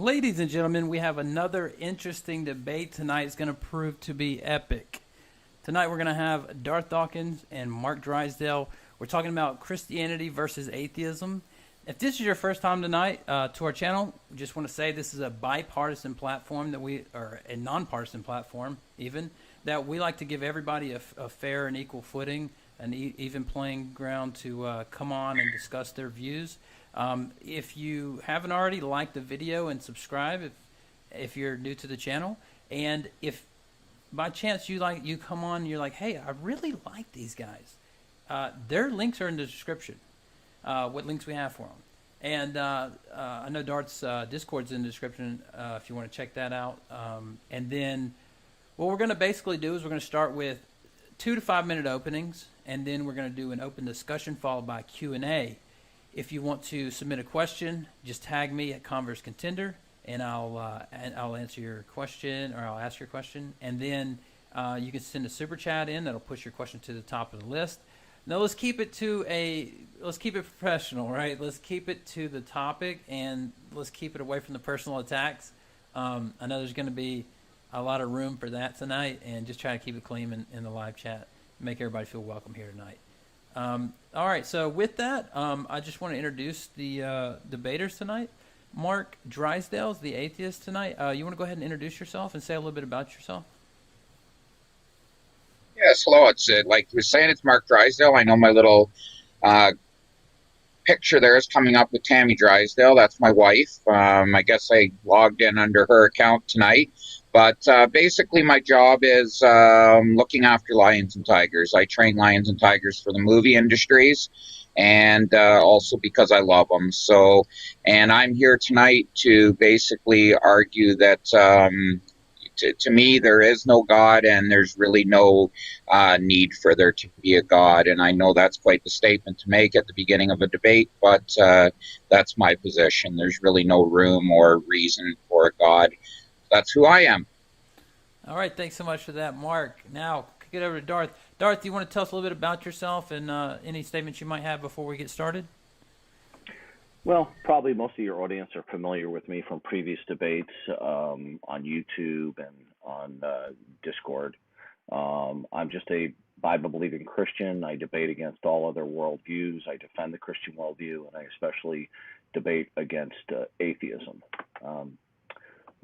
Ladies and gentlemen, we have another interesting debate tonight. It's going to prove to be epic. Tonight we're going to have Darth Dawkins and Mark Drysdale. We're talking about Christianity versus atheism. If this is your first time tonight to our channel, we just want to say this is a bipartisan platform or a nonpartisan platform even, that we like to give everybody a fair and equal footing, an even playing ground to come on and discuss their views. If you haven't already, like the video and subscribe if you're new to the channel. And if by chance you come on and you're like, hey, I really like these guys, their links are in the description, what links we have for them. And I know Darth's Discord's in the description if you want to check that out. And then what we're going to basically do is we're going to start with 2 to 5 minute openings, and then we're going to do an open discussion followed by Q&A. If you want to submit a question, just tag me at Converse Contender, and I'll answer your question, or I'll ask your question. And then you can send a super chat in that'll push your question to the top of the list. Now let's keep it professional, right? Let's keep it to the topic, and let's keep it away from the personal attacks. I know there's going to be a lot of room for that tonight, and just try to keep it clean in the live chat, make everybody feel welcome here tonight. All right, so with that, I just want to introduce the debaters tonight. Mark Drysdale is the atheist tonight. You want to go ahead and introduce yourself and say a little bit about yourself? Yes, hello. It's like you were saying, it's Mark Drysdale. I know my little picture there is coming up with Tammy Drysdale. That's my wife. I guess I logged in under her account tonight. But basically, my job is looking after lions and tigers. I train lions and tigers for the movie industries, and also because I love them. So, and I'm here tonight to basically argue that to me, there is no God, and there's really no need for there to be a God. And I know that's quite the statement to make at the beginning of a debate, but that's my position. There's really no room or reason for a God. That's who I am. All right, thanks so much for that, Mark. Now, kick it over to Darth. Darth, do you want to tell us a little bit about yourself and any statements you might have before we get started? Well, probably most of your audience are familiar with me from previous debates on YouTube and on Discord. I'm just a Bible-believing Christian. I debate against all other worldviews. I defend the Christian worldview, and I especially debate against atheism.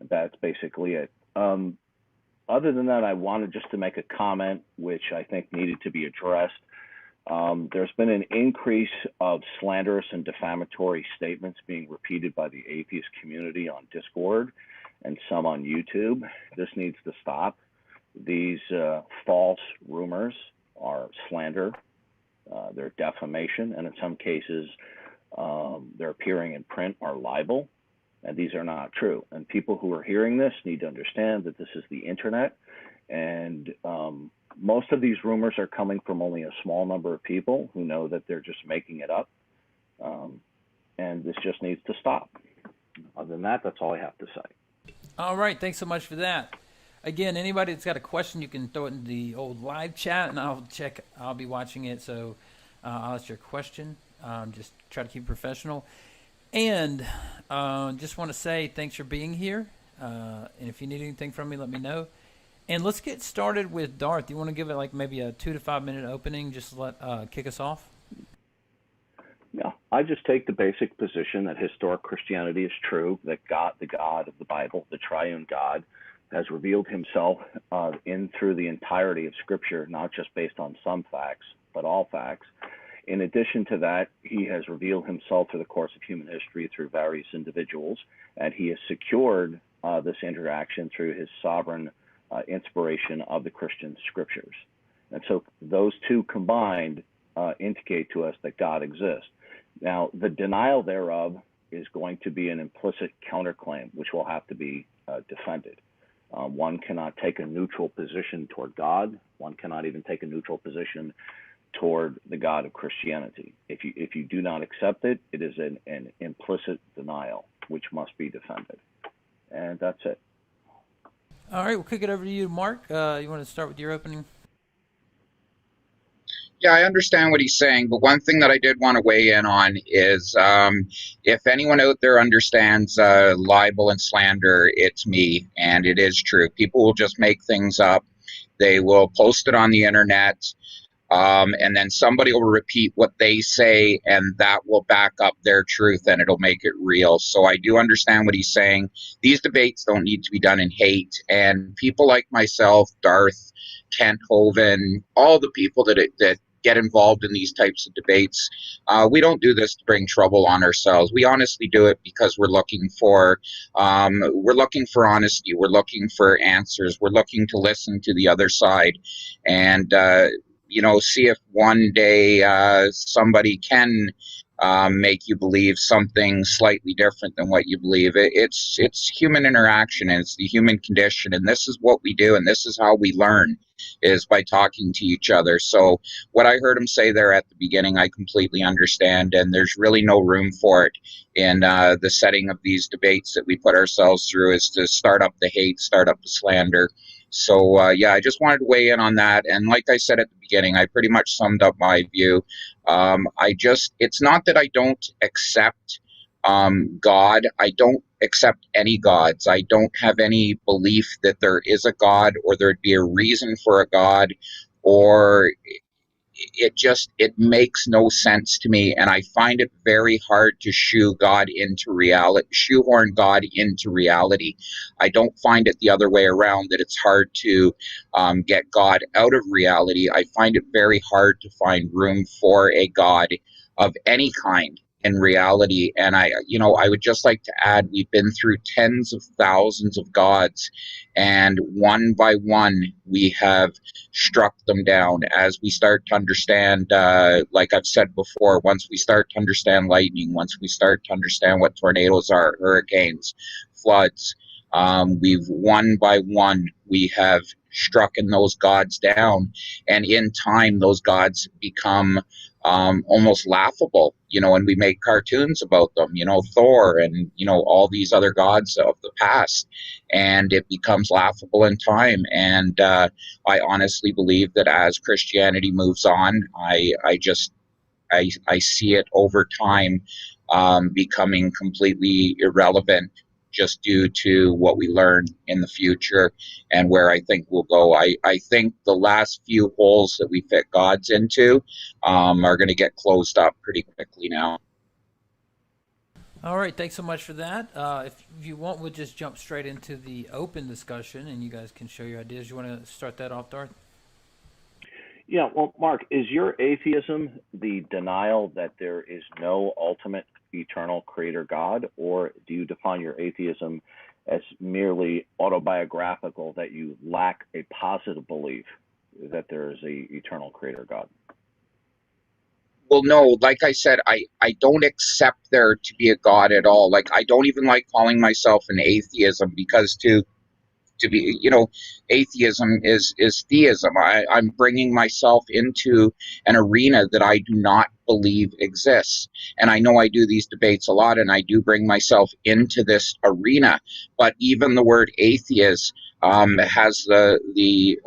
That's basically it. Other than that, I wanted just to make a comment which I think needed to be addressed. There's been an increase of slanderous and defamatory statements being repeated by the atheist community on Discord and some on YouTube. This needs to stop. These false rumors are slander, they're defamation, and in some cases, they're appearing in print are libel, and these are not true. And people who are hearing this need to understand that this is the internet, and most of these rumors are coming from only a small number of people who know that they're just making it up, and this just needs to stop. Other than that, that's all I have to say. All right, thanks so much for that. Again, anybody that's got a question, you can throw it in the old live chat, and I'll be watching it, so I'll ask your question. Just try to keep it professional. And just want to say thanks for being here, and if you need anything from me, let me know. And let's get started with Darth. Do you want to give it like maybe a 2 to 5 minute opening, just to kick us off? Yeah, I just take the basic position that historic Christianity is true, that God, the God of the Bible, the triune God, has revealed himself through the entirety of Scripture, not just based on some facts, but all facts. In addition to that, he has revealed himself through the course of human history through various individuals, and he has secured this interaction through his sovereign inspiration of the Christian scriptures. And so those two combined indicate to us that God exists. Now, the denial thereof is going to be an implicit counterclaim, which will have to be defended. One cannot take a neutral position toward God. One cannot even take a neutral position toward the God of Christianity. If you do not accept it, it is an implicit denial, which must be defended. And that's it. All right, we'll kick it over to you, Mark. You want to start with your opening? Yeah, I understand what he's saying, but one thing that I did want to weigh in on is if anyone out there understands libel and slander, it's me, and it is true. People will just make things up. They will post it on the internet, and then somebody will repeat what they say, and that will back up their truth, and it'll make it real. So I do understand what he's saying. These debates don't need to be done in hate, and people like myself, Darth, Kent Hovind, all the people that get involved in these types of debates, we don't do this to bring trouble on ourselves. We honestly do it because we're looking for honesty. We're looking for answers. We're looking to listen to the other side, and see if one day somebody can make you believe something slightly different than what you believe. It's human interaction, and it's the human condition, and this is what we do, and this is how we learn, is by talking to each other. So what I heard him say there at the beginning, I completely understand, and there's really no room for it in the setting of these debates that we put ourselves through, is to start up the hate, start up the slander. So, I just wanted to weigh in on that. And like I said at the beginning, I pretty much summed up my view. It's not that I don't accept God. I don't accept any gods. I don't have any belief that there is a God, or there'd be a reason for a God, or it makes no sense to me, and I find it very hard to shoehorn God into reality. I don't find it the other way around, that it's hard to get God out of reality. I find it very hard to find room for a God of any kind in reality. And I would just like to add, we've been through tens of thousands of gods, and one by one we have struck them down. As we start to understand, like I've said before, once we start to understand lightning, once we start to understand what tornadoes are, hurricanes, floods, we've one by one we have struck those gods down, and in time those gods become almost laughable, and we make cartoons about them, Thor and, all these other gods of the past, and it becomes laughable in time. And I honestly believe that as Christianity moves on, I see it over time becoming completely irrelevant, just due to what we learn in the future and where I think we'll go. I think the last few holes that we fit gods into are going to get closed up pretty quickly now. All right, thanks so much for that. If you want, we'll just jump straight into the open discussion, and you guys can share your ideas. You want to start that off, Darth? Yeah, well, Mark, is your atheism the denial that there is no ultimate eternal creator God, or do you define your atheism as merely autobiographical, that you lack a positive belief that there is a eternal creator God? Well, no, like I said, I don't accept there to be a God at all. Like, I don't even like calling myself an atheism, because to be, atheism is theism. I'm bringing myself into an arena that I do not believe exists. And I know I do these debates a lot, and I do bring myself into this arena. But even the word atheist has the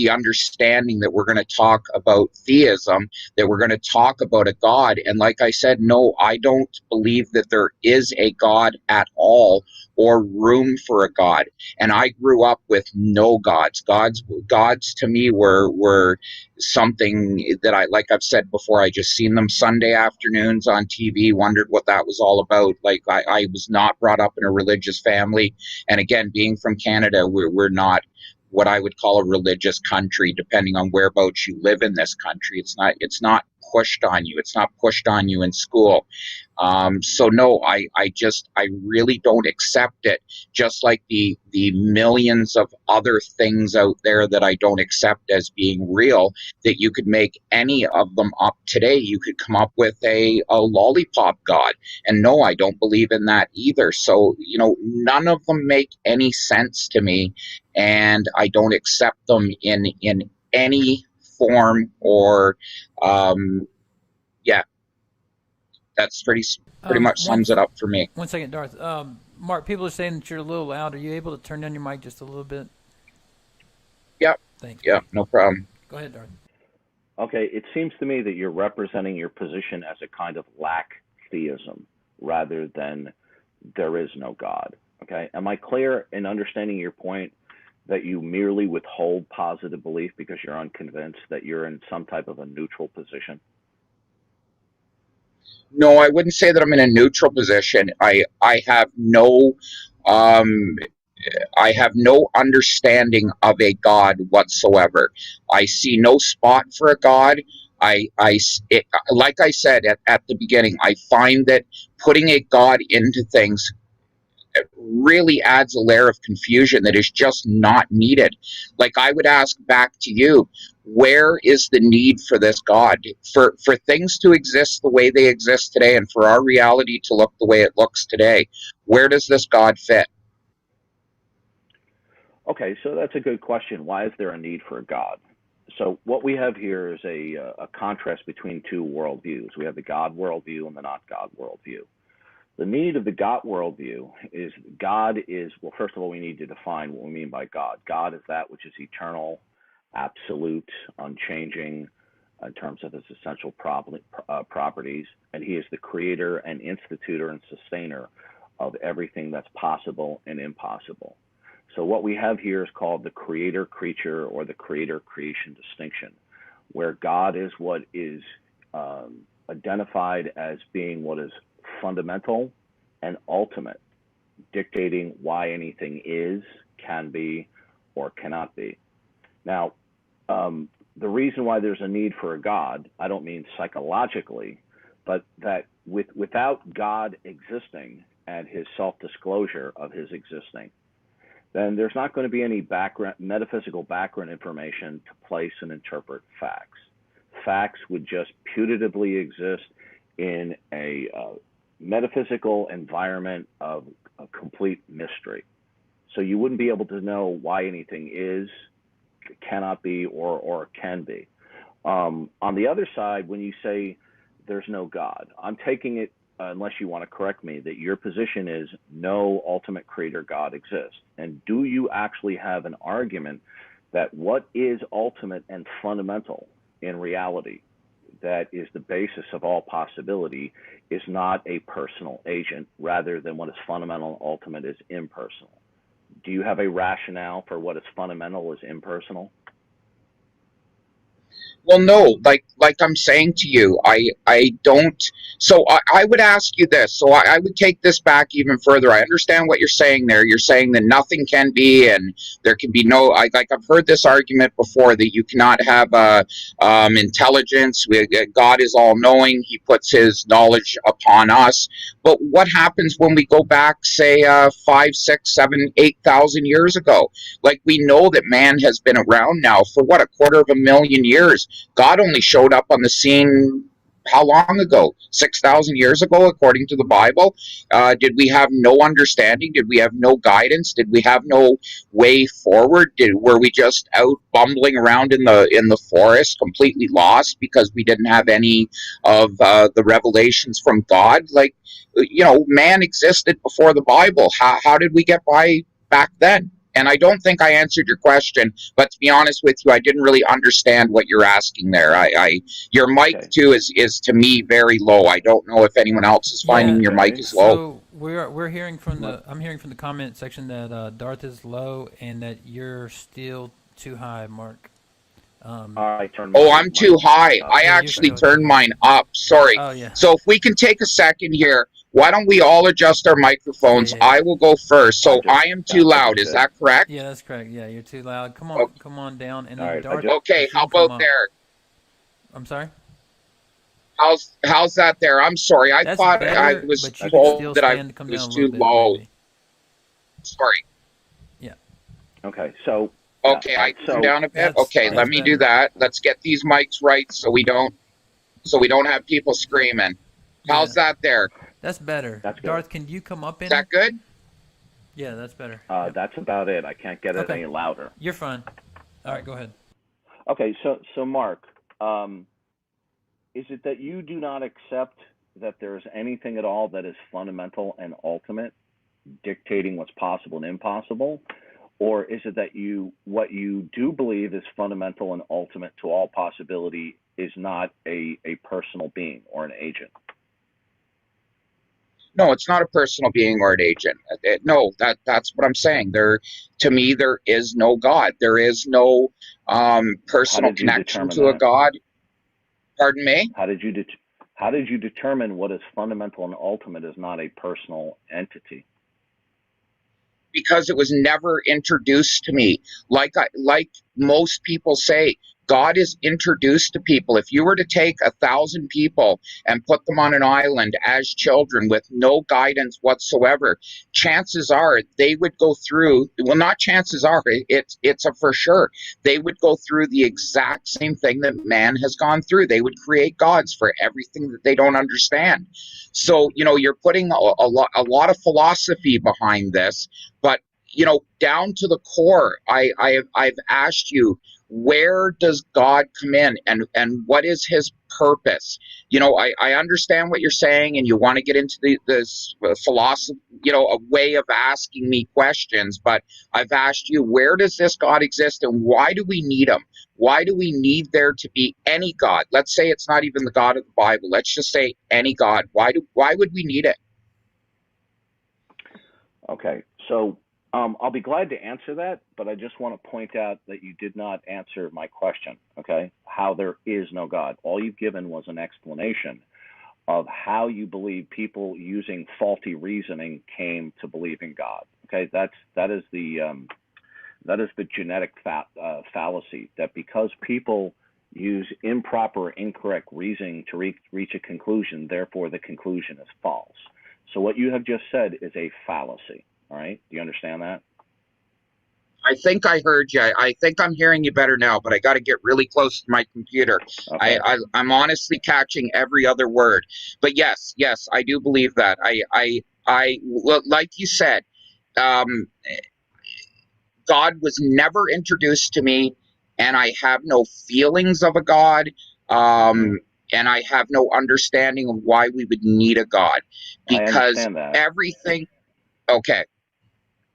understanding that we're going to talk about theism, that we're going to talk about a God. And like I said, no, I don't believe that there is a God at all, or room for a God. And I grew up with no gods. Gods to me were something that like I've said before, I just seen them Sunday afternoons on TV, wondered what that was all about. Like, I was not brought up in a religious family. And again, being from Canada, we're not what I would call a religious country, depending on whereabouts you live in this country. It's not pushed on you. It's not pushed on you in school. So no, I really don't accept it. Just like the millions of other things out there that I don't accept as being real, that you could make any of them up today. You could come up with a lollipop god. And no, I don't believe in that either. So, none of them make any sense to me, and I don't accept them in any form, or yeah, that's pretty much sums it up for me. 1 second, Darth. Mark, people are saying that you're a little loud. Are you able to turn down your mic just a little bit? Yep. Thanks. Yeah, no problem. Go ahead, Darth. Okay, it seems to me that you're representing your position as a kind of lack theism rather than there is no God. Okay, am I clear in understanding your point that you merely withhold positive belief because you're unconvinced, that you're in some type of a neutral position? No, I wouldn't say that I'm in a neutral position. Um, I have no understanding of a God whatsoever. I see no spot for a God. Like I said at the beginning, I find that putting a God into things really adds a layer of confusion that is just not needed. Like, I would ask back to you, where is the need for this God? For things to exist the way they exist today, and for our reality to look the way it looks today, where does this God fit? Okay, so that's a good question. Why is there a need for a God? So what we have here is a contrast between two worldviews. We have the God worldview and the not God worldview. The need of the God worldview is God is, well, first of all, we need to define what we mean by God. God is that which is eternal, absolute, unchanging in terms of his essential properties, and he is the creator and institutor and sustainer of everything that's possible and impossible. So what we have here is called the creator-creature or the creator-creation distinction, where God is what is identified as being what is fundamental and ultimate, dictating why anything is, can be, or cannot be. Now, the reason why there's a need for a God, I don't mean psychologically, but that without God existing and his self-disclosure of his existing, then there's not going to be any metaphysical background information to place and interpret facts. Facts would just putatively exist in a metaphysical environment of a complete mystery. So you wouldn't be able to know why anything is, cannot be, or can be. On the other side, when you say there's no God, I'm taking it, unless you want to correct me, that your position is no ultimate creator God exists. And do you actually have an argument that what is ultimate and fundamental in reality, that is the basis of all possibility, is not a personal agent, rather than what is fundamental and ultimate is impersonal? Do you have a rationale for what is fundamental is impersonal? Well, no, like I'm saying to you, I don't. So I would ask you this. So I would take this back even further. I understand what you're saying there. You're saying that nothing can be, and there can be no. I've heard this argument before, that you cannot have intelligence. God is all knowing. He puts his knowledge upon us. But what happens when we go back, say, 5, 6, 7, 8,000 years ago? Like, we know that man has been around now for what, a quarter of a million years. God only showed up on the scene how long ago? 6,000 years ago, according to the Bible. Did we have no understanding? Did we have no guidance? Did we have no way forward? Were we just out bumbling around in the forest, completely lost because we didn't have any of the revelations from God? Like, man existed before the Bible. How did we get by back then? And I don't think I answered your question, but to be honest with you, I didn't really understand what you're asking there. Your mic Okay. too is to me very low. I don't know if anyone else is finding Yeah. your mic Okay. is low. So we're hearing from What? I'm hearing from the comment section that Darth is low and that you're still too high, Mark. I turned Oh, my I'm mic too high. up. I Yeah, you're actually still too turned high. mine up. Sorry. Oh yeah. So if we can take a second here, why don't we all adjust our Yeah, microphones? yeah, yeah. I will go first. I So just I am too loud. Is understood. that correct? Yeah, that's correct. Yeah, you're too loud. O- Come on down, and All then right. Darth, Okay. if you How can come about up. there? I'm sorry. How's that there? I'm sorry. I That's thought I better, was but you That's could good. still told that I stand to come down was a little too bit, low. maybe. Sorry. Yeah, Okay. So, yeah. Okay, All I right. turn So, down a bit. Okay, um, let that's me do better. that. Let's get these mics right so we don't have people screaming. How's Yeah, that there? that's better. that's good. Darth, can you come up Is any? that good? Yeah, that's better. Yep. That's about it. I can't get it Okay, any louder. you're fine. All right, go ahead. Okay. So Mark, um, is it that you do not accept that there is anything at all that is fundamental and ultimate, dictating what's possible and impossible? Or is it that what you do believe is fundamental and ultimate to all possibility is not a personal being or an agent. No, it's not a personal being or an agent. No, that's what I'm saying. To me, there is no God. There is no personal connection to a God. Pardon me? How did you determine what is fundamental and ultimate is not a personal entity? Because it was never introduced to me. Like most people say, God is introduced to people. If you were to take 1,000 people and put them on an island as children with no guidance whatsoever, chances are they would go through, well, not chances are, it's a for sure, they would go through the exact same thing that man has gone through. They would create gods for everything that they don't understand. So, you're putting a lot of philosophy behind this, but down to the core, I've asked you, where does God come in, and what is his purpose? I understand what you're saying, and you want to get into this philosophy, a way of asking me questions, but I've asked you, where does this God exist, and why do we need him? Why do we need there to be any God? Let's say it's not even the God of the Bible. Let's just say any God. Why would we need it? Okay, so I'll be glad to answer that, but I just want to point out that you did not answer my question, okay? How there is no God. All you've given was an explanation of how you believe people using faulty reasoning came to believe in God, okay? That is the genetic fallacy, that because people use improper, incorrect reasoning to reach a conclusion, therefore the conclusion is false. So what you have just said is a fallacy. All right. Do you understand that? I think I heard you. I think I'm hearing you better now, but I got to get really close to my computer. Okay. I'm honestly catching every other word. But yes, I do believe that. Like you said, God was never introduced to me, and I have no feelings of a God. And I have no understanding of why we would need a God, because I understand that. everything. Okay.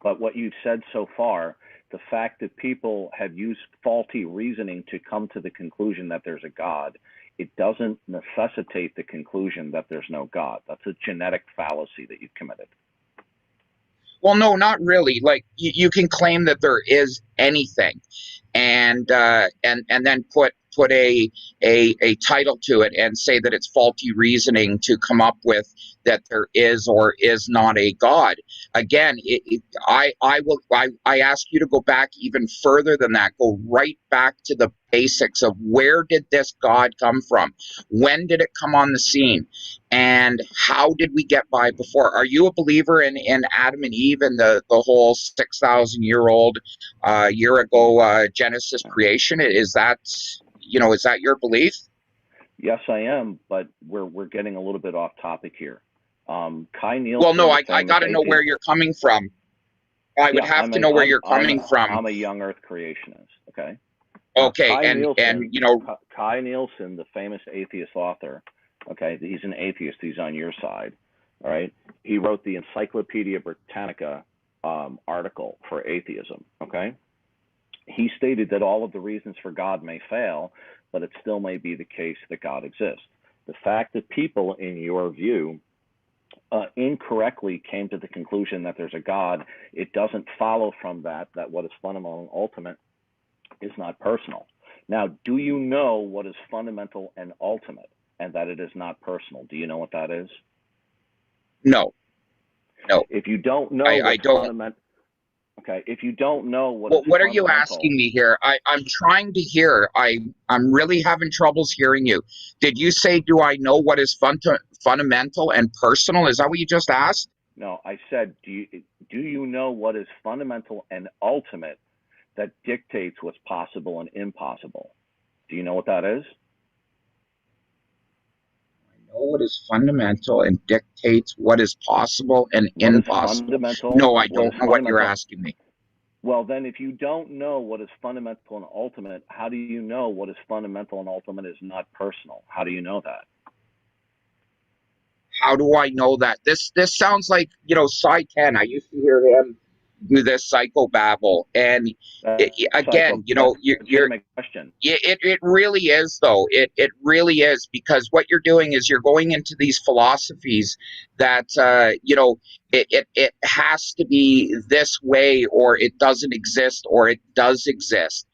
But what you've said so far, the fact that people have used faulty reasoning to come to the conclusion that there's a God, it doesn't necessitate the conclusion that there's no God. That's a genetic fallacy that you've committed. Well, no, not really. Like you can claim that there is anything, and then put a title to it and say that it's faulty reasoning to come up with that there is or is not a God. Again, I ask you to go back even further than that. Go right back to the basics of where did this God come from? When did it come on the scene? And how did we get by before? Are you a believer in Adam and Eve and the whole 6,000-year-old year ago Genesis creation? Is that your belief? Yes, I am, but we're getting a little bit off topic here. Kai Nielsen. Well, no, I got to know where you're coming from. I would have to know where you're coming from. I'm a young Earth creationist. Okay. Okay, Kai Nielsen, the famous atheist author. Okay, he's an atheist. He's on your side. All right. He wrote the Encyclopedia Britannica article for atheism. Okay. He stated that all of the reasons for God may fail, but it still may be the case that God exists. The fact that people, in your view, incorrectly came to the conclusion that there's a God, it doesn't follow from that what is fundamental and ultimate is not personal. Now, do you know what is fundamental and ultimate, and that it is not personal? Do you know what that is? No. If you don't know, I don't. Okay, if you don't know what are you asking me here? I'm trying to hear. I'm really having troubles hearing you. Did you say, do I know what is fundamental and personal? Is that what you just asked? No, I said, do you know what is fundamental and ultimate that dictates what's possible and impossible? Do you know what that is? I know what is fundamental and dictates what is possible and impossible. No, I don't know what you're asking me. Well, then if you don't know what is fundamental and ultimate, how do you know what is fundamental and ultimate is not personal? How do you know that? How do I know that? This sounds like, Cy 10. I used to hear him this psychobabble. And again, you know, you're question. it really is, though. It really is, because what you're doing is you're going into these philosophies that you know, it has to be this way, or it doesn't exist, or it does exist.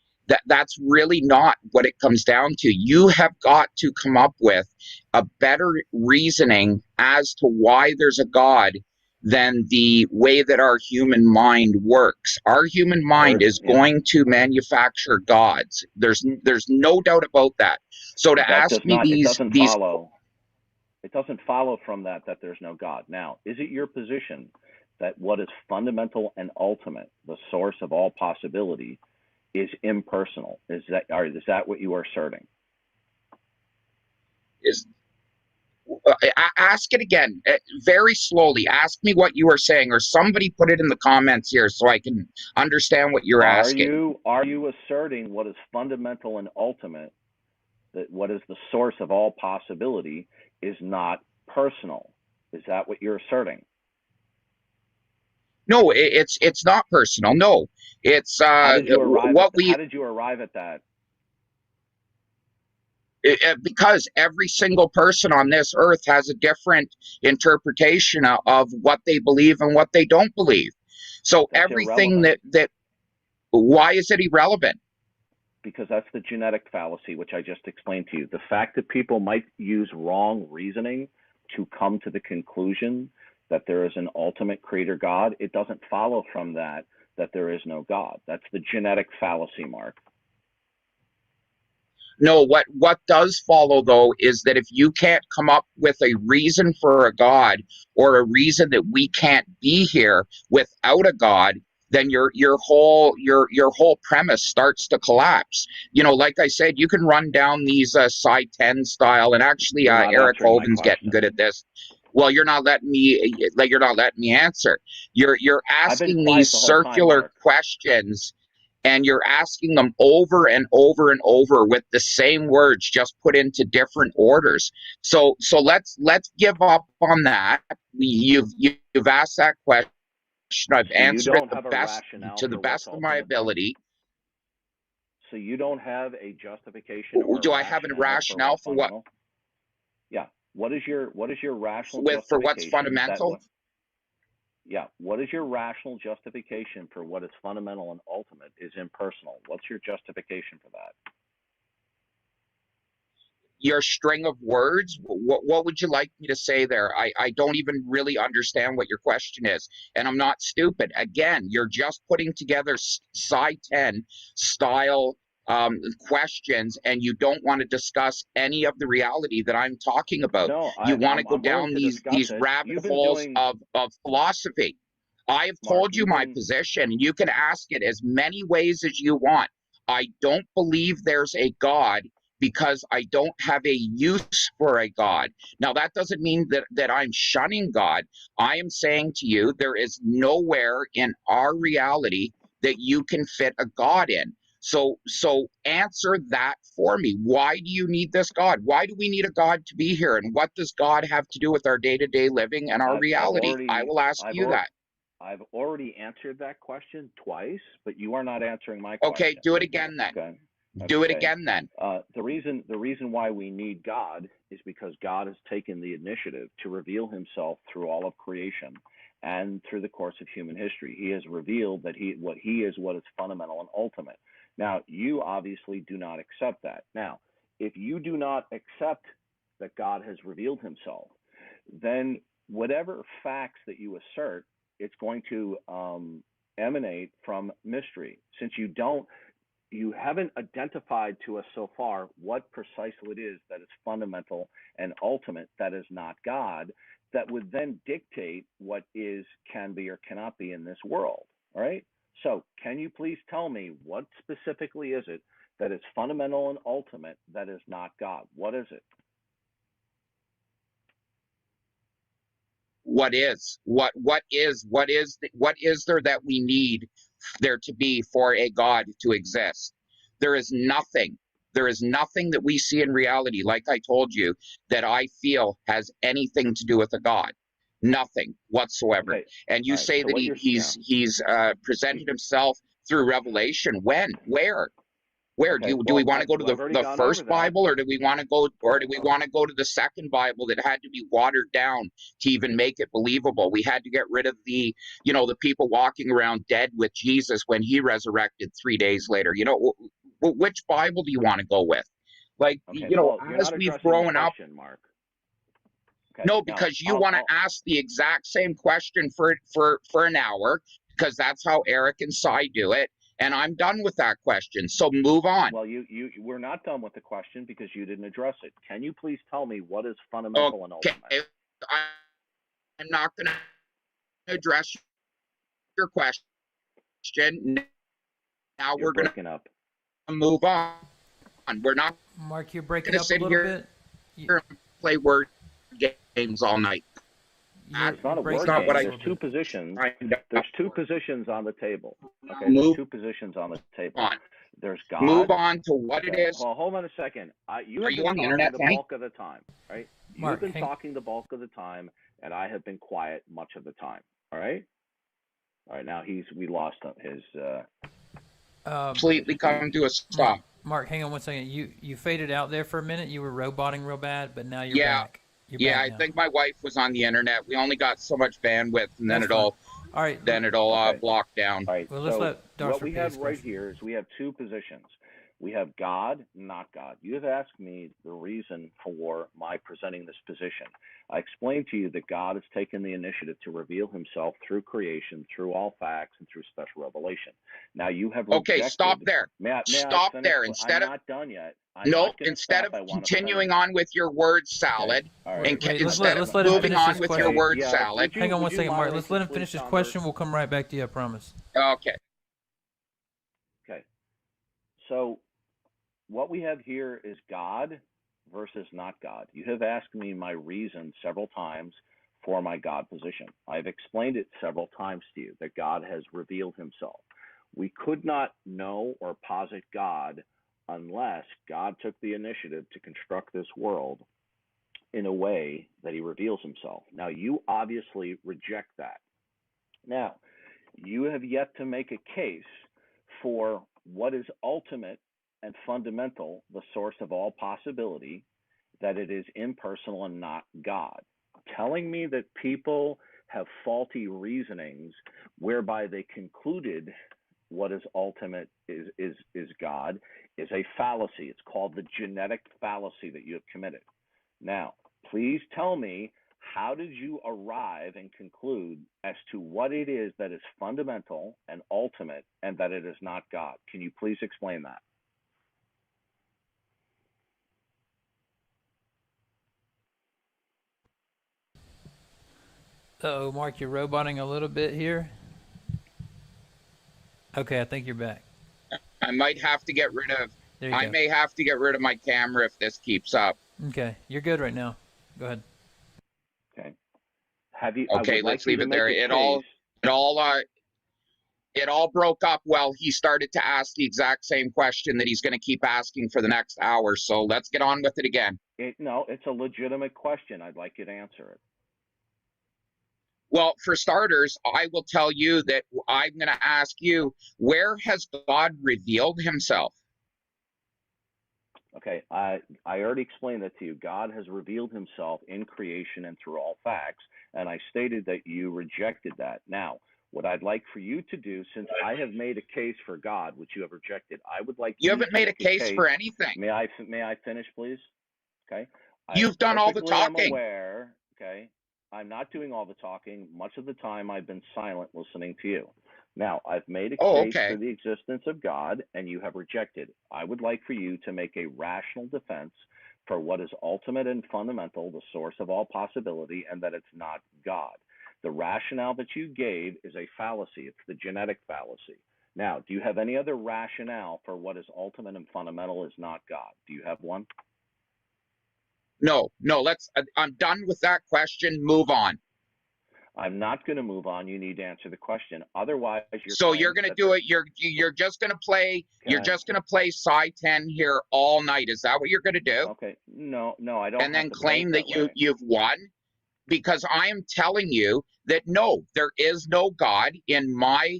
That's really not what it comes down to. You have got to come up with a better reasoning as to why there's a God than the way that our human mind works. Our human mind is going to manufacture gods. There's no doubt about that. So to ask me these follow. It doesn't follow from that there's no God. Now, is it your position that what is fundamental and ultimate, the source of all possibility, is impersonal? Is that what you are asserting? Ask it again, very slowly. Ask me what you are saying, or somebody put it in the comments here so I can understand what you're asking. Are you asserting what is fundamental and ultimate, that what is the source of all possibility, is not personal? Is that what you're asserting? No, it's not personal. No, it's how did you arrive at that? Because every single person on this earth has a different interpretation of what they believe and what they don't believe. So that's everything irrelevant. that why is it irrelevant? Because that's the genetic fallacy, which I just explained to you. The fact that people might use wrong reasoning to come to the conclusion that there is an ultimate creator God, it doesn't follow from that there is no God. That's the genetic fallacy, Mark. No, what does follow, though, is that if you can't come up with a reason for a God, or a reason that we can't be here without a God, then your whole premise starts to collapse. You know, like I said, you can run down these Psi 10 style, and actually Eric Hoven's getting good at this. Well, you're not letting me answer. You're asking these circular questions, and you're asking them over and over and over with the same words, just put into different orders. So let's give up on that. You've asked that question. I've answered it to the best of my ability. So you don't have a justification. Do I have a rationale for what? Yeah. What is your rational justification for what's fundamental? Yeah. What is your rational justification for what is fundamental and ultimate is impersonal? What's your justification for that? Your string of words? What would you like me to say there? I don't even really understand what your question is. And I'm not stupid. Again, you're just putting together Psi 10 style questions, and you don't want to discuss any of the reality that I'm talking about. No, you want to go down these rabbit holes of philosophy. I have told you my position. You can ask it as many ways as you want. I don't believe there's a God, because I don't have a use for a God. Now, that doesn't mean that I'm shunning God. I am saying to you, there is nowhere in our reality that you can fit a God in. So answer that for me. Why do you need this God? Why do we need a God to be here? And what does God have to do with our day-to-day living and our reality? I will ask you that. I've already answered that question twice, but you are not answering my question. Okay, do it again then. Okay. Do it again then. The reason why we need God is because God has taken the initiative to reveal himself through all of creation and through the course of human history. He has revealed that what is fundamental and ultimate. Now, you obviously do not accept that. Now, if you do not accept that God has revealed himself, then whatever facts that you assert, it's going to emanate from mystery. Since you haven't identified to us so far what precisely it is that is fundamental and ultimate, that is not God, that would then dictate what can be or cannot be in this world. All right. So can you please tell me what specifically is it that is fundamental and ultimate that is not God? What is it? What is there that we need there to be for a God to exist? There is nothing. There is nothing that we see in reality, like I told you, that I feel has anything to do with a God. Nothing whatsoever. Okay. And you All right. say So that what you're he's presented himself through revelation. When? Where? Okay. Do we Well, want to go to I've already the gone over first that. Bible, or do we want to go to the second Bible that had to be watered down to even make it believable? We had to get rid of the people walking around dead with Jesus when he resurrected 3 days later. Which Bible do you want to go with? Like, Okay. Well, you're as not we've addressing the grown up. question, Mark. Okay. No, Now, because you want to ask the exact same question for an hour, because that's how Eric and Cy do it. And I'm done with that question. So move on. Well, we're not done with the question because you didn't address it. Can you please tell me what is fundamental and ultimate? I'm not going to address your question. Now You're we're going breaking up. to move on. We're not Mark, you're breaking going to up a sit little here bit. and play word games all night. It's not a word not game. what I- There's two positions. There's two positions on the table. Okay, Move there's two positions on the table. on. There's God. Move on to what it is. Well, hold on a second. You Are have you been on the talking internet, the Frank? bulk of the time, right? Mark, You've been talking the bulk of the time, and I have been quiet much of the time. All right. All right. Now we lost his. Completely come to a stop. Mark, hang on one second. You faded out there for a minute. You were roboting real bad, but now you're Yeah. back. I think my wife was on the internet. We only got so much bandwidth, and then That's it'll All right. block down. All right. Well, let's let Darth what we repeat have his right question. here is we have two positions. We have God, not God. You have asked me the reason for my presenting this position. I explained to you that God has taken the initiative to reveal himself through creation, through all facts, and through special revelation. Now you have rejected. Okay, stop there. Stop there. I'm not done yet. Instead of continuing on with your word salad, okay. All right. Wait, let's instead let of him moving finish on his with question. your word salad. Hang on one second, Mark. Let's let him please, finish his Converse? question. We'll come right back to you, I promise. Okay. Okay. So what we have here is God versus not God. You have asked me my reason several times for my God position. I've explained it several times to you that God has revealed himself. We could not know or posit God unless God took the initiative to construct this world in a way that he reveals himself. Now, you obviously reject that. Now, you have yet to make a case for what is ultimate and fundamental, the source of all possibility, that it is impersonal and not God. Telling me that people have faulty reasonings whereby they concluded what is ultimate is God is a fallacy. It's called the genetic fallacy that you have committed. Now, please tell me, how did you arrive and conclude as to what it is that is fundamental and ultimate and that it is not God? Can you please explain that? Uh-oh, Mark, you're roboting a little bit here. Okay, I think you're back. I might have to get rid of. I may have to get rid of my camera if this keeps up. Okay, you're good right now. Go ahead. Okay. Have you? Okay, let's leave it there. It all broke up. Well, he started to ask the exact same question that he's going to keep asking for the next hour. So let's get on with it again. No, it's a legitimate question. I'd like you to answer it. Well, for starters, I will tell you that I'm going to ask you, where has God revealed himself? Okay, I already explained that to you. God has revealed himself in creation and through all facts, and I stated that you rejected that. Now, what I'd like for you to do, since I have made a case for God, which you have rejected, I would like you haven't made a case for anything. May I finish, please? Okay. You've done all the talking. I'm aware. Okay. I'm not doing all the talking. Much of the time, I've been silent listening to you. Now, I've made a case for the existence of God, and you have rejected. I would like for you to make a rational defense for what is ultimate and fundamental, the source of all possibility, and that it's not God. The rationale that you gave is a fallacy. It's the genetic fallacy. Now, do you have any other rationale for what is ultimate and fundamental is not God? Do you have one? No, I'm done with that question. Move on. I'm not going to move on. You need to answer the question. Otherwise, you're going to do it. You're just going to play. You're just going to play Psi 10 here all night. Is that what you're going to do? Okay. No, I don't. And then claim that you've won. because I am telling you that no, there is no God in my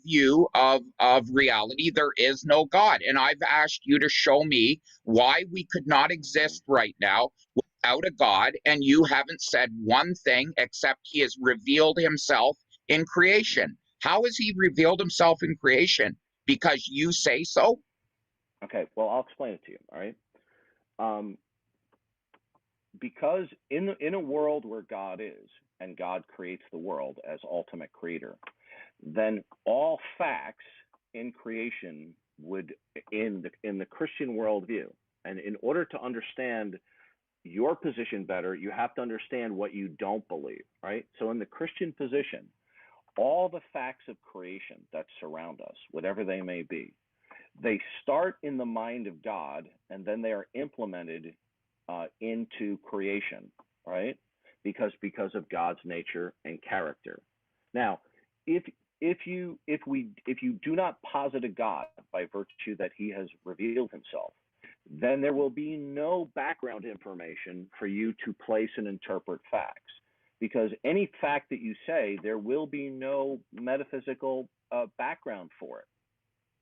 view of reality. There is no God, and I've asked you to show me why we could not exist right now without a God, and you haven't said one thing except he has revealed himself in creation. How has he revealed himself in creation? Because you say so? Okay, well, I'll explain it to you. All right. Um, because in a world where God is, and God creates the world as ultimate creator, then all facts in creation would, in the Christian worldview, and in order to understand your position better, you have to understand what you don't believe, right? So in the Christian position, all the facts of creation that surround us, whatever they may be, they start in the mind of God, and then they are implemented into creation, right? Because of God's nature and character. Now, if you do not posit a God by virtue that he has revealed himself, then there will be no background information for you to place and interpret facts. Because any fact that you say, there will be no metaphysical background for it.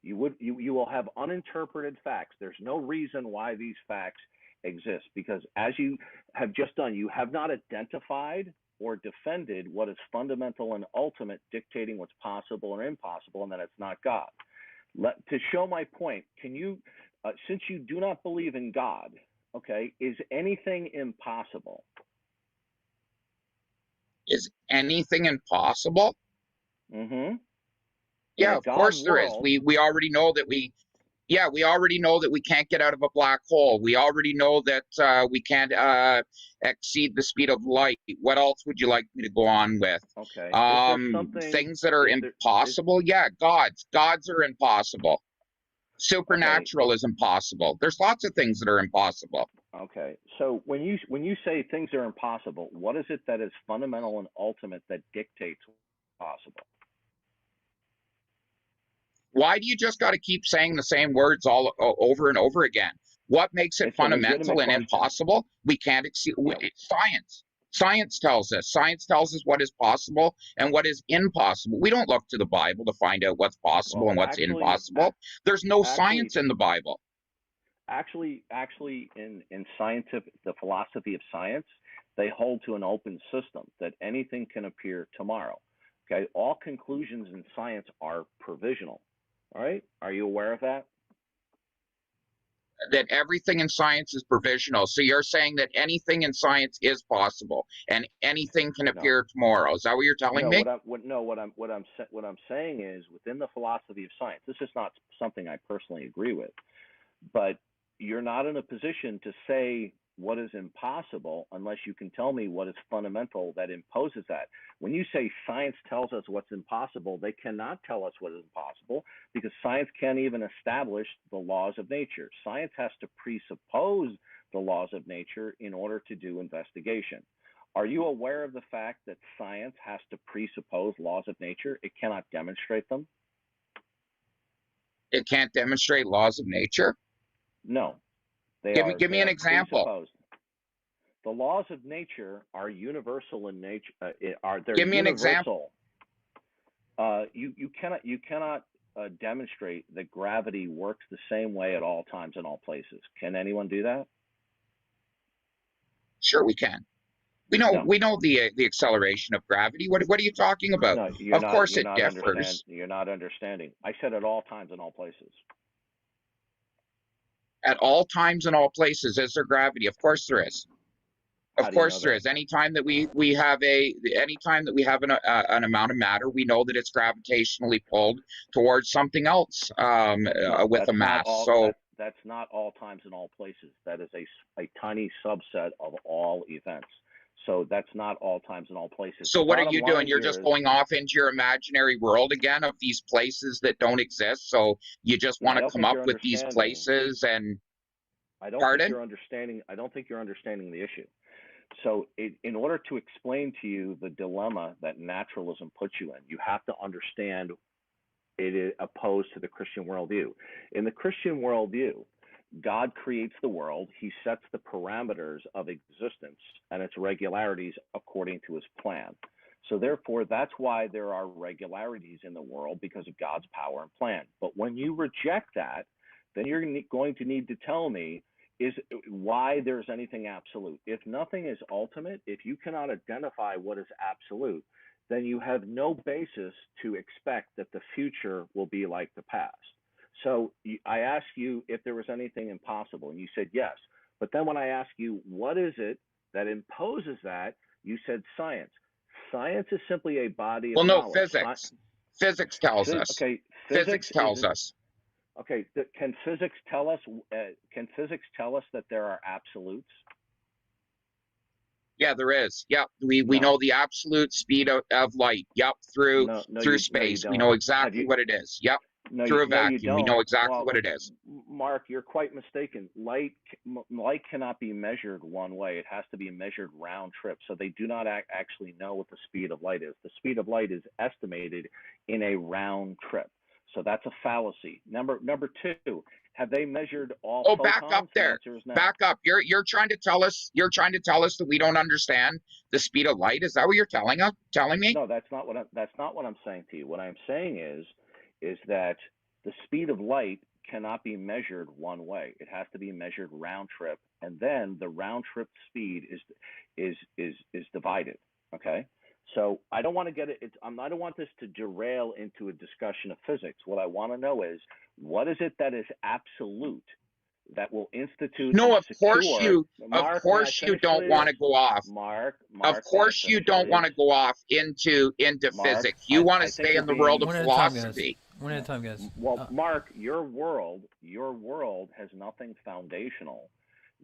You will have uninterpreted facts. There's no reason why these facts exist, because as you have just done, you have not identified or defended what is fundamental and ultimate, dictating what's possible or impossible, and that it's not God. To show my point, can you, since you do not believe in God, okay, is anything impossible? Is anything impossible? Mm-hmm. Yeah, of course there is. We already know that we already know that we can't get out of a black hole. We already know that we can't exceed the speed of light. What else would you like me to go on with? Okay. Is there something, things that are impossible? Yeah, gods are impossible. Supernatural is impossible. There's lots of things that are impossible. Okay. So when you say things are impossible, what is it that is fundamental and ultimate that dictates what's possible? Why do you just got to keep saying the same words all over and over again? What makes it fundamental and impossible? We can't exceed science. Science tells us. Science tells us what is possible and what is impossible. We don't look to the Bible to find out what's possible and what's impossible. There's no science in the Bible. Actually, in scientific, the philosophy of science, they hold to an open system that anything can appear tomorrow. Okay, all conclusions in science are provisional. All right, are you aware of that? That everything in science is provisional. So you're saying that anything in science is possible and anything can appear tomorrow. Is that what you're telling me? What I'm saying is, within the philosophy of science, this is not something I personally agree with, but you're not in a position to say what is impossible unless you can tell me what is fundamental that imposes that. When you say science tells us what's impossible, they cannot tell us what is impossible, because science can't even establish the laws of nature. Science has to presuppose the laws of nature in order to do investigation. Are you aware of the fact that science has to presuppose laws of nature? It cannot demonstrate them. It can't demonstrate laws of nature? No. Give me an example. The laws of nature are universal in nature. Give me an example. You cannot demonstrate that gravity works the same way at all times and all places. Can anyone do that? Sure, we can. We know the acceleration of gravity. What are you talking about? No, of course it differs. You're not understanding. I said at all times and all places. At all times and all places, is there gravity? Of course there is. Of course there is. Anytime that we have an amount of matter, we know that it's gravitationally pulled towards something else with a mass. So that's not all times and all places. That is a tiny subset of all events. So that's not all times and all places. So what are you doing? You're just going off into your imaginary world again of these places that don't exist. So you just want to come up with these places and. I don't think you're understanding the issue. So in order to explain to you the dilemma that naturalism puts you in, you have to understand it is opposed to the Christian worldview. In the Christian worldview, God creates the world. He sets the parameters of existence and its regularities according to his plan. So therefore, that's why there are regularities in the world, because of God's power and plan. But when you reject that, then you're going to need to tell me is why there's anything absolute. If nothing is ultimate, if you cannot identify what is absolute, then you have no basis to expect that the future will be like the past. So I asked you if there was anything impossible, and you said yes. But then when I ask you what is it that imposes that, you said science. Science is simply a body of knowledge. Physics. Physics tells us. Okay, physics tells us. Okay, can physics tell us? Can physics tell us that there are absolutes? Yeah, there is. Yep, we know the absolute speed of light. Yep, through space, we know exactly what it is. Yep, through a vacuum, we know exactly what it is. Mark, you're quite mistaken. Light cannot be measured one way. It has to be measured round trip. So they do not actually know what the speed of light is. The speed of light is estimated in a round trip. So that's a fallacy. Number two, have they measured all photons? Back up there. No. Back up. You're trying to tell us that we don't understand the speed of light. Is that what you're telling me? No, that's not what I'm saying to you. What I'm saying is that the speed of light cannot be measured one way. It has to be measured round trip, and then the round trip speed is divided. Okay. So I don't want to get it. I don't want this to derail into a discussion of physics. What I want to know is what is it that is absolute that will institute? No, of course you don't want to go off. Mark, of course you don't want to go off into physics. You want to stay in the world of philosophy. One at a time, guys. Well, Mark, your world has nothing foundational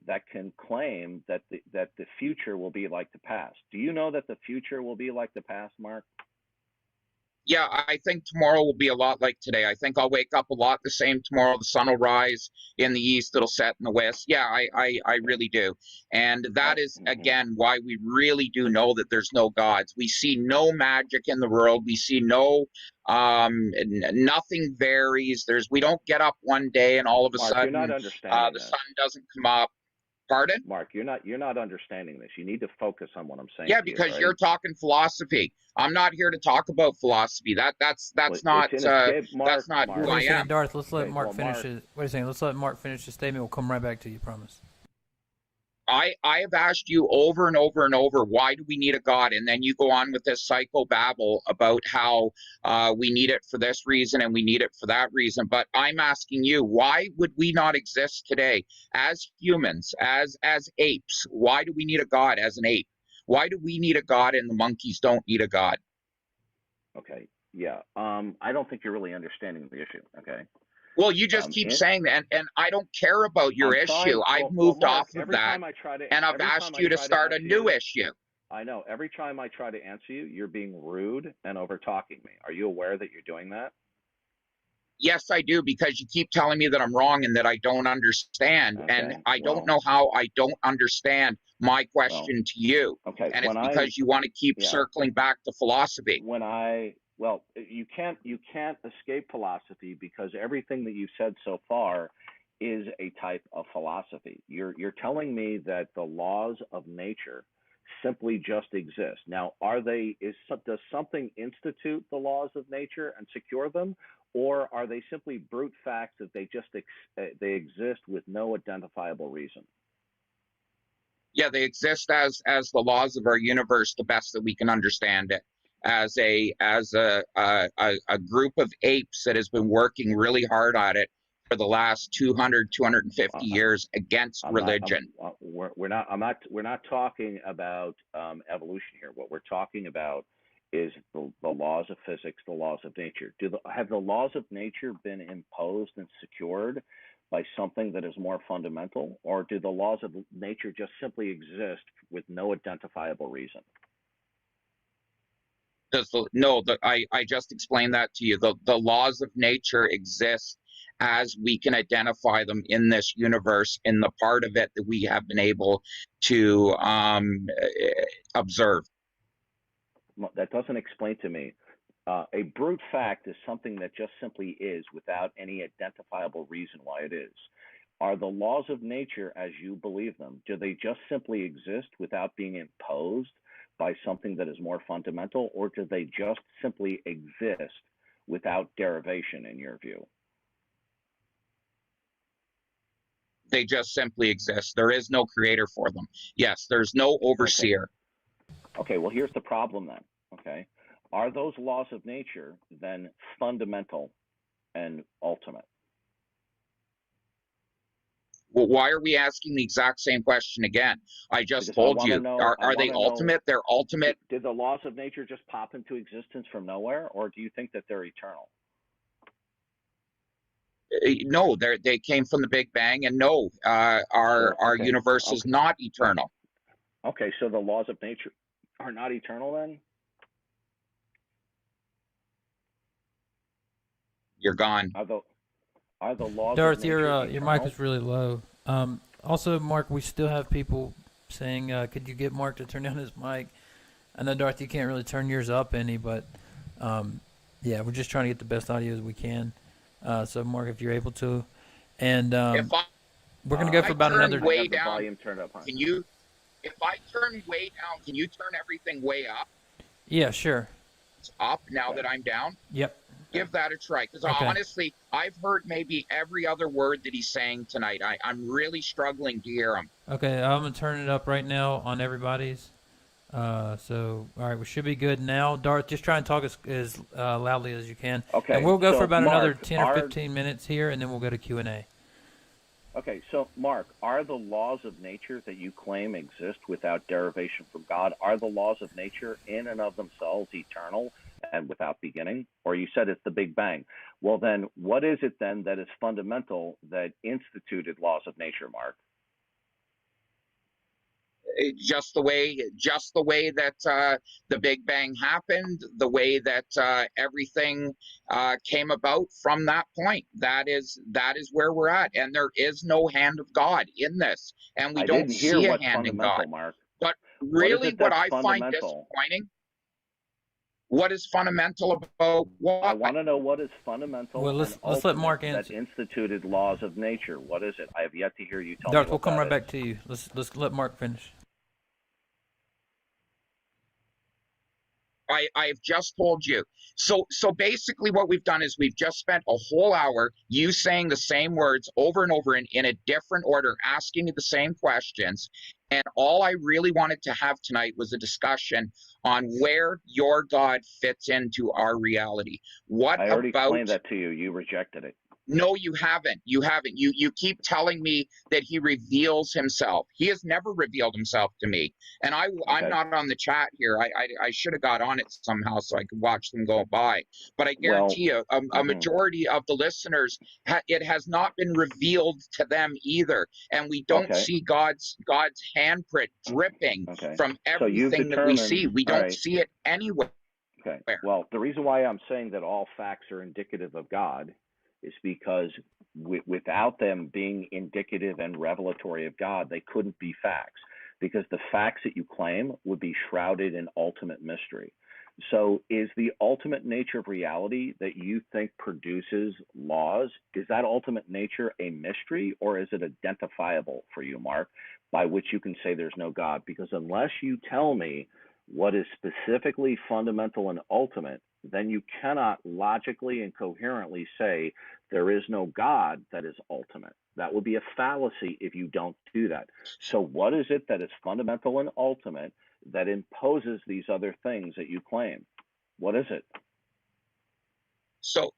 that can claim that the future will be like the past. Do you know that the future will be like the past, Mark? Yeah, I think tomorrow will be a lot like today. I think I'll wake up a lot the same tomorrow. The sun will rise in the east, it'll set in the west. Yeah, I really do. And that is, again, why we really do know that there's no gods. We see no magic in the world. We see no, nothing varies. We don't get up one day and all of a sudden the sun doesn't come up. Pardon? Mark, you're not understanding this. You need to focus on what I'm saying. Yeah, because you're talking philosophy. I'm not here to talk about philosophy. That's not who I am. Darth, let's let Mark finish it. Wait a second. Let's let Mark finish his statement. We'll come right back to you. Promise. I have asked you over and over and over, why do we need a God? And then you go on with this psychobabble about how we need it for this reason and we need it for that reason. But I'm asking you, why would we not exist today as humans, as apes? Why do we need a God as an ape? Why do we need a God and the monkeys don't need a God? Okay, yeah. I don't think you're really understanding the issue, okay? Well, you just keep saying that, and I don't care about your issue. I've moved off of that, and I've asked you to start a new issue. I know. Every time I try to answer you, you're being rude and over-talking me. Are you aware that you're doing that? Yes, I do, because you keep telling me that I'm wrong and that I don't understand, and I don't know how I don't understand my question to you. Okay. And it's because you want to keep circling back to philosophy. Well, you can't escape philosophy, because everything that you've said so far is a type of philosophy. You're telling me that the laws of nature simply just exist. Now, does something institute the laws of nature and secure them, or are they simply brute facts that they exist with no identifiable reason? Yeah, they exist as the laws of our universe, the best that we can understand it. As a group of apes that has been working really hard at it for the last 250 years against religion. We're not talking about evolution here. What we're talking about is the laws of physics, the laws of nature. Have the laws of nature been imposed and secured by something that is more fundamental, or do the laws of nature just simply exist with no identifiable reason? I just explained that to you. The laws of nature exist as we can identify them in this universe, in the part of it that we have been able to observe. That doesn't explain to me. A brute fact is something that just simply is without any identifiable reason why it is. Are the laws of nature as you believe them, do they just simply exist without being imposed by something that is more fundamental, or do they just simply exist without derivation, in your view? They just simply exist. There is no creator for them. Yes, there's no overseer. Okay, well, here's the problem then. Okay. Are those laws of nature then fundamental and ultimate? Well, why are we asking the exact same question again? I just Because told you. Are they ultimate? They're ultimate. Did the laws of nature just pop into existence from nowhere, or do you think that they're eternal? No, they came from the Big Bang, and no, our universe is not eternal. Okay, so the laws of nature are not eternal then? You're gone. Are the laws Darth, of nature your mic is really low. Also, Mark, we still have people saying, could you get Mark to turn down his mic? I know, Darth, you can't really turn yours up any, but yeah, we're just trying to get the best audio as we can. So, Mark, if you're able to. And we're going to go for about another... way down, volume turned up, huh? If I turn way down, can you turn everything way up? Yeah, sure. It's up now that I'm down? Yep. Give that a try, because honestly, I've heard maybe every other word that he's saying tonight. I'm really struggling to hear him. Okay, I'm going to turn it up right now on everybody's. So, all right, we should be good now. Darth, just try and talk as loudly as you can. Okay. And we'll go for about another 10 or 15 15 minutes here, and then we'll go to Q&A. Okay, so Mark, are the laws of nature that you claim exist without derivation from God, are the laws of nature in and of themselves eternal and without beginning? Or you said it's the Big Bang. Well, then what is it then that is fundamental that instituted laws of nature, Mark? Just the way that the Big Bang happened, the way that everything came about from that point. That is where we're at, and there is no hand of God in this, and we don't see a hand in God. Mark. But really, what I find fundamental? disappointing. What is fundamental about what? I want to know what is fundamental. Well, let's let Mark answer. That instituted laws of nature. What is it? I have yet to hear you tell me. Darth, we'll come right back to you. Let's let Mark finish. I've just told you. So basically what we've done is we've just spent a whole hour, you saying the same words over and over in a different order, asking me the same questions. And all I really wanted to have tonight was a discussion on where your God fits into our reality. I already explained that to you. You rejected it. No, you haven't. You haven't. You keep telling me that he reveals himself. He has never revealed himself to me. And I'm not on the chat here. I should have got on it somehow so I could watch them go by. But I guarantee you, a majority of the listeners, it has not been revealed to them either. And we don't see God's handprint dripping from everything that we see. We don't see it anywhere. Okay. Well, the reason why I'm saying that all facts are indicative of God is because without them being indicative and revelatory of God, they couldn't be facts, because the facts that you claim would be shrouded in ultimate mystery. So is the ultimate nature of reality that you think produces laws, is that ultimate nature a mystery, or is it identifiable for you, Mark, by which you can say there's no God? Because unless you tell me what is specifically fundamental and ultimate, then you cannot logically and coherently say there is no God that is ultimate. That would be a fallacy if you don't do that. So what is it that is fundamental and ultimate that imposes these other things that you claim? What is it? So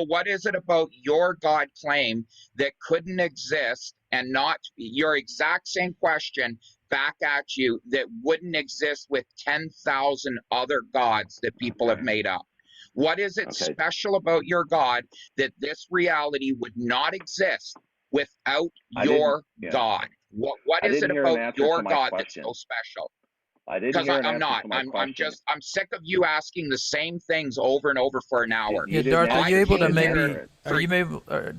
what is it about your God claim that couldn't exist, and not your exact same question back at you, that wouldn't exist with 10,000 other gods that people have made up? What is it special about your God that this reality would not exist without your God? What is it about your God that's so special? I didn't hear an answer to my question. I'm sick of you asking the same things over and over for an hour. Yeah, Darth, are you able to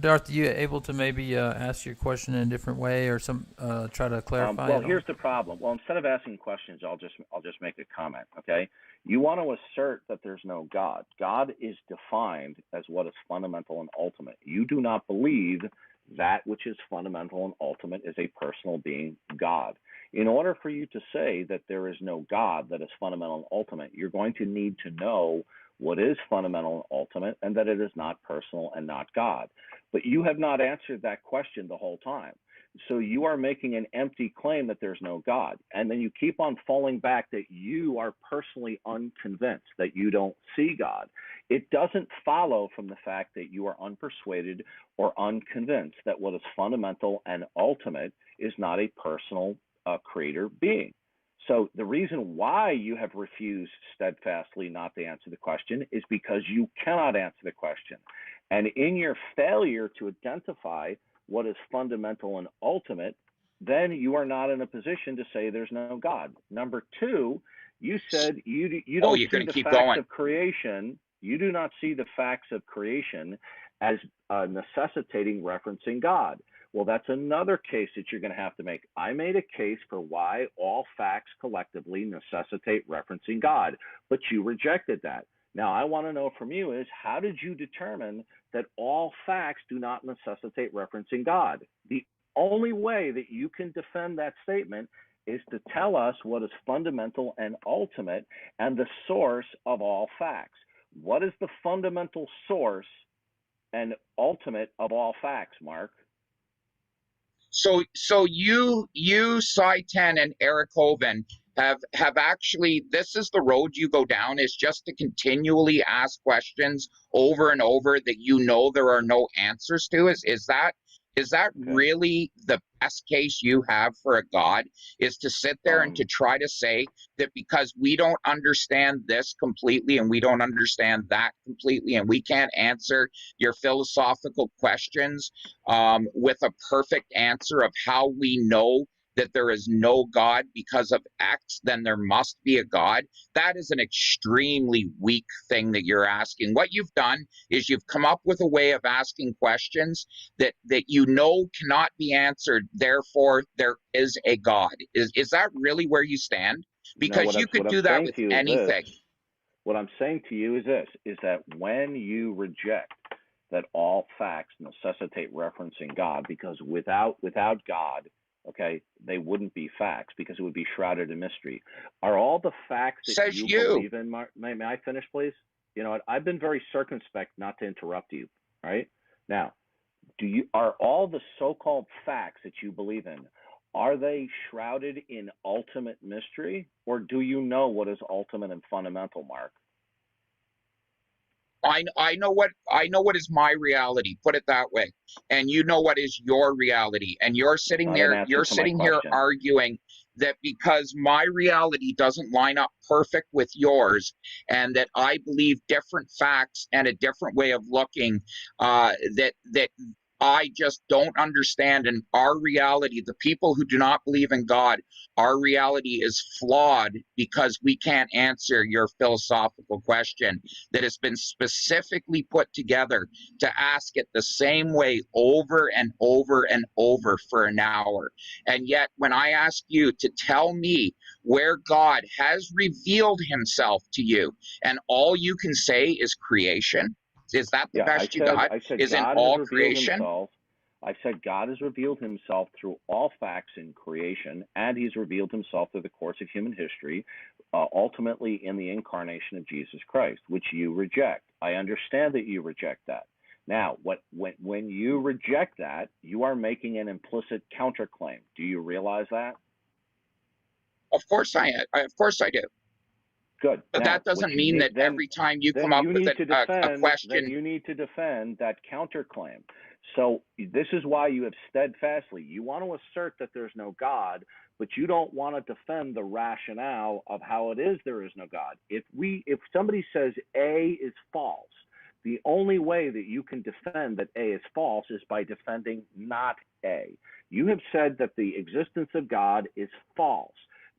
Darth, are you able to maybe ask your question in a different way, or try to clarify? Well, here's the problem. Well, instead of asking questions, I'll just make a comment. Okay, you want to assert that there's no God. God is defined as what is fundamental and ultimate. You do not believe That which is fundamental and ultimate is a personal being, God. In order for you to say that there is no God that is fundamental and ultimate, you're going to need to know what is fundamental and ultimate, and that it is not personal and not God. But you have not answered that question the whole time. So you are making an empty claim that there's no God. And then you keep on falling back that you are personally unconvinced, that you don't see God. It doesn't follow from the fact that you are unpersuaded or unconvinced that what is fundamental and ultimate is not a personal creator being. So the reason why you have refused steadfastly not to answer the question is because you cannot answer the question. And in your failure to identify what is fundamental and ultimate, then you are not in a position to say there's no God. Number two, you said you don't see the facts of creation. You do not see the facts of creation as necessitating referencing God. Well, that's another case that you're going to have to make. I made a case for why all facts collectively necessitate referencing God, but you rejected that. Now, I want to know from you is, how did you determine that all facts do not necessitate referencing God? The only way that you can defend that statement is to tell us what is fundamental and ultimate and the source of all facts. What is the fundamental source and ultimate of all facts, Mark? So you, Saitan, and Eric Hovind have actually, this is the road you go down, is just to continually ask questions over and over that you know there are no answers to. Is that okay. Really the best case you have for a God, is to sit there and to try to say that because we don't understand this completely and we don't understand that completely and we can't answer your philosophical questions with a perfect answer of how we know that there is no God because of X, then there must be a God? That is an extremely weak thing that you're asking. What you've done is you've come up with a way of asking questions that you know cannot be answered, therefore there is a God. Is that really where you stand? Because you could do that with anything. What I'm saying to you is this, is that when you reject that all facts necessitate referencing God, because without God, okay, they wouldn't be facts because it would be shrouded in mystery. Are all the facts that you believe in, Mark, may I finish, please? You know what? I've been very circumspect not to interrupt you, right? Now, are all the so-called facts that you believe in, are they shrouded in ultimate mystery, or do you know what is ultimate and fundamental, Mark? I know what is my reality, put it that way, and you know what is your reality, and you're sitting here arguing that because my reality doesn't line up perfect with yours, and that I believe different facts and a different way of looking, that I just don't understand. And our reality, the people who do not believe in God, our reality is flawed because we can't answer your philosophical question that has been specifically put together to ask it the same way over and over and over for an hour. And yet, when I ask you to tell me where God has revealed himself to you, and all you can say is creation, is that the best you got? Is in all creation? I said God has revealed himself through all facts in creation, and he's revealed himself through the course of human history, ultimately in the incarnation of Jesus Christ, which you reject. I understand that you reject that. Now, when you reject that, you are making an implicit counterclaim. Do you realize that? Of course I do. Good. But now, that doesn't mean that every time you come up with a question, then you need to defend that counterclaim. So this is why you have steadfastly, you want to assert that there's no God, but you don't want to defend the rationale of how it is there is no God. If somebody says A is false, the only way that you can defend that A is false is by defending not A. You have said that the existence of God is false.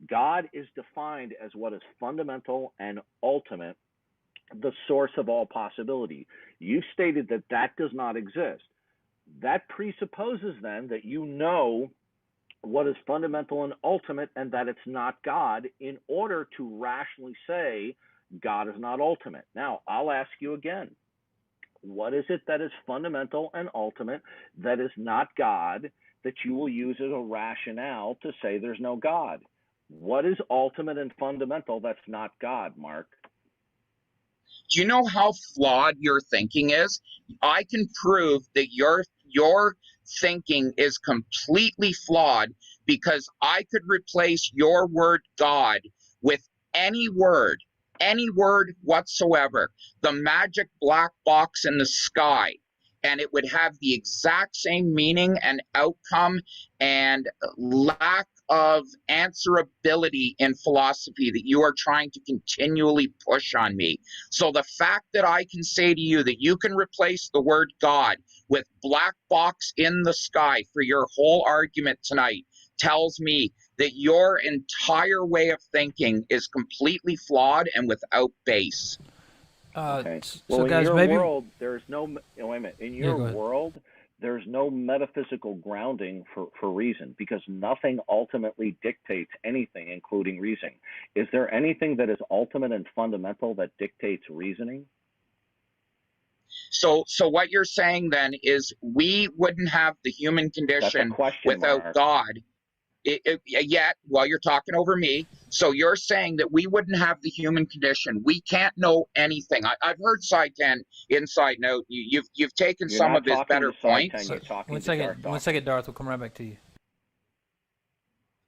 God is defined as what is fundamental and ultimate, the source of all possibility. You stated that that does not exist. That presupposes then that you know what is fundamental and ultimate and that it's not God in order to rationally say God is not ultimate. Now, I'll ask you again. What is it that is fundamental and ultimate that is not God that you will use as a rationale to say there's no God? What is ultimate and fundamental that's not God, Mark? Do you know how flawed your thinking is? I can prove that your thinking is completely flawed because I could replace your word God with any word whatsoever, the magic black box in the sky, and it would have the exact same meaning and outcome and lack of answerability in philosophy that you are trying to continually push on me. So the fact that I can say to you that you can replace the word God with black box in the sky for your whole argument tonight tells me that your entire way of thinking is completely flawed and without base. Okay. So Well, in guys, your maybe world, there's no. Wait a minute. In yeah, your go ahead. world, there's no metaphysical grounding for reason because nothing ultimately dictates anything, including reasoning. Is there anything that is ultimate and fundamental that dictates reasoning? So what you're saying then is we wouldn't have the human That's a condition question without mark. God. Yet, while you're talking over me, so you're saying that we wouldn't have the human condition. We can't know anything. I've heard Saitan inside and out. You've taken You're some not of his talking better to Saitan. points. You're talking One to Darth second, Dawkins. Darth. We'll come right back to you.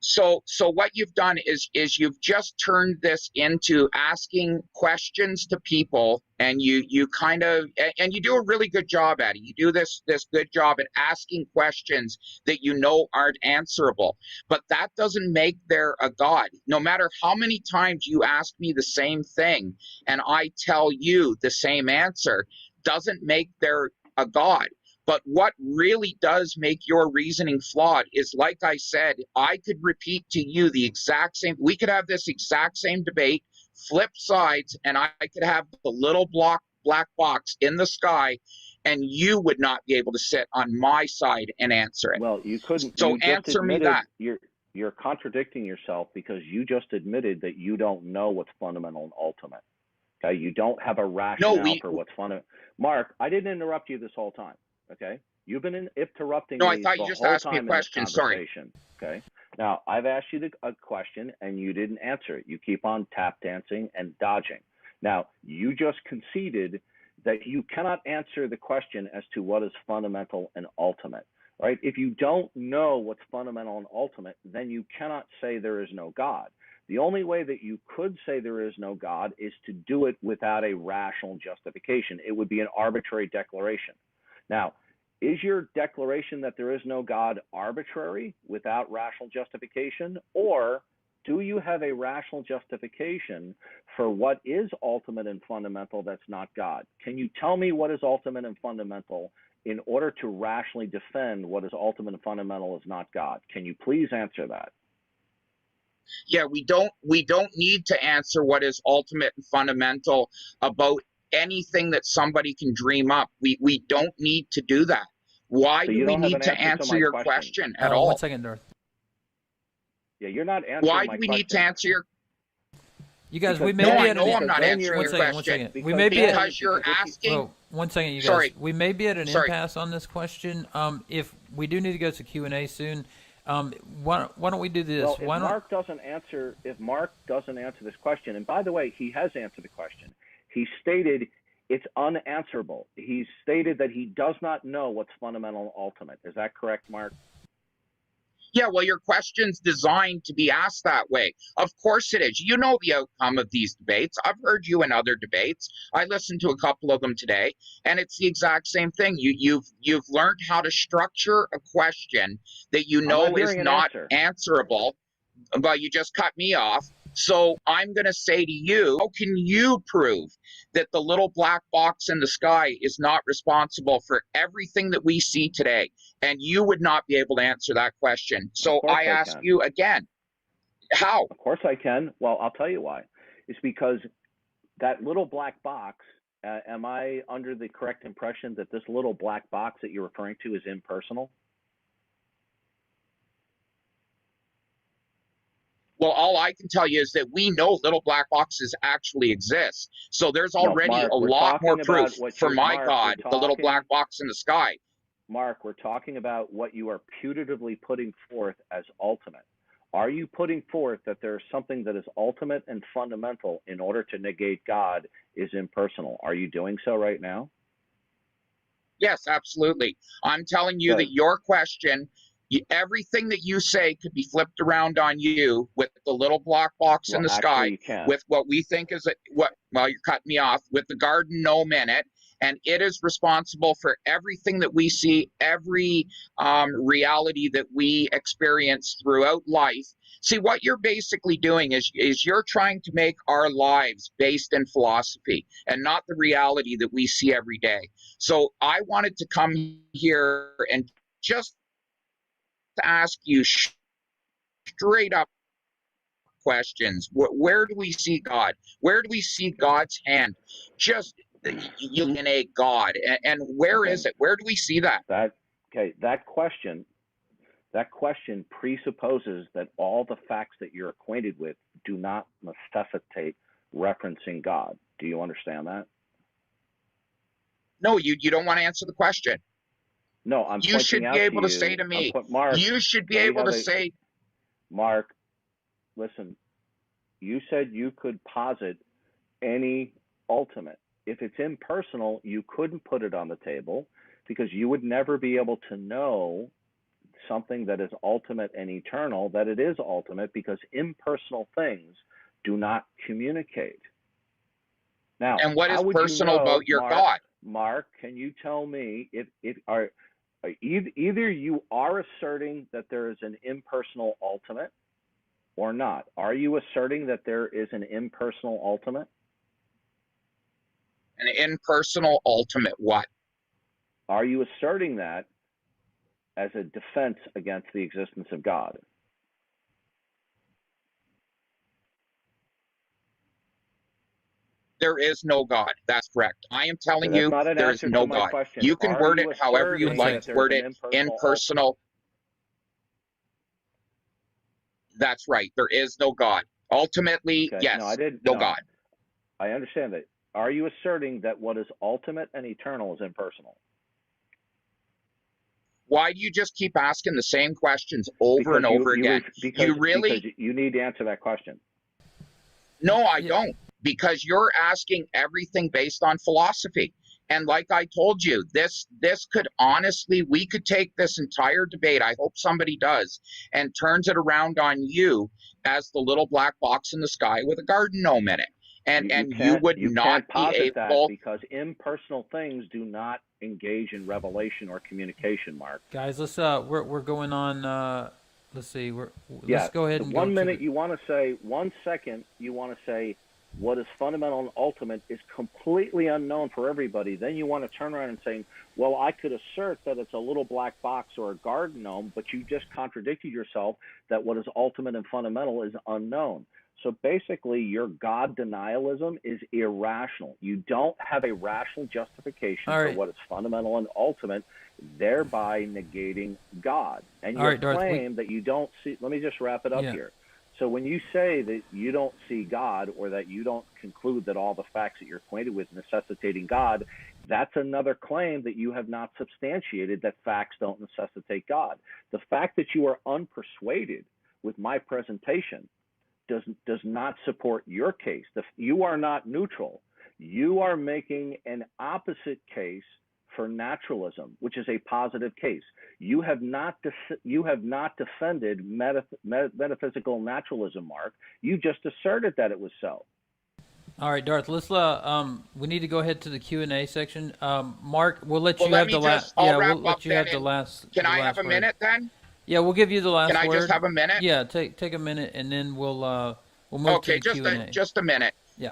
So what you've done is you've just turned this into asking questions to people, and you kind of, and you do a really good job at it. You do this good job at asking questions that you know aren't answerable. But that doesn't make there a God. No matter how many times you ask me the same thing and I tell you the same answer, doesn't make there a God. But what really does make your reasoning flawed is, like I said, I could repeat to you the exact same, we could have this exact same debate, flip sides, and I could have the little black box in the sky, and you would not be able to sit on my side and answer it. Well, you couldn't. So You just answer me admitted that. you're contradicting yourself because you just admitted that you don't know what's fundamental and ultimate. Okay, you don't have a No, rationale for what's fundamental. Mark, I didn't interrupt you this whole time. Okay, you've been interrupting no, I me thought the you just whole asked me a time in this question. Sorry. conversation. Okay, now I've asked you a question and you didn't answer it. You keep on tap dancing and dodging. Now you just conceded that you cannot answer the question as to what is fundamental and ultimate. Right? If you don't know what's fundamental and ultimate, then you cannot say there is no God. The only way that you could say there is no God is to do it without a rational justification. It would be an arbitrary declaration. Now, is your declaration that there is no God arbitrary without rational justification, or do you have a rational justification for what is ultimate and fundamental that's not God? Can you tell me what is ultimate and fundamental in order to rationally defend what is ultimate and fundamental is not God? Can you please answer that? Yeah, we don't need to answer what is ultimate and fundamental about anything that somebody can dream up. We don't need to do that. Why So do you we don't have need an to answer to answer my your question. question at 1 all? second, Darth. Yeah, you're not answering Why my do we question. need to answer your? You guys, Because we may No, be I at know an. I'm not answering One your second, question. We may be at. Because you're asking. Well, 1 second, you guys. Sorry. We may be at an Sorry. impasse on this question. If we do need to go to Q&A soon, why don't we do this? Well, if Mark doesn't answer this question, and by the way, he has answered the question. He stated it's unanswerable. He stated that he does not know what's fundamental and ultimate. Is that correct, Mark? Yeah, well, your question's designed to be asked that way. Of course it is. You know the outcome of these debates. I've heard you in other debates. I listened to a couple of them today, and it's the exact same thing. You've learned how to structure a question that you know is not answerable, but you just cut me off. So I'm going to say to you, how can you prove that the little black box in the sky is not responsible for everything that we see today? And you would not be able to answer that question. So I ask you again, how? Of course I can. Well, I'll tell you why. It's because that little black box, am I under the correct impression that this little black box that you're referring to is impersonal? Well, all I can tell you is that we know little black boxes actually exist. So there's No, already Mark, a we're lot more talking proof about what for you, my Mark, we're God, the little talking, black box in the sky. Mark, we're talking about what you are putatively putting forth as ultimate. Are you putting forth that there is something that is ultimate and fundamental in order to negate God is impersonal? Are you doing so right now? Yes, absolutely. I'm telling you Good. that your question, everything that you say could be flipped around on you with the little black box in Well, the actually, sky, you can't. with what we think is well, you're cutting me off, with the garden gnome in it, and it is responsible for everything that we see, every reality that we experience throughout life. See, what you're basically doing is you're trying to make our lives based in philosophy and not the reality that we see every day. So I wanted to come here and just ask you straight up questions. Where do we see God? Where do we see God's hand? Just in a God, and where is it? Where do we see that? That question presupposes that all the facts that you're acquainted with do not necessitate referencing God. Do you understand that? No, you don't want to answer the question. No, I'm You should pointing out be to able to you. say to me, Mark, you should be we able have to a say, Mark. Listen, you said you could posit any ultimate. If it's impersonal, you couldn't put it on the table because you would never be able to know something that is ultimate and eternal, that it is ultimate, because impersonal things do not communicate. Now, and what is how would personal you know, about your God? Mark, can you tell me if either you are asserting that there is an impersonal ultimate or not? Are you asserting that there is an impersonal ultimate? An impersonal ultimate what? Are you asserting that as a defense against the existence of God? There is no God. That's correct. I am telling That's you, not an there is answer no to my God. question. You can Are word you it however you asserting like that to there's word an it. impersonal Impersonal. That's right. There is no God. Ultimately, Okay. No, I yes, didn't. no No, God. I understand that. Are you asserting that what is ultimate and eternal is impersonal? Why do you just keep asking the same questions over Because and over again? because You really? you need to answer that question. No, I Yeah. don't. Because you're asking everything based on philosophy. And like I told you, this could honestly, we could take this entire debate, I hope somebody does, and turns it around on you as the little black box in the sky with a garden gnome in it. And you would You not can't be posit that able. because impersonal things do not engage in revelation or communication, Mark. Guys, we're going on. Let's see. Let's Yeah, go ahead the and go one to minute the. you want to say, 1 second you want to say what is fundamental and ultimate is completely unknown for everybody. Then you want to turn around and say, well, I could assert that it's a little black box or a garden gnome, but you just contradicted yourself that what is ultimate and fundamental is unknown. So basically, your God denialism is irrational. You don't have a rational justification All for right. what is fundamental and ultimate, thereby negating God. And All your right, Darth, claim that you don't see, let me just wrap it up Yeah. here. So when you say that you don't see God or that you don't conclude that all the facts that you're acquainted with necessitating God, that's another claim that you have not substantiated, that facts don't necessitate God. The fact that you are unpersuaded with my presentation does not support your case. You are not neutral. You are making an opposite case for naturalism, which is a positive case. You have not defended metaphysical naturalism, Mark. You just asserted that it was so. All right, Darth. We need to go ahead to the Q&A section. Mark, we'll let Well, you let have me the last. just, I'll Yeah, wrap we'll up let you then. have the And last. can the I last have a word. minute then? Yeah, we'll give you the last Can I word. just have a minute? Yeah, take a minute, and then we'll move to Okay, the Q&A. just a minute. Yeah.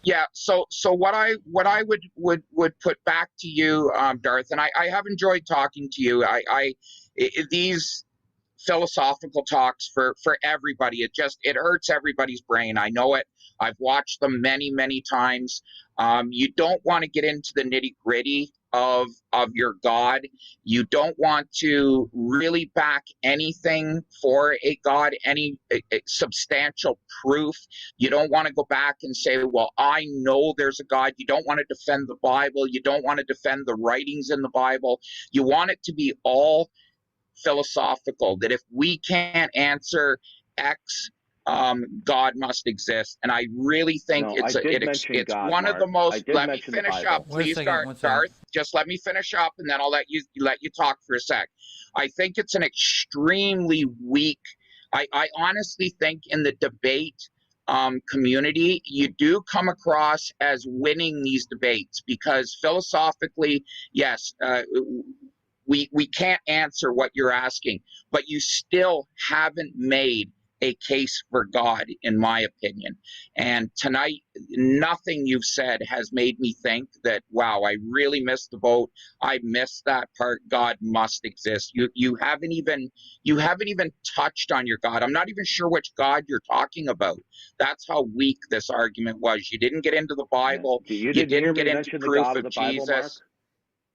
Yeah. So what I would put back to you, Darth, and I have enjoyed talking to you. These philosophical talks for everybody. It hurts everybody's brain. I know it. I've watched them many times. You don't want to get into the nitty-gritty of your God. You don't want to really back anything for a God, any substantial proof. You don't want to go back and say, well, I know there's a God. You don't want to defend the Bible. You don't want to defend the writings in the Bible. You want it to be all philosophical, that if we can't answer X, God must exist. And I really think No, I did mention it's God, one of Mark. the most. I did Let me mention the finish Bible. up, please, Darth. Just let me finish up, and then I'll let you talk for a sec. I think it's an extremely weak. I honestly think in the debate community, you do come across as winning these debates because philosophically, yes, we can't answer what you're asking, but you still haven't made a case for God, in my opinion. And tonight, nothing you've said has made me think that, wow, I really missed the boat. I missed that part. God must exist. You haven't even touched on your God. I'm not even sure which God you're talking about. That's how weak this argument was. You didn't get into the Bible. Yeah. You didn't hear me get into mention the proof God of of the Bible, Jesus. Mark?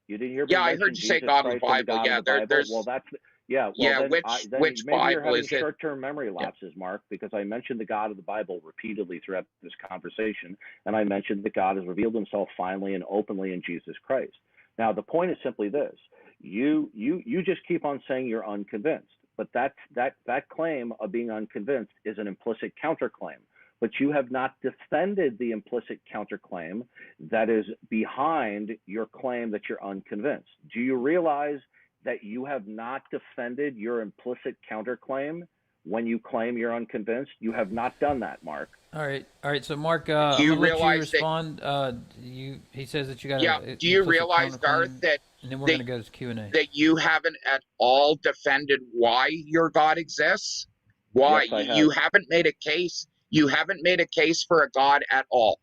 You didn't hear me I mention heard you say Jesus God of the Christ and the Bible. God of the Bible? There's Well, that's well. yeah. Then Which maybe you're Bible having is it? short-term memory Yeah. lapses, Mark, because I mentioned the God of the Bible repeatedly throughout this conversation, and I mentioned that God has revealed Himself finally and openly in Jesus Christ. Now, the point is simply this: you just keep on saying you're unconvinced, but that claim of being unconvinced is an implicit counterclaim. But you have not defended the implicit counterclaim that is behind your claim that you're unconvinced. Do you realize that you have not defended your implicit counterclaim when you claim you're unconvinced? You have not done that, Mark. All right. So Mark, I'm gonna let you respond. He says that you got. Yeah. Do you realize, Darth, that and then we're gonna go to Q&A. That you haven't at all defended why your God exists? Why? Yes, I have. You haven't made a case. You haven't made a case for a God at all.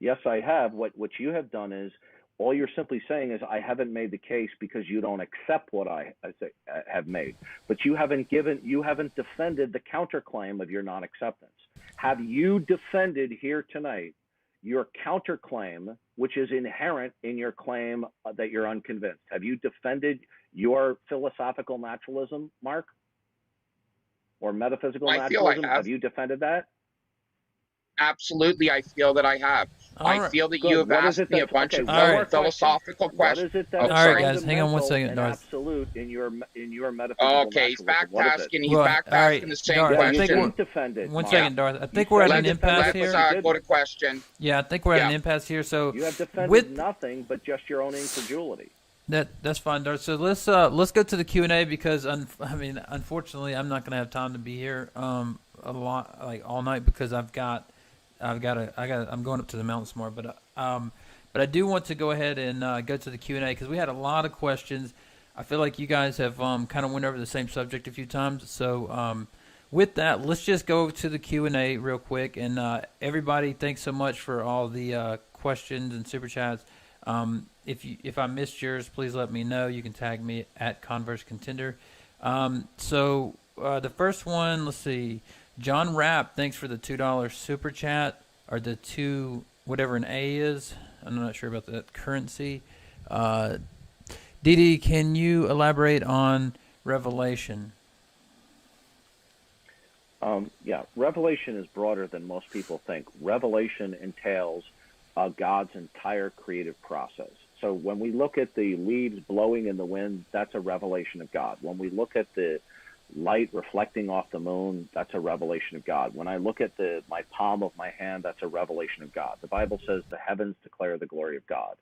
Yes, I have. What you have done is, all you're simply saying is, I haven't made the case because you don't accept what I have made. But you haven't defended the counterclaim of your non-acceptance. Have you defended here tonight your counterclaim, which is inherent in your claim that you're unconvinced? Have you defended your philosophical naturalism, Mark? Or metaphysical naturalism? Have you defended that? Absolutely, I feel that I have. I feel that you have asked me a bunch of philosophical questions. What is it that all right, guys, hang on 1 second, Darth. Absolute in your metaphysical okay, he's backtasking. He's Well, backtasking the same Darth, question. I think 1 second, Darth. I think we're at an impasse here. Let's go to question. Yeah, I think we're at an impasse here. So you have defended nothing but just your own incredulity. That's fine, Darth. So let's go to the Q&A because unfortunately I'm not going to have time to be here a lot, like all night, because I'm going up to the mountains tomorrow, but I do want to go ahead and go to the Q&A because we had a lot of questions. I feel like you guys have kind of went over the same subject a few times. So with that, let's just go to the Q&A real quick. And everybody, thanks so much for all the questions and super chats. If I missed yours, please let me know. You can tag me at Converse Contender. So the first one, let's see. John Rapp, thanks for the $2 super chat, or the two, whatever an A is. I'm not sure about that currency. Didi, can you elaborate on Revelation? Revelation is broader than most people think. Revelation entails God's entire creative process. So when we look at the leaves blowing in the wind, that's a revelation of God. When we look at the light reflecting off the moon, that's a revelation of God. When I look at my palm of my hand, that's a revelation of God. The Bible says the heavens declare the glory of God.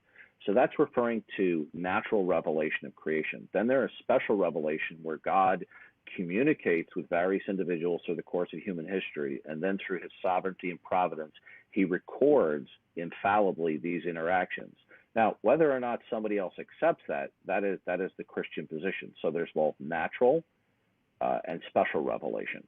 So that's referring to natural revelation of creation. Then there is special revelation where God communicates with various individuals through the course of human history, and then through His sovereignty and providence, He records infallibly these interactions. Now, whether or not somebody else accepts that is the Christian position. So there's both natural and special revelation.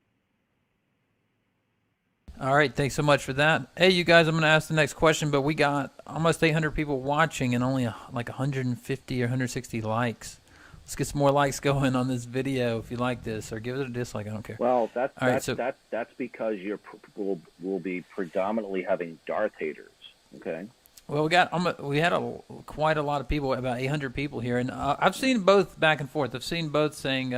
All right, thanks so much for that. Hey, you guys, I'm going to ask the next question, but we got almost 800 people watching and only like 150 or 160 likes. Let's get some more likes going on this video if you like this, or give it a dislike. I don't care. Well, All right, so that's because will be predominantly having Darth haters. Okay. well, we had quite a lot of people, about 800 people here, and I've seen both back and forth. I've seen both saying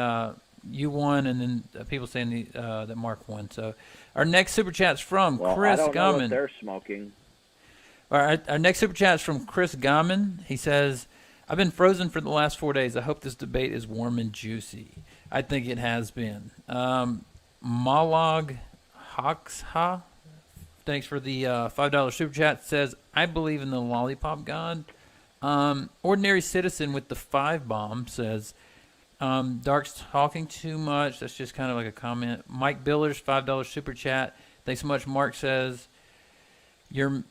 you won, and then people saying that Mark won. So our next super chat's from Chris I don't Gumman. know what they're smoking. All right, our next super chat is from Chris Gumman. He says, I've been frozen for the last 4 days. I hope this debate is warm and juicy. I think it has been. Malog Hoxha, thanks for the $5 super chat, says, I believe in the lollipop god. Ordinary Citizen with the 5 bomb says, Dark's talking too much. That's just kind of like a comment. Mike Billers, $5 super chat. Thanks so much. Mark says, Mike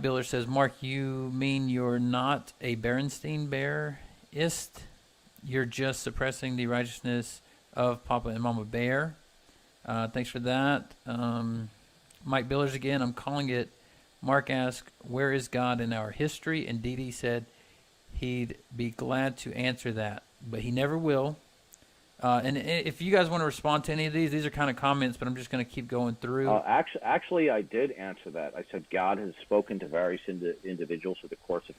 Biller says, Mark, you mean you're not a Berenstein Bearist? You're just suppressing the righteousness of Papa and Mama Bear. Thanks for that. Mike Billers again, I'm calling it. Mark asked, where is God in our history? And Dee Dee said he'd be glad to answer that, but he never will. And if you guys want to respond to any of these are kind of comments, but I'm just going to keep going through. Actually, I did answer that. I said God has spoken to various individuals through the course of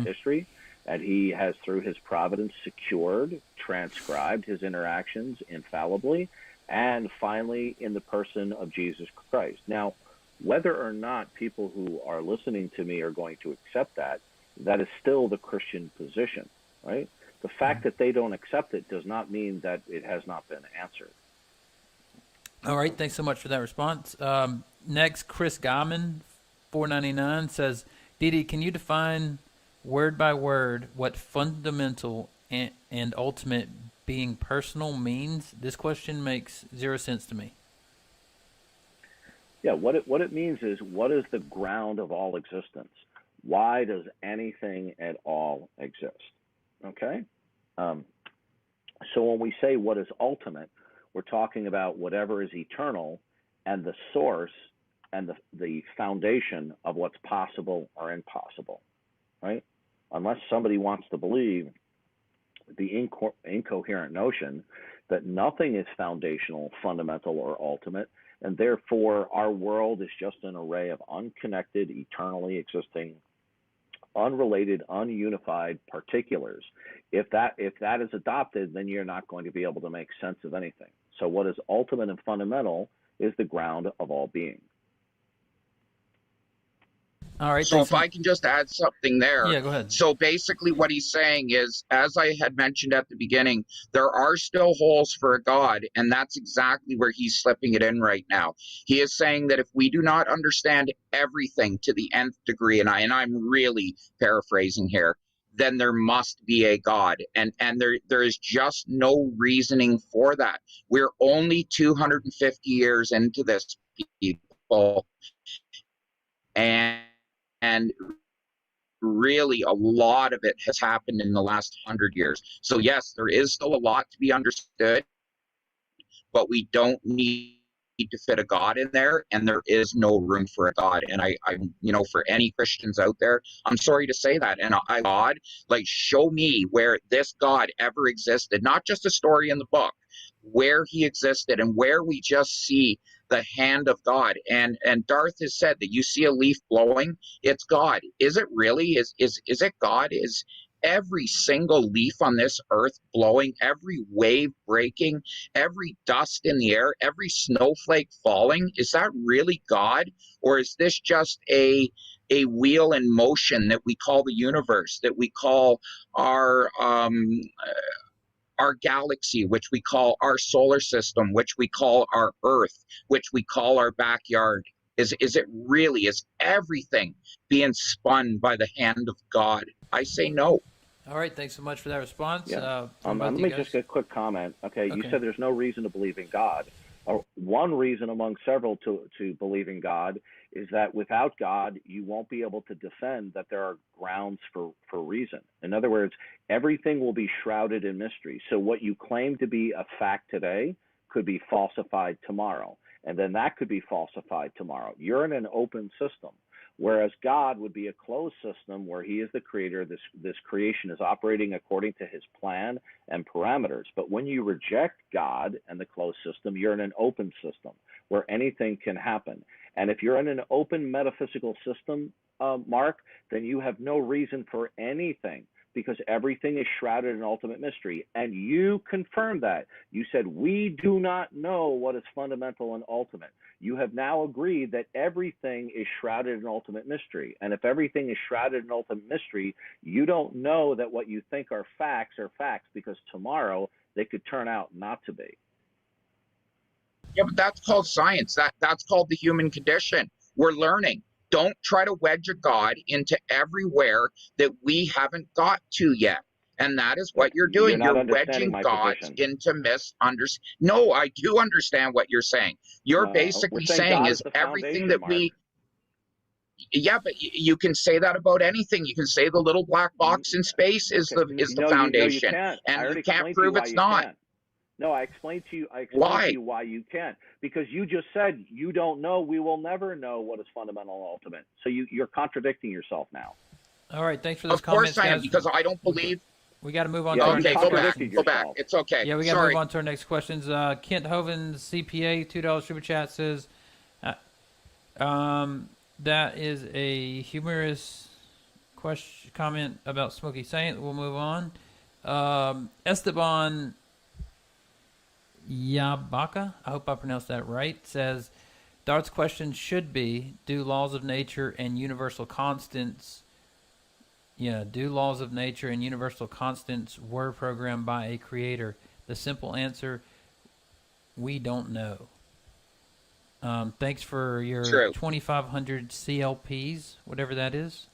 history, and he has, through his providence, secured, transcribed his interactions infallibly, and finally in the person of Jesus Christ. Now, whether or not people who are listening to me are going to accept that, that is still the Christian position, right? The fact that they don't accept it does not mean that it has not been answered. All right, thanks so much for that response. Next, Chris Gauman, $4.99, says, Dee Dee, can you define word by word what fundamental and ultimate being personal means? This question makes zero sense to me. Yeah, what it means is, what is the ground of all existence? Why does anything at all exist? Okay? So when we say what is ultimate, we're talking about whatever is eternal and the source and the foundation of what's possible or impossible, right? Unless somebody wants to believe the incoherent notion that nothing is foundational, fundamental, or ultimate, and therefore our world is just an array of unconnected, eternally existing, unrelated, ununified particulars. If that is adopted, then you're not going to be able to make sense of anything. So what is ultimate and fundamental is the ground of all being. All right. So if I can just add something there. Yeah, go ahead. So basically what he's saying is, as I had mentioned at the beginning, there are still holes for a God, and that's exactly where he's slipping it in right now. He is saying that if we do not understand everything to the nth degree, and I'm really paraphrasing here, then there must be a God. And there is just no reasoning for that. We're only 250 years into this, people. And really a lot of it has happened in the last 100 years. So yes, there is still a lot to be understood, but we don't need to fit a God in there, and there is no room for a God. And I for any Christians out there, I'm sorry to say that. And God, like, show me where this God ever existed, not just a story in the book, where he existed and where we just see the hand of God. And Darth has said that you see a leaf blowing, it's God. Is it really? Is it God? Is every single leaf on this earth blowing, every wave breaking, every dust in the air, every snowflake falling? Is that really God? Or is this just a wheel in motion that we call the universe, that we call our galaxy, which we call our solar system, which we call our Earth, which we call our backyard? Is it really, is everything being spun by the hand of God? I say no. All right, thanks so much for that response. Yeah. Let me just get a quick comment. Okay, you said there's no reason to believe in God. One reason among several to believe in God is that without God, you won't be able to defend that there are grounds for reason. In other words, everything will be shrouded in mystery. So what you claim to be a fact today could be falsified tomorrow, and then that could be falsified tomorrow. You're in an open system. Whereas God would be a closed system where he is the creator. This creation is operating according to his plan and parameters. But when you reject God and the closed system, you're in an open system where anything can happen. And if you're in an open metaphysical system, Mark, then you have no reason for anything, because everything is shrouded in ultimate mystery. And you confirmed that. You said, we do not know what is fundamental and ultimate. You have now agreed that everything is shrouded in ultimate mystery. And if everything is shrouded in ultimate mystery, you don't know that what you think are facts, because tomorrow they could turn out not to be. Yeah, but that's called science. That's called the human condition. We're learning. Don't try to wedge a God into everywhere that we haven't got to yet. And that is what you're doing. You're wedging gods into misunderstanding. No, I do understand what you're saying. You're basically saying is everything that we... Yeah, but you can say that about anything. You can say the little black box in space is the foundation. And you can't prove it's not. No, I explained to you why you can't. Because you just said you don't know. We will never know what is fundamental and ultimate. So you're contradicting yourself now. All right, thanks for those Of comments, course I am, guys. because I don't believe... We got to move on to our next questions. Go back. It's okay. Yeah, we got to move on to our next questions. Kent Hoven, CPA, $2 super chat says, that is a humorous comment about Smoky Saint. We'll move on. Esteban Yabaka, I hope I pronounced that right, says, Dart's question should be, do laws of nature and universal constants were programmed by a creator? The simple answer, we don't know. Thanks for your 2,500 CLPs, whatever that is.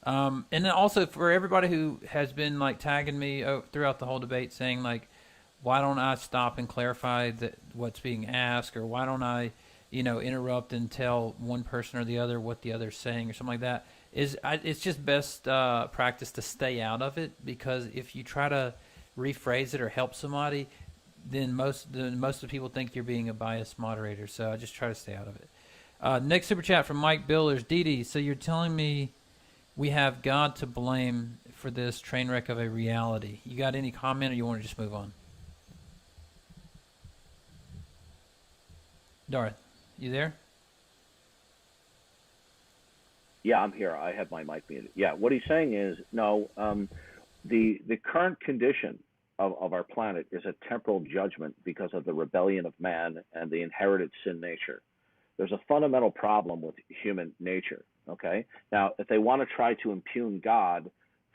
And then also for everybody who has been like tagging me throughout the whole debate saying like, why don't I stop and clarify what's being asked, or why don't I, interrupt and tell one person or the other what the other's saying or something like that? It's just best practice to stay out of it, because if you try to rephrase it or help somebody, then most of the people think you're being a biased moderator. So I just try to stay out of it. Next super chat from Mike Billers. Dee, so you're telling me we have God to blame for this train wreck of a reality. You got any comment, or you want to just move on? Darth, you there? Yeah, I'm here. I have my mic muted. Yeah, what he's saying is, no, the current condition of our planet is a temporal judgment because of the rebellion of man and the inherited sin nature. There's a fundamental problem with human nature, okay? Now, if they want to try to impugn God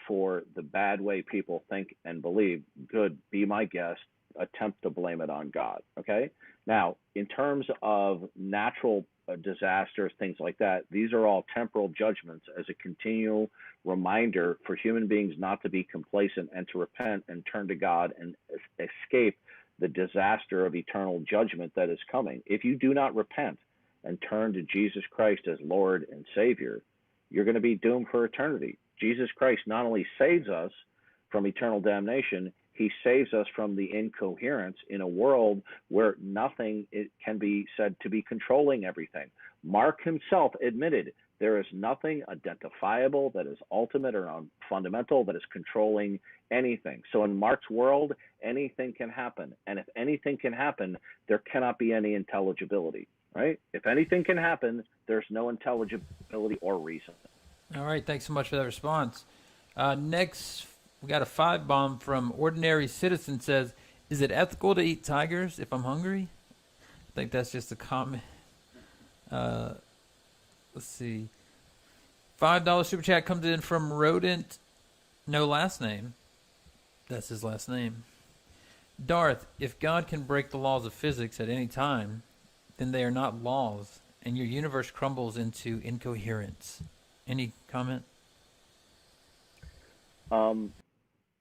for the bad way people think and believe, good, be my guest, attempt to blame it on God, okay? Now, in terms of natural disasters, things like that, these are all temporal judgments as a continual reminder for human beings not to be complacent and to repent and turn to God and escape the disaster of eternal judgment that is coming. If you do not repent and turn to Jesus Christ as Lord and Savior, you're going to be doomed for eternity. Jesus Christ not only saves us from eternal damnation, he saves us from the incoherence in a world where nothing can be said to be controlling everything. Mark himself admitted there is nothing identifiable that is ultimate or fundamental that is controlling anything. So in Mark's world, anything can happen. And if anything can happen, there cannot be any intelligibility, right? If anything can happen, there's no intelligibility or reason. All right, thanks so much for that response. Next, we got a 5-bomb from Ordinary Citizen. Says, is it ethical to eat tigers if I'm hungry? I think that's just a comment. Let's see. $5 super chat comes in from Rodent, no last name. That's his last name. Darth, if God can break the laws of physics at any time, then they are not laws, and your universe crumbles into incoherence. Any comment?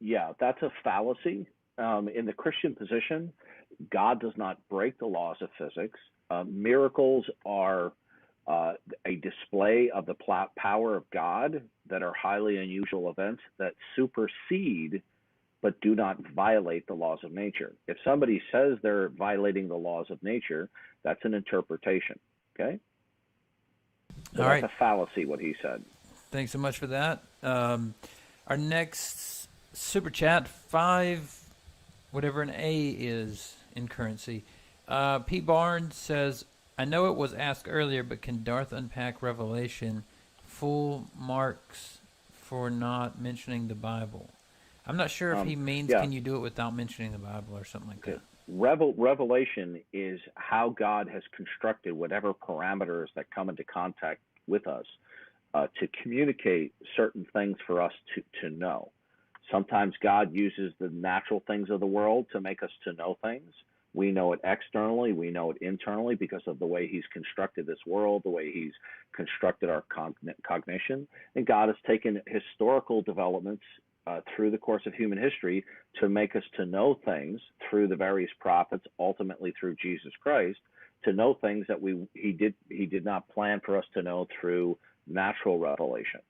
Yeah, that's a fallacy. In the Christian position, God does not break the laws of physics. Miracles are a display of the power of God that are highly unusual events that supersede but do not violate the laws of nature. If somebody says they're violating the laws of nature, that's an interpretation, okay? So All that's right. a fallacy, what he said. Thanks so much for that. Our next super chat, 5, whatever an A is in currency. Pete Barnes says, I know it was asked earlier, but can Darth unpack Revelation full marks for not mentioning the Bible? I'm not sure if he means can you do it without mentioning the Bible or something like that. Revelation is how God has constructed whatever parameters that come into contact with us to communicate certain things for us to know. Sometimes God uses the natural things of the world to make us to know things. We know it externally, we know it internally because of the way he's constructed this world, the way he's constructed our cognition. And God has taken historical developments through the course of human history to make us to know things through the various prophets, ultimately through Jesus Christ, to know things that he did not plan for us to know through natural revelation.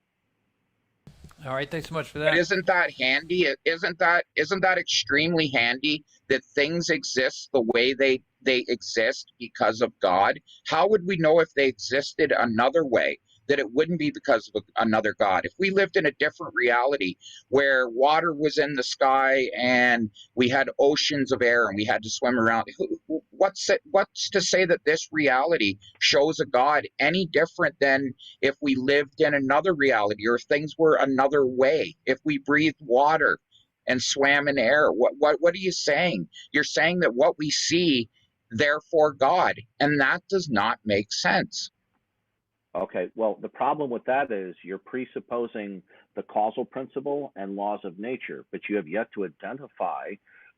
All right, thanks so much for that. But isn't that handy? Isn't that extremely handy that things exist the way they exist because of God? How would we know if they existed another way that it wouldn't be because of another God? If we lived in a different reality where water was in the sky and we had oceans of air and we had to swim around, what's to say that this reality shows a God any different than if we lived in another reality or if things were another way, if we breathed water and swam in air? What are you saying? You're saying that what we see, therefore God, and that does not make sense. Okay, well, the problem with that is you're presupposing the causal principle and laws of nature, but you have yet to identify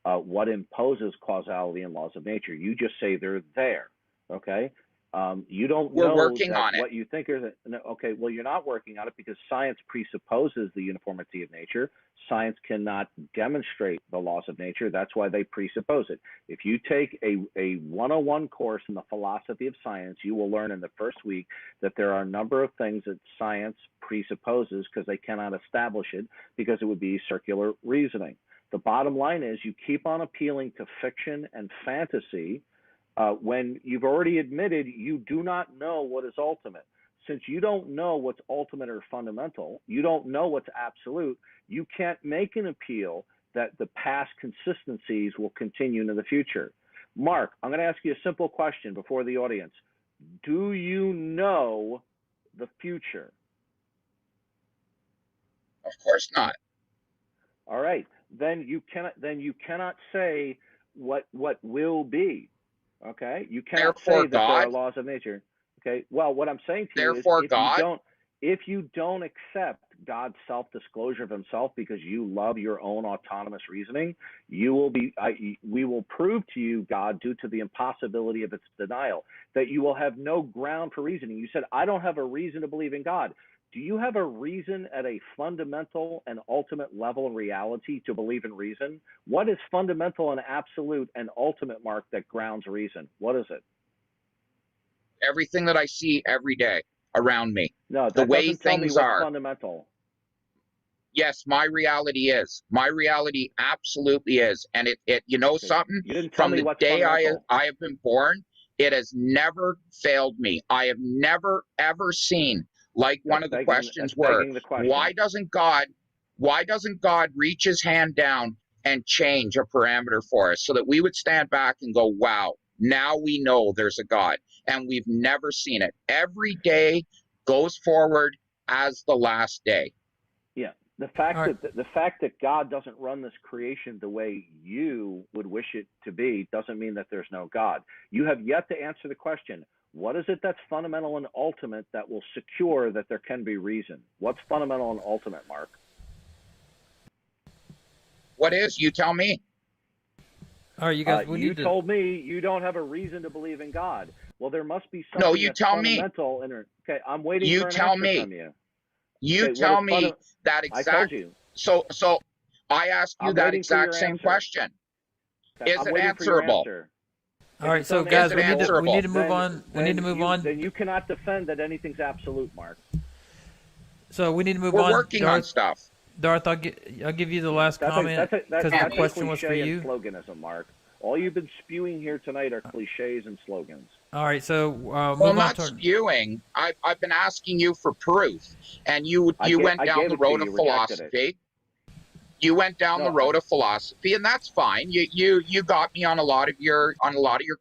what imposes causality and laws of nature. You just say they're there, okay? You don't We're know working that on it. what you think is, okay, well, you're not working on it because science presupposes the uniformity of nature. Science cannot demonstrate the laws of nature. That's why they presuppose it. If you take a 101 course in the philosophy of science, you will learn in the first week that there are a number of things that science presupposes because they cannot establish it because it would be circular reasoning. The bottom line is you keep on appealing to fiction and fantasy when you've already admitted you do not know what is ultimate. Since you don't know what's ultimate or fundamental, you don't know what's absolute, you can't make an appeal that the past consistencies will continue into the future. Mark, I'm going to ask you a simple question before the audience. Do you know the future? Of course not. All right. Then you cannot say what will be. Okay, you cannot Therefore, say that there are God. laws of nature. Okay, well, what I'm saying to you is Therefore, God. if you don't accept God's self-disclosure of himself because you love your own autonomous reasoning, we will prove to you, God, due to the impossibility of its denial, that you will have no ground for reasoning. You said, I don't have a reason to believe in God. Do you have a reason at a fundamental and ultimate level of reality to believe in reason? What is fundamental and absolute and ultimate, Mark, that grounds reason? What is it? Everything that I see every day around me. No, the that way doesn't tell me things what's are. fundamental. Yes, my reality is. My reality absolutely is. And it you know something? You didn't tell From me the what's day fundamental. I have been born, it has never failed me. I have never, ever seen, like one of the questions were, why doesn't God reach his hand down and change a parameter for us so that we would stand back and go, wow, now we know there's a God. And we've never seen it. Every day goes forward as the last day. Yeah. The fact that God doesn't run this creation the way you would wish it to be doesn't mean that there's no God. You have yet to answer the question, what is it that's fundamental and ultimate that will secure that there can be reason? What's fundamental and ultimate, Mark? What is? You tell me. All right, you guys. You told me you don't have a reason to believe in God. Well, there must be something no, you that's tell fundamental. Okay, I'm waiting you for an tell answer me. from you. You okay, tell me that exact. I told you. So I asked you that exact same question. Okay, is it answerable? All right, so guys, we need to move on. We need to move on. Then you cannot defend that anything's absolute, Mark. So we need to move on. We're working on stuff. Darth, I'll give you the last comment because the question was for you. Sloganism, Mark. All you've been spewing here tonight are cliches and slogans. All right, so Well, move on not to. spewing. I've been asking you for proof, and you went I down gave the it to road you. of You rejected it. philosophy. You went down the No, road of philosophy, and that's fine. You got me on a lot of your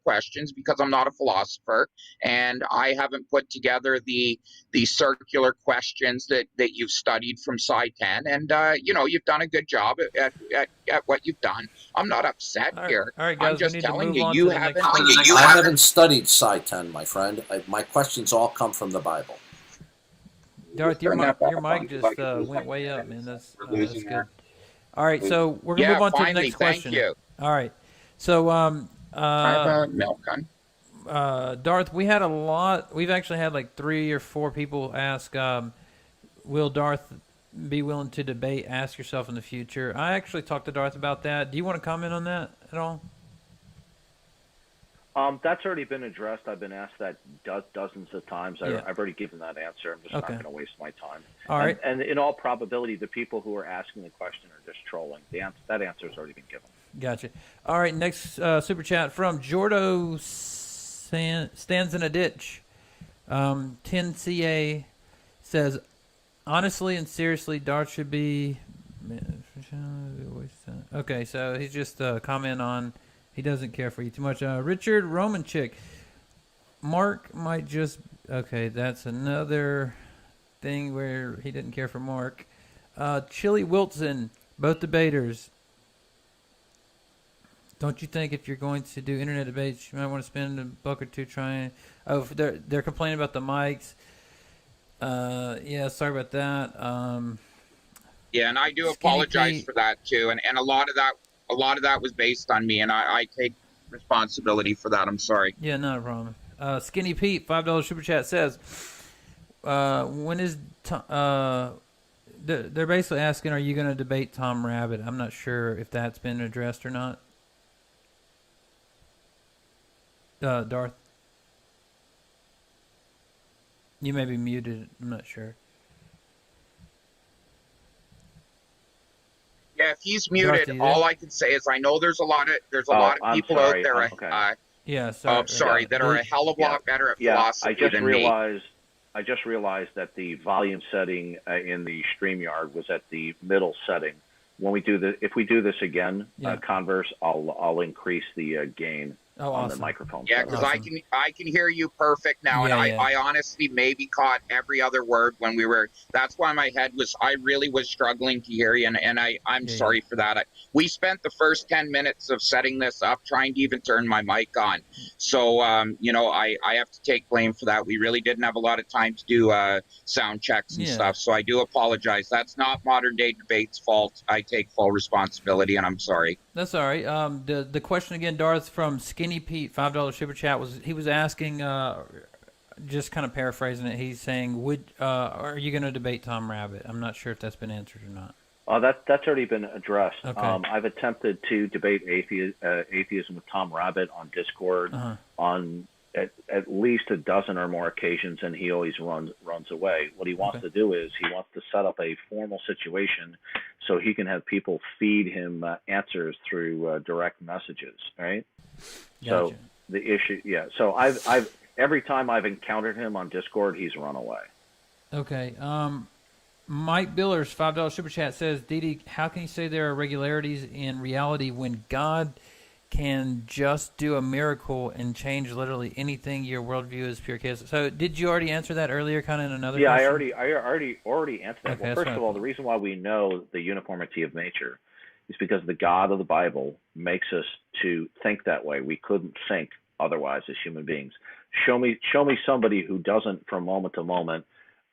questions because I'm not a philosopher, and I haven't put together the circular questions that you've studied from Sci 10, and you've done a good job at what you've done. I'm not upset here. All right, I'm guys, we just need to telling move you on you to the next haven't. person. You I haven't. haven't studied Sci 10, my friend. My questions all come from the Bible. Darth, Turn that back your on mic because I just could lose my went way up, man. minutes. We're That's losing good. our. All right, so we're gonna Yeah, move on to the finally. next Thank question. you. All right, so I have a milk gun. Darth, we had a lot. We've actually had like 3 or 4 people ask, will Darth be willing to debate Ask Yourself in the future? I actually talked to Darth about that. Do you want to comment on that at all? That's already been addressed. I've been asked that dozens of times. Yeah. I've already given that answer. I'm just not Okay. going to waste my time. All right. And in all probability, the people who are asking the question are just trolling. That answer's already been given. Gotcha. All right, next super chat from Jordo stands in a ditch. 10CA says, honestly and seriously, Darth should be. Okay, so he's just comment on he doesn't care for you too much. Richard Romanchik, Mark might just. Okay, that's another thing where he didn't care for Mark. Chili Wilson, both debaters. Don't you think if you're going to do internet debates, you might want to spend $1 or $2 trying? Oh, they're complaining about the mics. Yeah, sorry about that. Yeah, and I do Skinny apologize Pete. for that too. And a lot of that was based on me, and I take responsibility for that. I'm sorry. Yeah, not a problem. Skinny Pete, $5 super chat says, when is they're basically asking, are you going to debate Tom Rabbit? I'm not sure if that's been addressed or not. Darth, you may be muted. I'm not sure. Yeah, if he's muted, Darth, all I can say is I know there's a lot of I'm people sorry. out there. Okay. Yeah, sorry. That are a hell of a lot better at Yeah, philosophy than me. I just realized that the volume setting in the StreamYard was at the middle setting. When we do if we do this again, Converse, I'll increase the gain on the microphone. Yeah, because I can hear you perfect now, and I honestly maybe caught every other word when we were. That's why my head was. I really was struggling to hear you, and I'm sorry for that. We spent the first 10 minutes of setting this up trying to even turn my mic on. So I have to take blame for that. We really didn't have a lot of time to do sound checks and stuff. So I do apologize. That's not Modern Day Debate's fault. I take full responsibility, and I'm sorry. That's all right. The question again, Darth, from Skinny Pete, $5 super chat, was asking, just kind of paraphrasing it. He's saying, are you going to debate Tom Rabbit? I'm not sure if that's been answered or not. That's already been addressed. Okay. I've attempted to debate atheism with Tom Rabbit on Discord on at least a dozen or more occasions, and he always runs away. What he wants to do is he wants to set up a formal situation so he can have people feed him answers through direct messages, right? Gotcha. So the issue, So I've every time I've encountered him on Discord, he's run away. Okay. Mike Billers, $5 super chat says, Didi, how can you say there are irregularities in reality when God can just do a miracle and change literally anything? Your worldview is pure chaos. So did you already answer that earlier, kind of in another question? I already answered that. Okay, well, first of all, the reason why we know the uniformity of nature is because the God of the Bible makes us to think that way. We couldn't think otherwise as human beings. Show me somebody who doesn't from moment to moment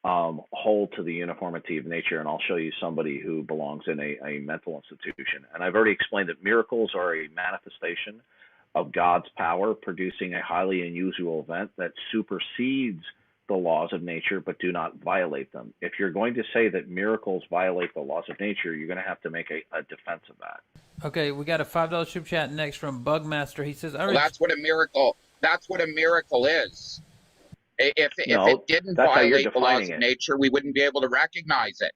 hold to the uniformity of nature, and I'll show you somebody who belongs in a mental institution. And I've already explained that miracles are a manifestation of God's power producing a highly unusual event that supersedes the laws of nature but do not violate them. If you're going to say that miracles violate the laws of nature, you're going to have to make a defense of that. Okay, we got a $5 super chat next from Bugmaster. He says, that's what a miracle is. If it didn't violate the laws of nature, we wouldn't be able to recognize it.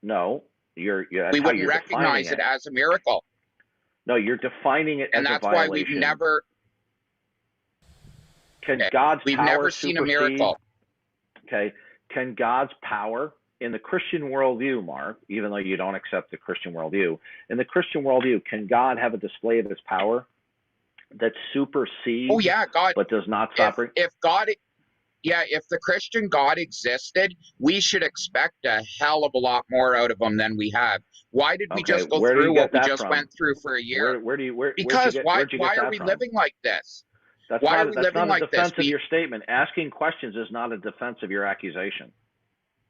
No, we wouldn't recognize it as a miracle. No, you're defining it and as that's a why violation. we've never. Can God's We've power never seen a supersede? miracle. Okay. Can God's power in the Christian worldview, Mark, even though you don't accept the Christian worldview, in the Christian worldview, can God have a display of his power that supersedes Oh yeah, God. but does not stop? If God, yeah, if the Christian God existed, we should expect a hell of a lot more out of him than we have. Why did we just go where do you through get what we that just from? went through for a year? Where'd you Because get why that are we from? living like this? That's Why not, are we that's living not a like defense this? of your statement. Asking questions is not a defense of your accusation.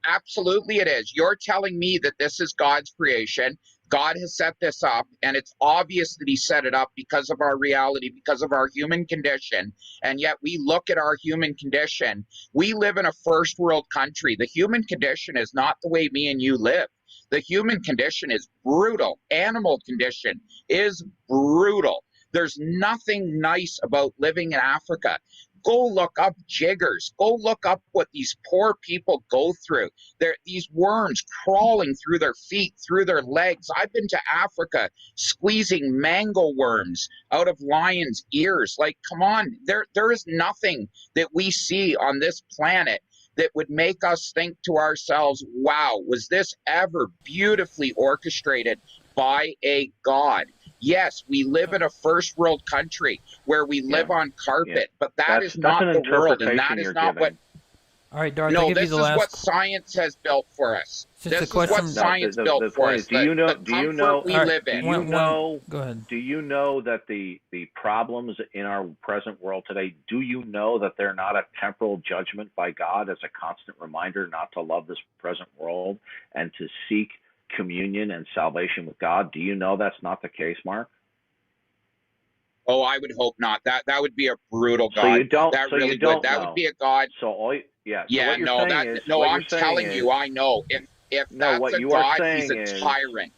Absolutely it is. You're telling me that this is God's creation. God has set this up, and it's obvious that he set it up because of our reality, because of our human condition. And yet we look at our human condition. We live in a first world country. The human condition is not the way me and you live. The human condition is brutal. Animal condition is brutal. There's nothing nice about living in Africa. Go look up jiggers. Go look up what these poor people go through. These worms crawling through their feet, through their legs. I've been to Africa squeezing mango worms out of lions' ears. Like, come on, there is nothing that we see on this planet that would make us think to ourselves, wow, was this ever beautifully orchestrated by a God? Yes, we live in a first world country where we live on carpet, but that is not the world, and that is not what. All right, Darth. No, this is what science has built for us. This is what science built for us. Do you know? The comfort we live in. Do you know? Go ahead. Do you know that the problems in our present world today? Do you know that they're not a temporal judgment by God as a constant reminder not to love this present world and to seek communion and salvation with God? Do you know that's not the case, Mark? Oh, I would hope not. That would be a brutal God. So you don't. That so really you don't would. That know. would be a God. So all. Yeah. So yeah. what you're No. saying That. Is, No. what I'm you're saying telling is, you. I know. If no, that's what a you are God, saying he's a is, tyrant.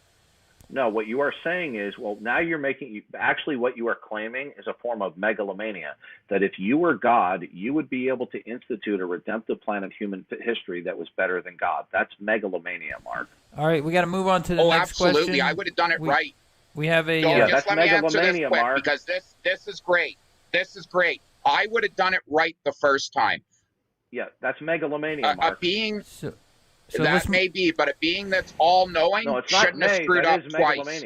No, what you are saying is, well, now you're making, actually what you are claiming is a form of megalomania, that if you were God, you would be able to institute a redemptive plan of human history that was better than God. That's megalomania, Mark. All right, we got to move on to the next question. Absolutely. I would have done it right. We have a... just let me answer this quick, Mark. Because this is great. This is great. I would have done it right the first time. Yeah, that's megalomania, Mark. A being... So that may be, but a being that's all-knowing shouldn't have screwed up twice.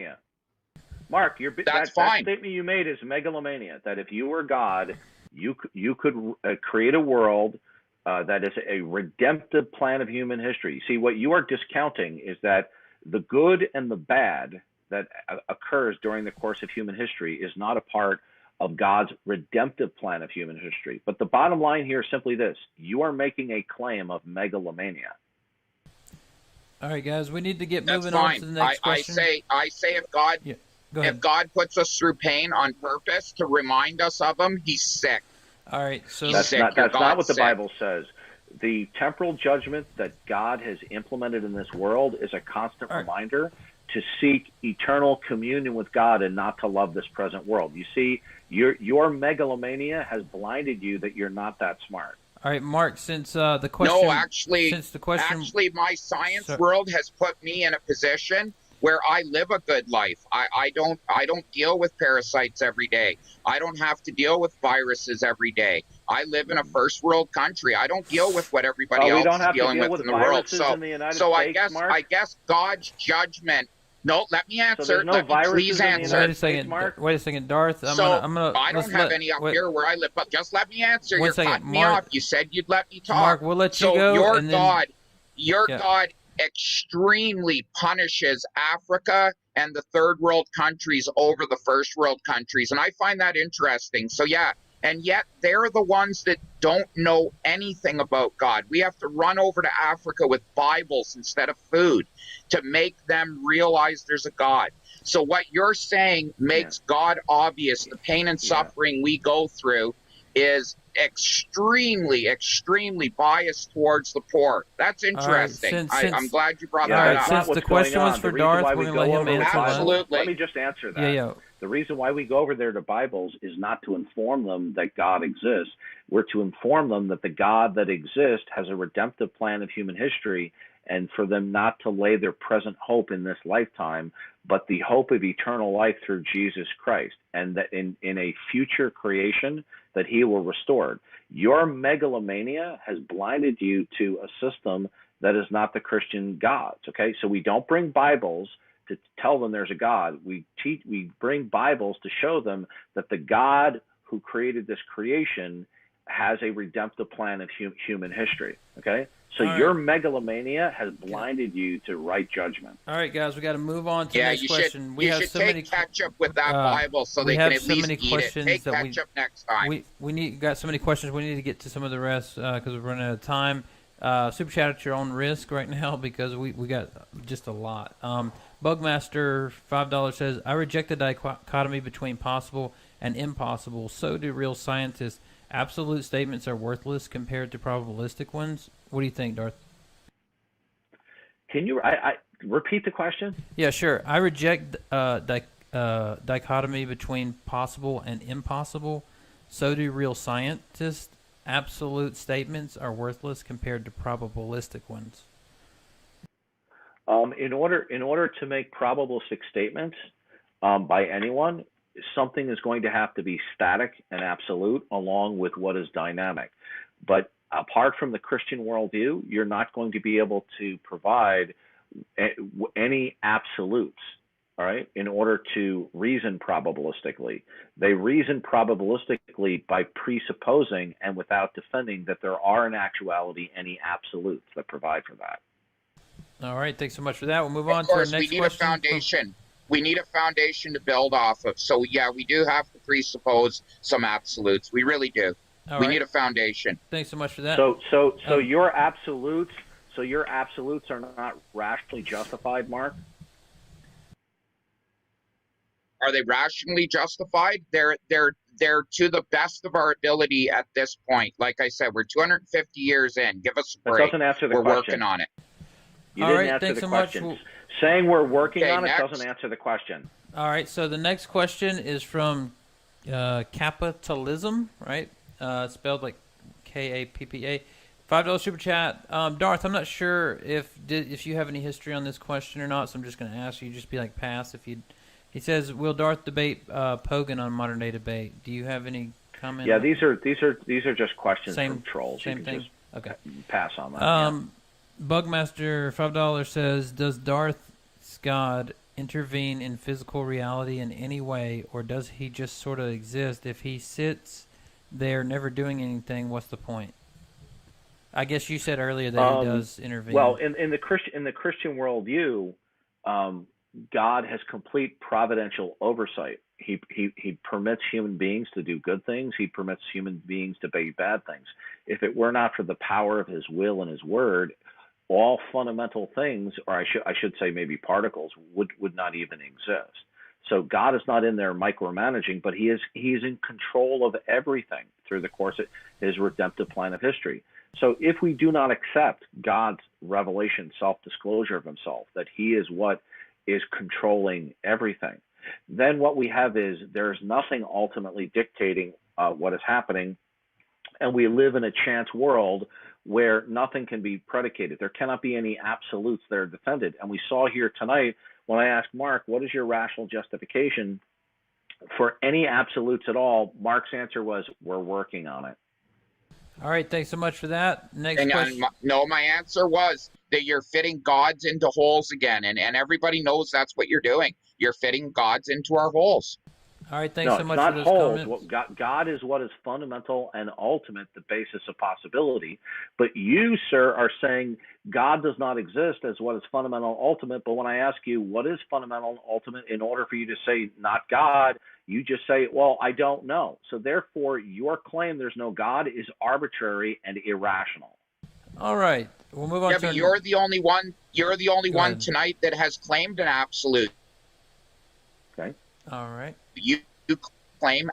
Mark, that's that fine. statement you made is megalomania, that if you were God, you could create a world that is a redemptive plan of human history. See, what you are discounting is that the good and the bad that occurs during the course of human history is not a part of God's redemptive plan of human history. But the bottom line here is simply this. You are making a claim of megalomania. All right, guys, we need to get moving on to the next question. I say if God, if God puts us through pain on purpose to remind us of him, he's sick. All right, so that's not what the Bible says. The temporal judgment that God has implemented in this world is a constant reminder to seek eternal communion with God and not to love this present world. You see, your megalomania has blinded you that you're not that smart. All right, Mark, since the question... No, actually, my science world has put me in a position where I live a good life. I don't deal with parasites every day. I don't have to deal with viruses every day. I live in a first world country. I don't deal with what everybody else is dealing with in the world. So I guess God's judgment... No, let me answer. So there's no please answer. Wait a second, Darth. I don't have any up here where I live, but just let me answer. You're cutting me off. You said you'd let me talk. Mark, we'll let you go. Your God extremely punishes Africa and the third world countries over the first world countries, and I find that interesting. So yeah. And yet they're the ones that don't know anything about God. We have to run over to Africa with Bibles instead of food to make them realize there's a God. So what you're saying makes God obvious. The pain and suffering we go through is extremely, extremely biased towards the poor. That's interesting. I'm glad you brought that up. Since the question was for Darth, we're going to let him answer that. Absolutely. Let me just answer that. The reason why we go over there to Bibles is not to inform them that God exists. We're to inform them that the God that exists has a redemptive plan of human history, and for them not to lay their present hope in this lifetime, but the hope of eternal life through Jesus Christ. And that in a future creation, that he will restore. Your megalomania has blinded you to a system that is not the Christian gods. Okay, so we don't bring Bibles to tell them there's a God. We bring Bibles to show them that the God who created this creation has a redemptive plan of human history. Okay, so your megalomania has blinded you to right judgment. All right, guys, we got to move on to the next question. We have so many catch up with that Bible so they can at least eat it. Take catch up next time. We got so many questions. We need to get to some of the rest because we're running out of time. Super chat at your own risk right now because we got just a lot. Bugmaster $5 says, I reject the dichotomy between possible and impossible. So do real scientists. Absolute statements are worthless compared to probabilistic ones. What do you think, Darth? Can you repeat the question? Yeah, sure. I reject dichotomy between possible and impossible. So do real scientists. Absolute statements are worthless compared to probabilistic ones. In order to make probabilistic statements by anyone, something is going to have to be static and absolute along with what is dynamic. But apart from the Christian worldview, you're not going to be able to provide any absolutes, all right, in order to reason probabilistically. They reason probabilistically by presupposing and without defending that there are in actuality any absolutes that provide for that. All right, thanks so much for that. We'll move on to our next question. We need a foundation. We need a foundation to build off of. So, yeah, we do have to presuppose some absolutes. We really do. We need a foundation. Thanks so much for that. So your absolutes are not rationally justified, Mark? Are they rationally justified? They're to the best of our ability at this point. Like I said, we're 250 years in. Give us a break. That doesn't answer the question. We're working on it. You didn't answer the question. Saying we're working on it doesn't answer the question. All right, so the next question is from Capitalism, right? Spelled like Kappa. $5 super chat. Darth, I'm not sure if you have any history on this question or not, so I'm just going to ask you. Just be like pass if you. He says, "Will Darth debate Pogan on Modern Day Debate?" Do you have any comment? Yeah, these are just questions from trolls. Same thing. Okay. Pass on that. Bugmaster $5 says, "Does Darth's God intervene in physical reality in any way, or does he just sort of exist? If he sits there never doing anything, what's the point?" I guess you said earlier that he does intervene. Well, in the Christian worldview, God has complete providential oversight. He permits human beings to do good things. He permits human beings to do bad things. If it were not for the power of his will and his word, all fundamental things, or I should say maybe particles, would not even exist. So God is not in there micromanaging, but he is in control of everything through the course of his redemptive plan of history. So if we do not accept God's revelation, self-disclosure of himself, that he is what is controlling everything, then what we have is there's nothing ultimately dictating what is happening, and we live in a chance world where nothing can be predicated. There cannot be any absolutes that are defended. And we saw here tonight when I asked Mark, what is your rational justification for any absolutes at all? Mark's answer was, we're working on it. All right, thanks so much for that. Next question. My answer was that you're fitting gods into holes again, and everybody knows that's what you're doing. You're fitting gods into our holes. All right, thanks so much for those comments. God is what is fundamental and ultimate, the basis of possibility. But you, sir, are saying God does not exist as what is fundamental, ultimate. But when I ask you what is fundamental and ultimate, in order for you to say not God, you just say, well, I don't know. So therefore, your claim there's no God is arbitrary and irrational. All right, we'll move on. Yeah, but you're the only one. You're the only one tonight that has claimed an absolute. Okay. All right. You claim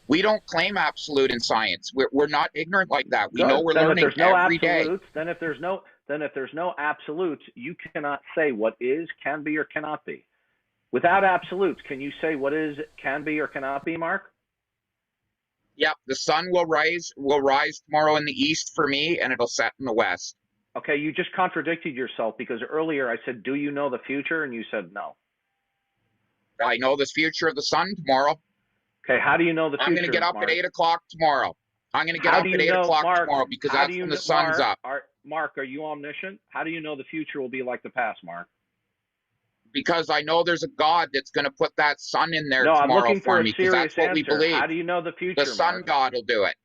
we don't claim absolute in science. We're not ignorant like that. We know we're learning every day. Then if there's no absolutes, you cannot say what is, can be, or cannot be. Without absolutes, can you say what is, can be, or cannot be, Mark? Yep, the sun will rise tomorrow in the east for me, and it'll set in the west. Okay, you just contradicted yourself because earlier I said, do you know the future? And you said no. I know the future of the sun tomorrow. Okay, how do you know the future? I'm going to get up Mark? at 8 o'clock tomorrow. I'm going to get up at 8 o'clock tomorrow because that's when the sun's up. Mark, are you omniscient? How do you know the future will be like the past, Mark? Because I know there's a God that's going to put that sun in there No, I'm tomorrow looking for for a me because serious that's what we answer. believe. How do you know the future, The sun Mark? God will do it.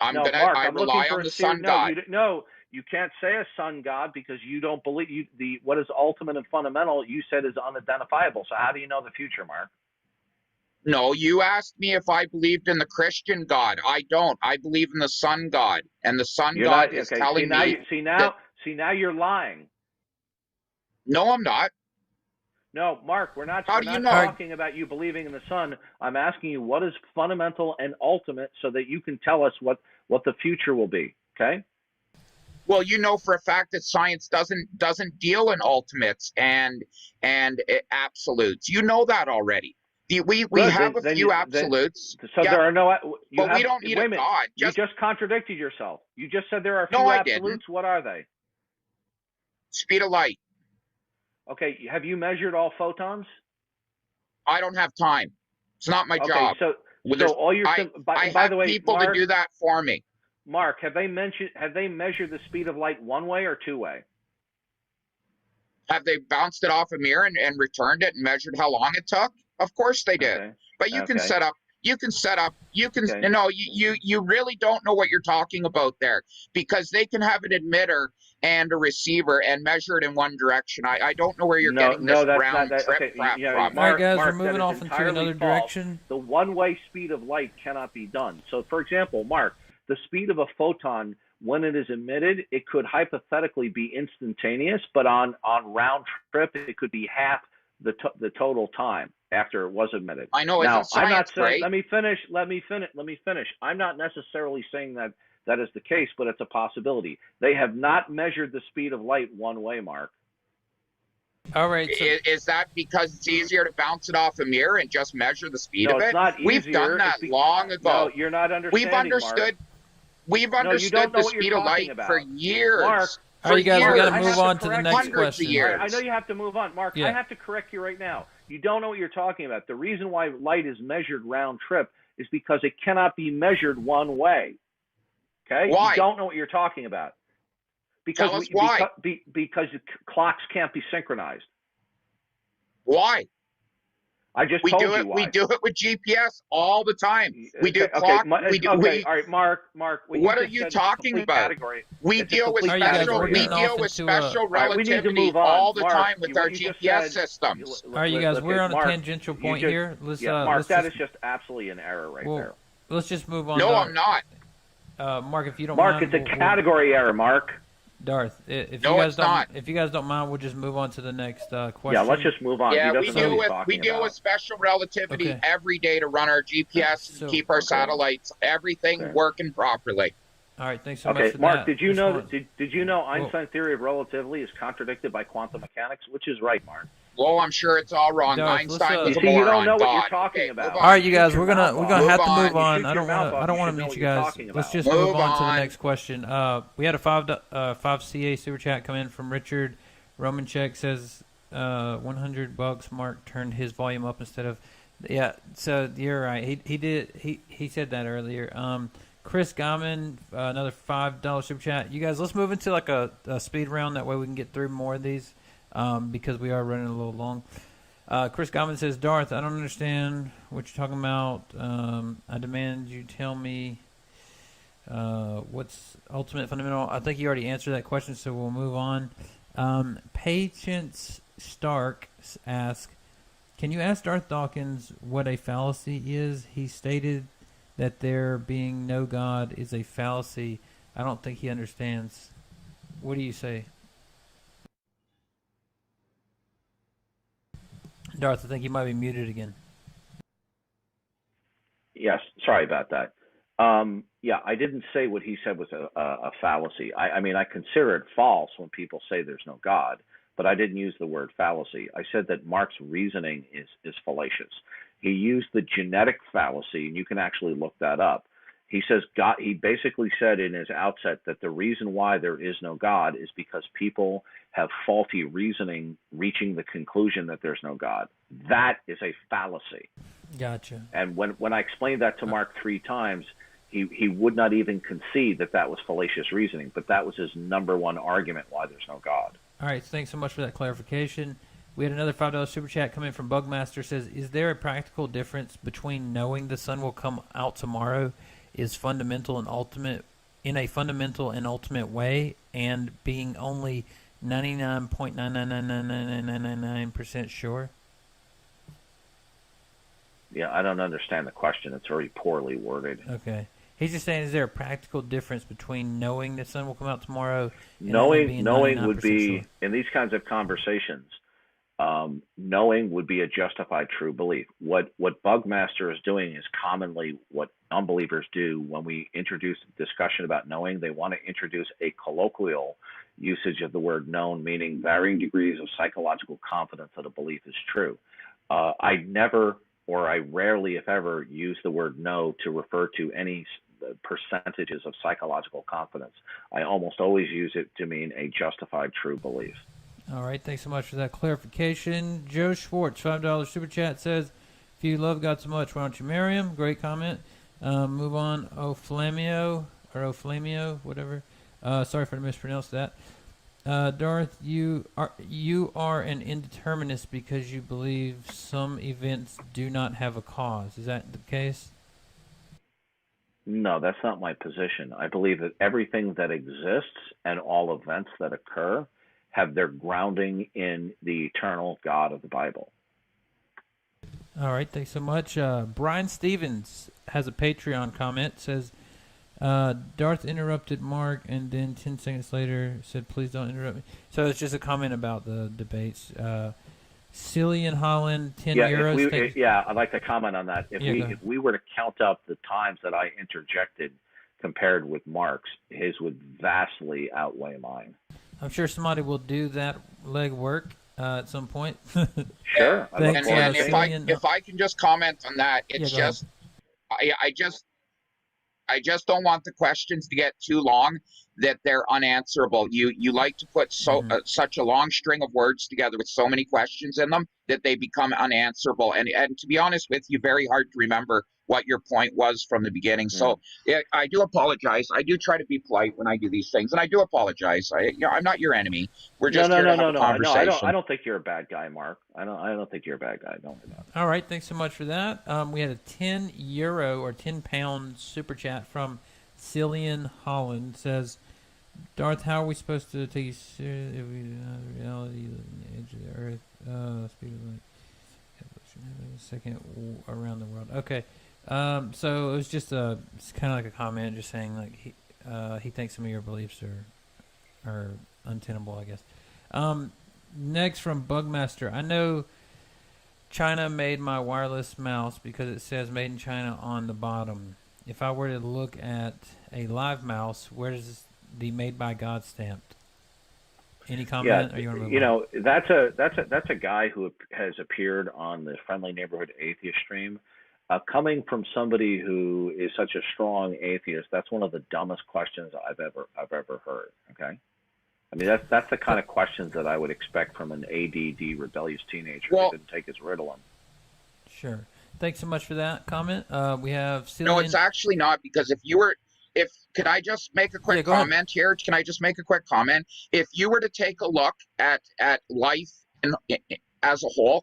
I I'm rely on the sun God. No, you can't say a sun God because you don't believe what is ultimate and fundamental. You said is unidentifiable. So how do you know the future, Mark? No, you asked me if I believed in the Christian God. I don't. I believe in the sun God, and the sun God is telling me. See now you're lying. No, I'm not. No, Mark, we're not know? talking about you believing in the sun. I'm asking you what is fundamental and ultimate so that you can tell us what the future will be, okay? Well, you know for a fact that science doesn't deal in ultimates and absolutes. You know that already. We have a few absolutes. So there are no. But we don't need a God. You just contradicted yourself. You just said there are a few absolutes. Didn't. What are they? Speed of light. Okay, have you measured all photons? I don't have time. It's not my job. So all your by the way, people Mark, to do that for me. Mark, have they measured the speed of light one way or two way? Have they bounced it off a mirror and returned it and measured how long it took? Of course they did. Okay. But you can set up. You really don't know what you're talking about there because they can have an emitter and a receiver and measure it in one direction. I don't know where you're getting this round trip crap from. All right, guys, we're moving off into another direction. The one-way speed of light cannot be done. So, for example, Mark, the speed of a photon when it is emitted, it could hypothetically be instantaneous, but on round trip, it could be half the total time after it was emitted. I know. Now, isn't science great? Let me finish. I'm not necessarily saying that is the case, but it's a possibility. They have not measured the speed of light one way, Mark. All right. So is that because it's easier to bounce it off a mirror and just measure the speed of it? It's not easier. We've done that long ago. No, you're not understanding. We've understood the speed of light for years. Mark, all right, you guys, we got to move on to the next question. I know you have to move on. Mark, I have to correct you right now. You don't know what you're talking about. The reason why light is measured round trip is because it cannot be measured one way. Okay? Why? You don't know what you're talking about. Because Tell us why. Because clocks can't be synchronized. Why? I just told you why. We do it with GPS all the time. We do clock. All right, Mark. What are you talking about? We deal with special relativity all the time with our GPS systems. All right, you guys, we're on a tangential point here. Mark, that is just absolutely an error right there. Let's just move on. No, I'm not. Mark, if you don't mind. Mark, it's a category error, Mark. Darth, if you guys don't mind, we'll just move on to the next question. Yeah, let's just move on. Yeah, we deal with special relativity every day to run our GPS and keep our satellites, everything working properly. All right, thanks so much for Mark, that. did you know Einstein's theory of relativity is contradicted by quantum mechanics? Which is right, Mark? Well, I'm sure it's all wrong. Einstein was a moron. You don't know what you're talking about. All right, you guys, we're gonna have to move on. I don't want to mute you guys. Let's just move on to the next question. We had a 5 CA super chat come in from Richard Romanchek. Says $100. Mark turned his volume up instead of So you're right. He said that earlier. Chris Gaiman, another $5 super chat. You guys, let's move into like a speed round. That way we can get through more of these. Because we are running a little long. Chris Gaiman says, Darth, I don't understand what you're talking about. I demand you tell me what's ultimate fundamental. I think you already answered that question, so we'll move on. Patience Stark asks, can you ask Darth Dawkins what a fallacy is? He stated that there being no God is a fallacy. I don't think he understands. What do you say? Darth, I think you might be muted again. Yes, sorry about that. I didn't say what he said was a fallacy. I mean, I consider it false when people say there's no God, but I didn't use the word fallacy. I said that Mark's reasoning is fallacious. He used the genetic fallacy, and you can actually look that up. He says God. He basically said in his outset that the reason why there is no God is because people have faulty reasoning, reaching the conclusion that there's no God. That is a fallacy. Gotcha. And when I explained that to Mark 3 times, he would not even concede that was fallacious reasoning, but that was his number one argument why there's no God. All right, thanks so much for that clarification. We had another $5 super chat coming from Bugmaster. Says, is there a practical difference between knowing the sun will come out tomorrow is fundamental and ultimate in a fundamental and ultimate way, and being only 99.9999999% sure? Yeah, I don't understand the question. It's very poorly worded. Okay. He's just saying, is there a practical difference between knowing the sun will come out tomorrow and knowing would be, sure? in these kinds of conversations, knowing would be a justified true belief. What Bugmaster is doing is commonly what unbelievers do when we introduce a discussion about knowing. They want to introduce a colloquial usage of the word known, meaning varying degrees of psychological confidence that a belief is true. I never, or I rarely, if ever, use the word know to refer to any percentages of psychological confidence. I almost always use it to mean a justified true belief. All right, thanks so much for that clarification. Joe Schwartz, $5 super chat, says, if you love God so much, why don't you marry him? Great comment. Move on. Oflamio, whatever. Sorry if I mispronounced that. Darth, you are an indeterminist because you believe some events do not have a cause. Is that the case? No, that's not my position. I believe that everything that exists and all events that occur have their grounding in the eternal God of the Bible. All right, thanks so much. Brian Stevens has a Patreon comment. Says, Darth interrupted Mark and then 10 seconds later said, please don't interrupt me. So it's just a comment about the debates. Cillian Holland, 10 euros. I'd like to comment on that. If we were to count up the times that I interjected compared with Mark's, his would vastly outweigh mine. I'm sure somebody will do that legwork at some point. Sure. Thanks, and if I can just comment on that, it's I just don't want the questions to get too long that they're unanswerable. You like to put such a long string of words together with so many questions in them that they become unanswerable. And to be honest with you, very hard to remember what your point was from the beginning. So I do apologize. I do try to be polite when I do these things, and I do apologize. I'm not your enemy. We're just here to have a conversation. I don't think you're a bad guy, Mark. I don't think you're a bad guy. Don't worry about it. All right, thanks so much for that. We had a €10 or £10 super chat from Cillian Holland. Says, Darth, how are we supposed to take you seriously if we deny the reality of the edge of the earth? Speak of a second around the world. Okay. So it was just it's kind of like a comment, just saying like he thinks some of your beliefs are untenable, I guess. Next from Bugmaster, I know China made my wireless mouse because it says "Made in China" on the bottom. If I were to look at a live mouse, where does the "Made by God" stamped? Any comment? Yeah, or you want to move on? That's a guy who has appeared on the Friendly Neighborhood Atheist stream. Coming from somebody who is such a strong atheist, that's one of the dumbest questions I've ever heard. Okay, I mean that's the kind of questions that I would expect from an ADD rebellious teenager who didn't take his Ritalin. Sure. Thanks so much for that comment. We have Cillian. No, it's actually not, because could I just make a quick comment here? Can I just make a quick comment? If you were to take a look at life as a whole,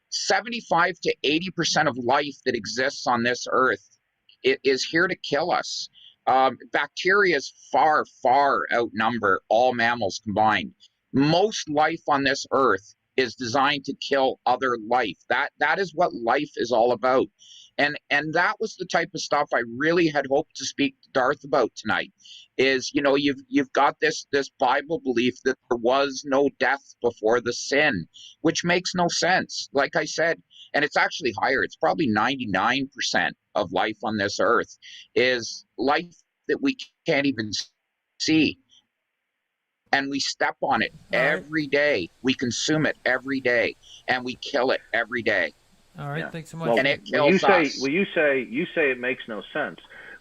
75 to 80% of life that exists on this earth is here to kill us. Bacteria far, far outnumber all mammals combined. Most life on this earth is designed to kill other life. That is what life is all about. And that was the type of stuff I really had hoped to speak to Darth about tonight. Is, you've got this Bible belief that there was no death before the sin, which makes no sense. Like I said, and it's actually higher. It's probably 99% of life on this earth is life that we can't even see. And we step on it every day. We consume it every day, and we kill it every day. All right, thanks so much. Well, and it kills us. You say it makes no sense,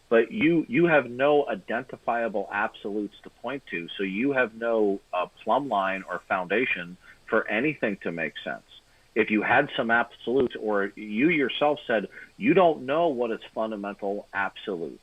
but you have no identifiable absolutes to point to, so you have no plumb line or foundation for anything to make sense. If you had some absolutes, or you yourself said you don't know what is fundamental absolute,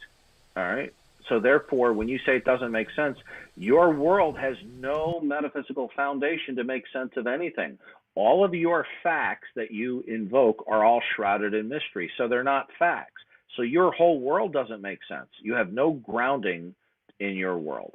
all right? So therefore, when you say it doesn't make sense, your world has no metaphysical foundation to make sense of anything. All of your facts that you invoke are all shrouded in mystery, so they're not facts. So your whole world doesn't make sense. You have no grounding in your world.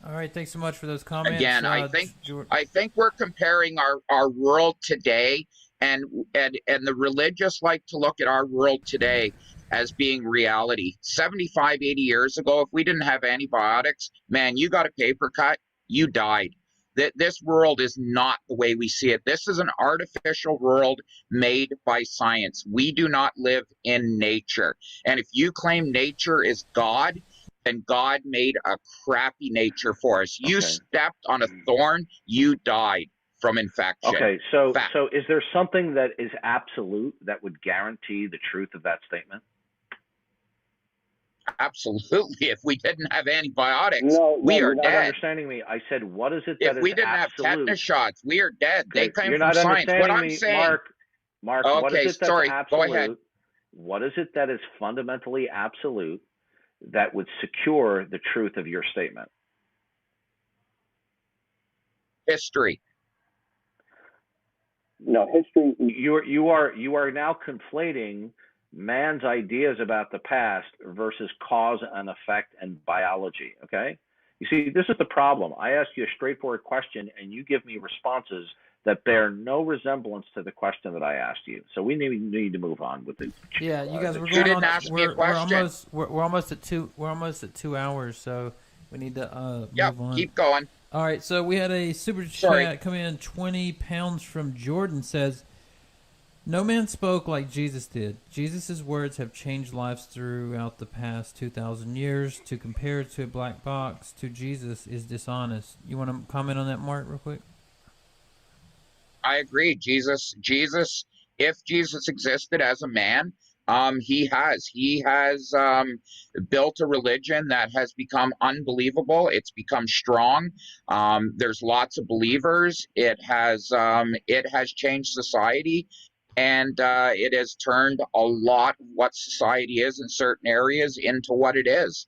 All right, thanks so much for those comments. Again, I think we're comparing our world today, and the religious like to look at our world today as being reality. 75, 80 years ago, if we didn't have antibiotics, man, you got a paper cut, you died. This world is not the way we see it. This is an artificial world made by science. We do not live in nature. And if you claim nature is God, then God made a crappy nature for us. You stepped on a thorn, you died from infection. Okay, so is there something that is absolute that would guarantee the truth of that statement? Absolutely. If we didn't have antibiotics, we are dead. You're not understanding me. I said, what is it that is absolute? If we didn't have tetanus shots, we are dead. Okay. They came You're from not science. understanding What I'm me, saying, Mark, okay, what is it that's sorry, absolute? go ahead. What is it that is fundamentally absolute that would secure the truth of your statement? History. No, history. You are now conflating man's ideas about the past versus cause and effect and biology. Okay, you see, this is the problem. I ask you a straightforward question, and you give me responses that bear no resemblance to the question that I asked you. So we need to move on with it. Yeah, you guys, you didn't ask me a question. We're almost at 2 hours, so we need to move on. Keep going. All right, so we had a super chat come in. 20 pounds from Jordan says, "No man spoke like Jesus did. Jesus' words have changed lives throughout the past 2,000 years. To compare to a black box to Jesus is dishonest." You want to comment on that, Mark, real quick? I agree. Jesus, if Jesus existed as a man, he has built a religion that has become unbelievable. It's become strong. There's lots of believers. It has changed society, and it has turned a lot of what society is in certain areas into what it is.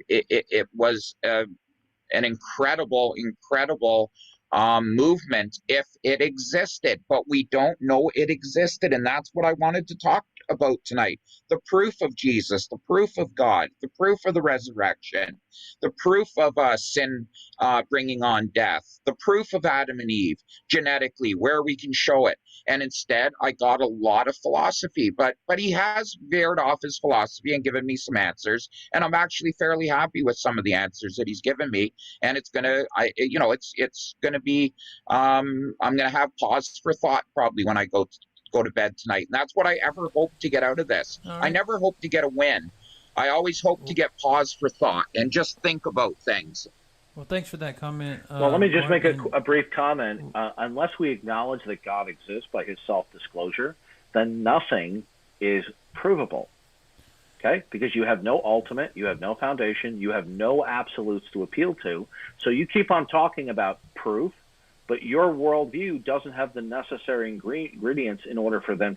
It was an incredible movement if it existed, but we don't know it existed, and that's what I wanted to talk about tonight. The proof of Jesus, the proof of God, the proof of the resurrection, the proof of sin bringing on death, the proof of Adam and Eve genetically, where we can show it. And instead, I got a lot of philosophy, but he has veered off his philosophy and given me some answers, and I'm actually fairly happy with some of the answers that he's given me. And it's gonna, it's gonna be, I'm gonna have pause for thought probably when I go to bed tonight, and that's what I ever hope to get out of this. Right. I never hope to get a win. I always hope to get pause for thought and just think about things. Well, thanks for that comment. Well, let me just make a brief comment. Unless we acknowledge that God exists by his self-disclosure, then nothing is provable. Okay? Because you have no ultimate, you have no foundation, you have no absolutes to appeal to. So you keep on talking about proof, but your worldview doesn't have the necessary ingredients in order for there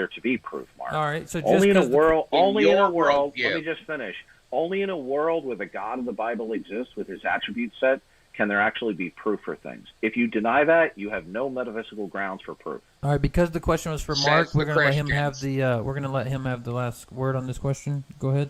to be proof, Mark. All right. So just only in a world. Let me just finish. Only in a world where the God of the Bible exists with his attribute set can there actually be proof for things. If you deny that, you have no metaphysical grounds for proof. All right. Because the question was for Mark, we're going to let him have the last word on this question. Go ahead.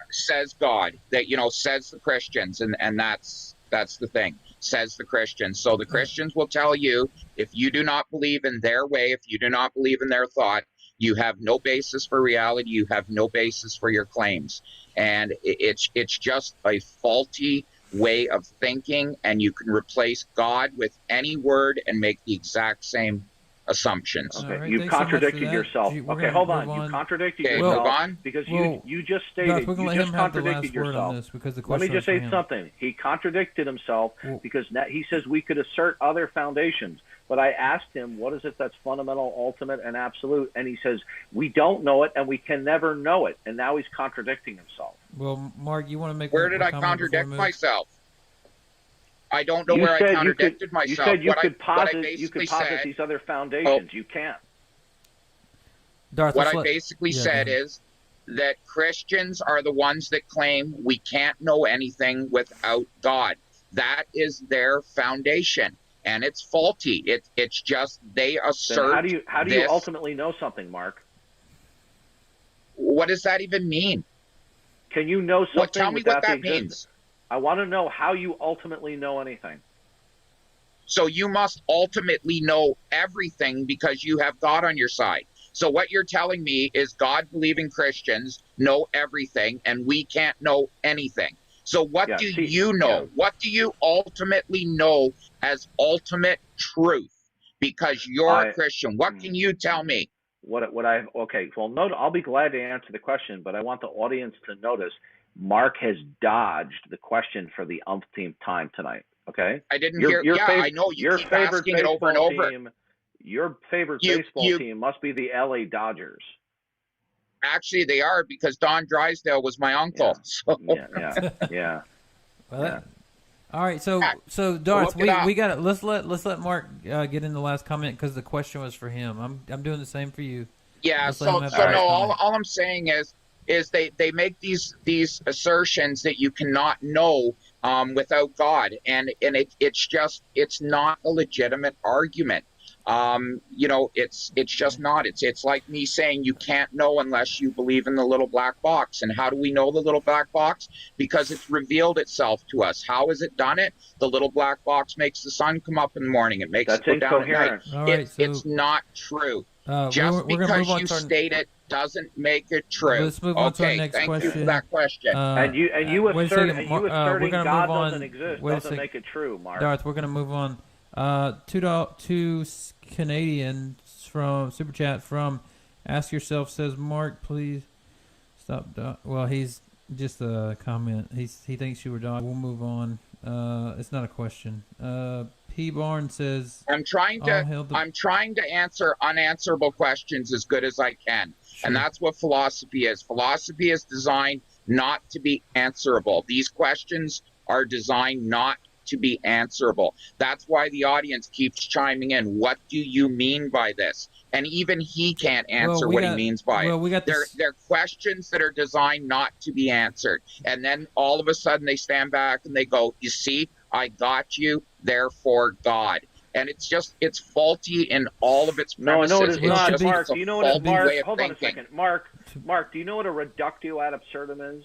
Says God that says the Christians, and that's the thing. Says the Christians. So the Christians will tell you, if you do not believe in their way, if you do not believe in their thought, you have no basis for reality. You have no basis for your claims. And it's just a faulty way of thinking, and you can replace God with any word and make the exact same assumptions. Okay, right, you've contradicted yourself. Okay, hold on. You contradicted yourself because you just stated you just contradicted yourself. Let me just say something. He contradicted himself because he says we could assert other foundations. But I asked him, what is it that's fundamental, ultimate, and absolute? And he says, we don't know it, and we can never know it. And now he's contradicting himself. Well, Mark, you want to make Where did I contradict myself? I don't know where I contradicted myself. You said you could posit said, these other foundations. You can't. Darth, what I basically said is that Christians are the ones that claim we can't know anything without God. That is their foundation, and it's faulty. It's just they assert. Then how do you ultimately know something, Mark? What does that even mean? Can you know something? Well, tell me what that means. I want to know how you ultimately know anything. So you must ultimately know everything because you have God on your side. So what you're telling me is God-believing Christians know everything, and we can't know anything. So what do you know? Yeah. What do you ultimately know as ultimate truth? Because you're a Christian. What can you tell me? Okay, well, no, I'll be glad to answer the question, but I want the audience to notice Mark has dodged the question for the umpteenth time tonight. Okay, I didn't hear. I know you keep asking it over and over. Your favorite baseball team must be the LA Dodgers. Actually, they are, because Don Drysdale was my uncle. Yeah. So. Yeah. Well, all right, so Darth, we got it. Let's let Mark get in the last comment because the question was for him. I'm doing the same for you. Yeah. All I'm saying is they make these assertions that you cannot know without God, and it's not a legitimate argument. It's just not. It's like me saying you can't know unless you believe in the little black box. And how do we know the little black box? Because it's revealed itself to us. How has it done it? The little black box makes the sun come up in the morning. It makes it go down at night. All right, it's not true. Just because you state it doesn't make it true. Let's move on to our next question. Thank you for that question. And you asserting God doesn't exist doesn't make it true, Mark. Darth, we're going to move on. Two Canadians from Super Chat from Ask Yourself says, Mark, please stop. Well, he's just a comment. He thinks you were dog. We'll move on. It's not a question. P. Barnes says, I'm trying to answer unanswerable questions as good as I can. Sure. And that's what philosophy is. Philosophy is designed not to be answerable. These questions are designed not to be answerable. That's why the audience keeps chiming in. What do you mean by this? And even he can't answer what he means by it. They're questions that are designed not to be answered. And then all of a sudden they stand back and they go, you see, I got you, therefore God. And it's faulty in all of its premises. No, it is not. Mark, do you know what hold on a second. Mark, do you know what a reductio ad absurdum is?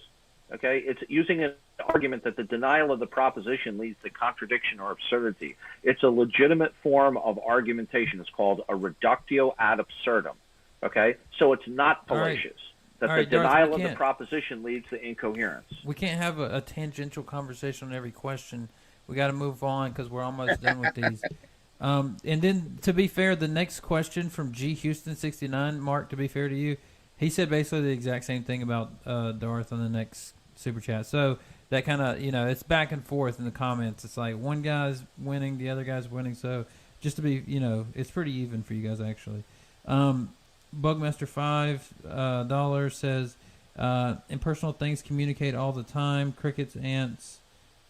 Okay, it's using an argument that the denial of the proposition leads to contradiction or absurdity. It's a legitimate form of argumentation. It's called a reductio ad absurdum. Okay, so it's not fallacious. That the denial of the proposition leads to incoherence. We can't have a tangential conversation on every question. We got to move on because we're almost done with these. And then, to be fair, the next question from G. Houston 69, Mark, to be fair to you, he said basically the exact same thing about Darth on the next Super Chat. So that kind of, it's back and forth in the comments. It's like one guy's winning, the other guy's winning. So just to be, it's pretty even for you guys, actually. Bugmaster $5 says, impersonal things communicate all the time. Crickets, ants,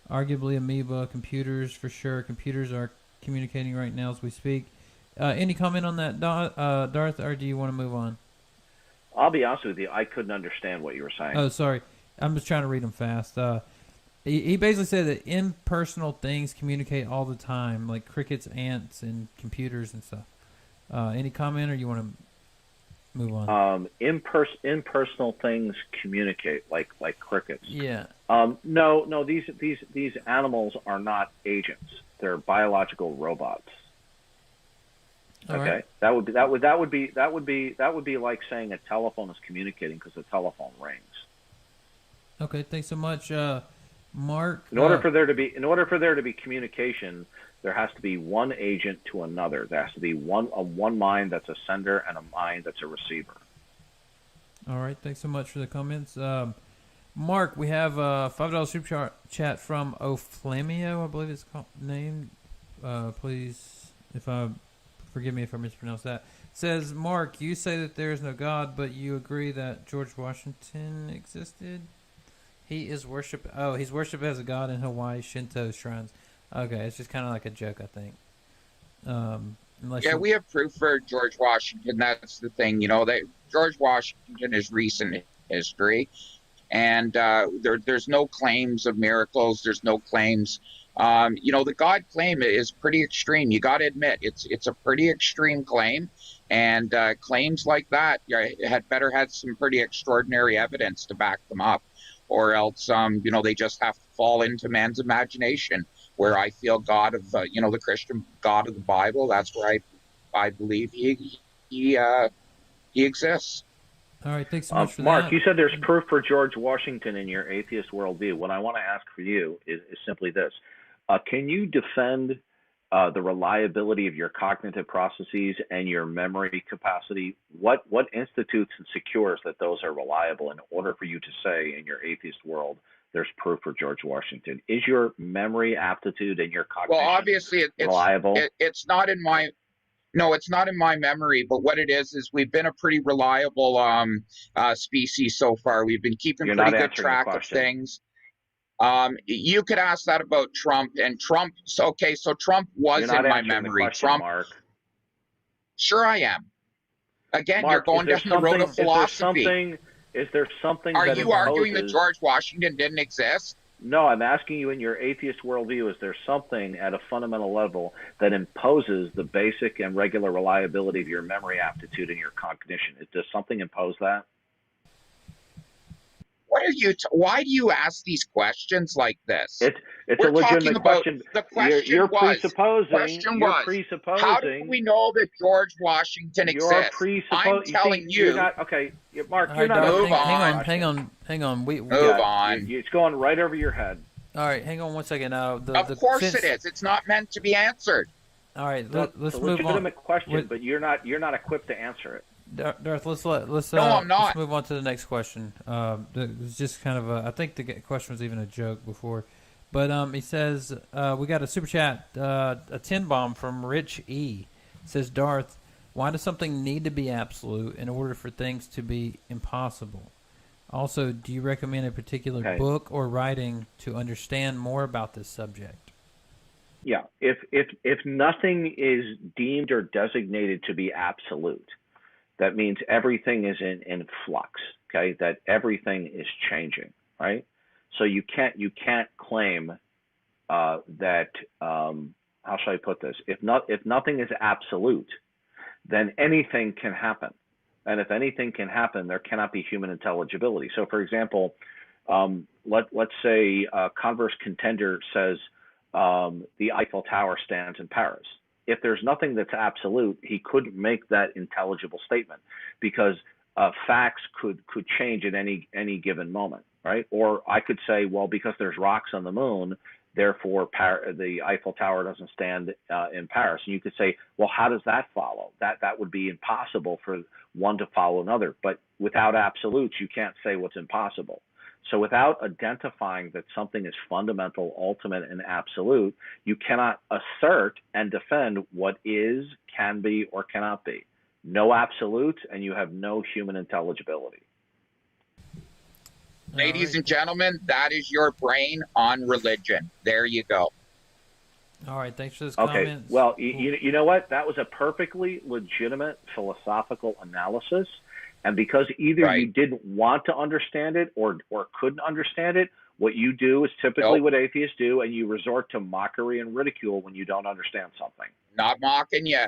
arguably amoeba, computers for sure. Computers are communicating right now as we speak. Any comment on that, Darth, or do you want to move on? I'll be honest with you. I couldn't understand what you were saying. Oh, sorry. I'm just trying to read them fast. He basically said that impersonal things communicate all the time, like crickets, ants, and computers and stuff. Any comment, or you want to move on? Impersonal things communicate, like crickets. Yeah. No. These animals are not agents. They're biological robots. Okay, right. That would be like saying a telephone is communicating because the telephone rings. Okay, thanks so much, Mark. In order for there to be communication, there has to be one agent to another. There has to be one mind that's a sender and a mind that's a receiver. All right, thanks so much for the comments, Mark. We have a $5 super chat from Oflamio, I believe it's named. Please, forgive me if I mispronounced that. It says, Mark, you say that there is no God, but you agree that George Washington existed. He's worshipped as a god in Hawaii Shinto shrines. Okay, it's just kind of like a joke, I think. We have proof for George Washington. That's the thing, that George Washington is recent history, and there's no claims of miracles. There's no claims. The God claim is pretty extreme. You got to admit, it's a pretty extreme claim, and claims like that had better had some pretty extraordinary evidence to back them up, or else they just have to fall into man's imagination. Where I feel God of the Christian God of the Bible, that's where I believe he exists. All right, thanks so much for Mark, that. you said there's proof for George Washington in your atheist worldview. What I want to ask for you is simply this. Can you defend the reliability of your cognitive processes and your memory capacity? What institutes and secures that those are reliable in order for you to say in your atheist world there's proof for George Washington? Is your memory aptitude and your cognition obviously reliable? It's not in my it's not in my memory, but what it is we've been a pretty reliable species so far. We've been keeping pretty good track of things. You could ask that about Trump, and Trump. So Trump was in my memory. Trump. Mark. Sure, I am. Again, Mark, you're going down the road of philosophy. Is there something? Are that you arguing that George Washington didn't exist? No, I'm asking you in your atheist worldview, is there something at a fundamental level that imposes the basic and regular reliability of your memory aptitude and your cognition? Does something impose that? What are you? Why do you ask these questions like this? It's a legitimate question. The question you're was. Presupposing. How do we know that George Washington exists? I'm telling you. Okay, Mark. All right, not. hang on. Move on. It's going right over your head. All right, hang on one second. Of course it is. It's not meant to be answered. All right, let's move on. It's a legitimate question, but you're not equipped to answer it. Darth, let's I'm not. Let's move on to the next question. It's just kind of I think the question was even a joke before, but he says we got a super chat, a 10 bomb from Rich E. It says, Darth, why does something need to be absolute in order for things to be impossible? Also, do you recommend a particular book or writing to understand more about this subject? Yeah, if nothing is deemed or designated to be absolute, that means everything is in flux, okay? That everything is changing, right? So you can't claim that how shall I put this? If nothing is absolute, then anything can happen. And if anything can happen, there cannot be human intelligibility. So for example, let's say a converse contender says the Eiffel Tower stands in Paris. If there's nothing that's absolute, he couldn't make that intelligible statement because facts could change at any given moment, right? Or I could say, well, because there's rocks on the moon, therefore the Eiffel Tower doesn't stand in Paris. And you could say, well, how does that follow? That would be impossible for one to follow another. But without absolutes, you can't say what's impossible. So without identifying that something is fundamental, ultimate, and absolute, you cannot assert and defend what is, can be, or cannot be. No absolutes, and you have no human intelligibility. Ladies and gentlemen, that is your brain on religion. There you go. All right, thanks for this Okay, comments. well, you know what? That was a perfectly legitimate philosophical analysis. And because either you didn't want to understand it or couldn't understand it, what you do is typically what atheists do, and you resort to mockery and ridicule when you don't understand something. Not mocking you.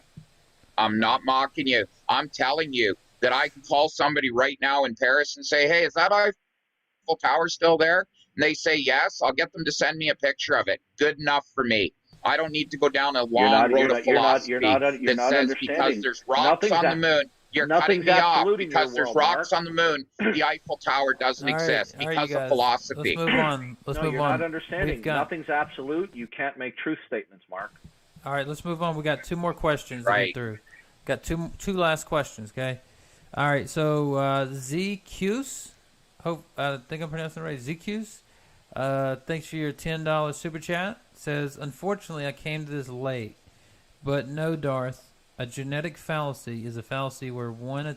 I'm not mocking you. I'm telling you that I can call somebody right now in Paris and say, hey, is that Eiffel Tower still there? And they say yes. I'll get them to send me a picture of it. Good enough for me. I don't need to go down a long road of philosophy that says because there's rocks on the moon. You're cutting me off because there's rocks on the moon. The Eiffel Tower doesn't exist because of philosophy. Let's move on. You're not understanding. Nothing's absolute. You can't make truth statements, Mark. All right, let's move on. We got two more questions to get through. Got two last questions, okay? All right, so ZQs, I think I'm pronouncing it right, ZQs, thanks for your $10 super chat. Says, unfortunately, I came to this late, but no, Darth. A genetic fallacy is a fallacy where one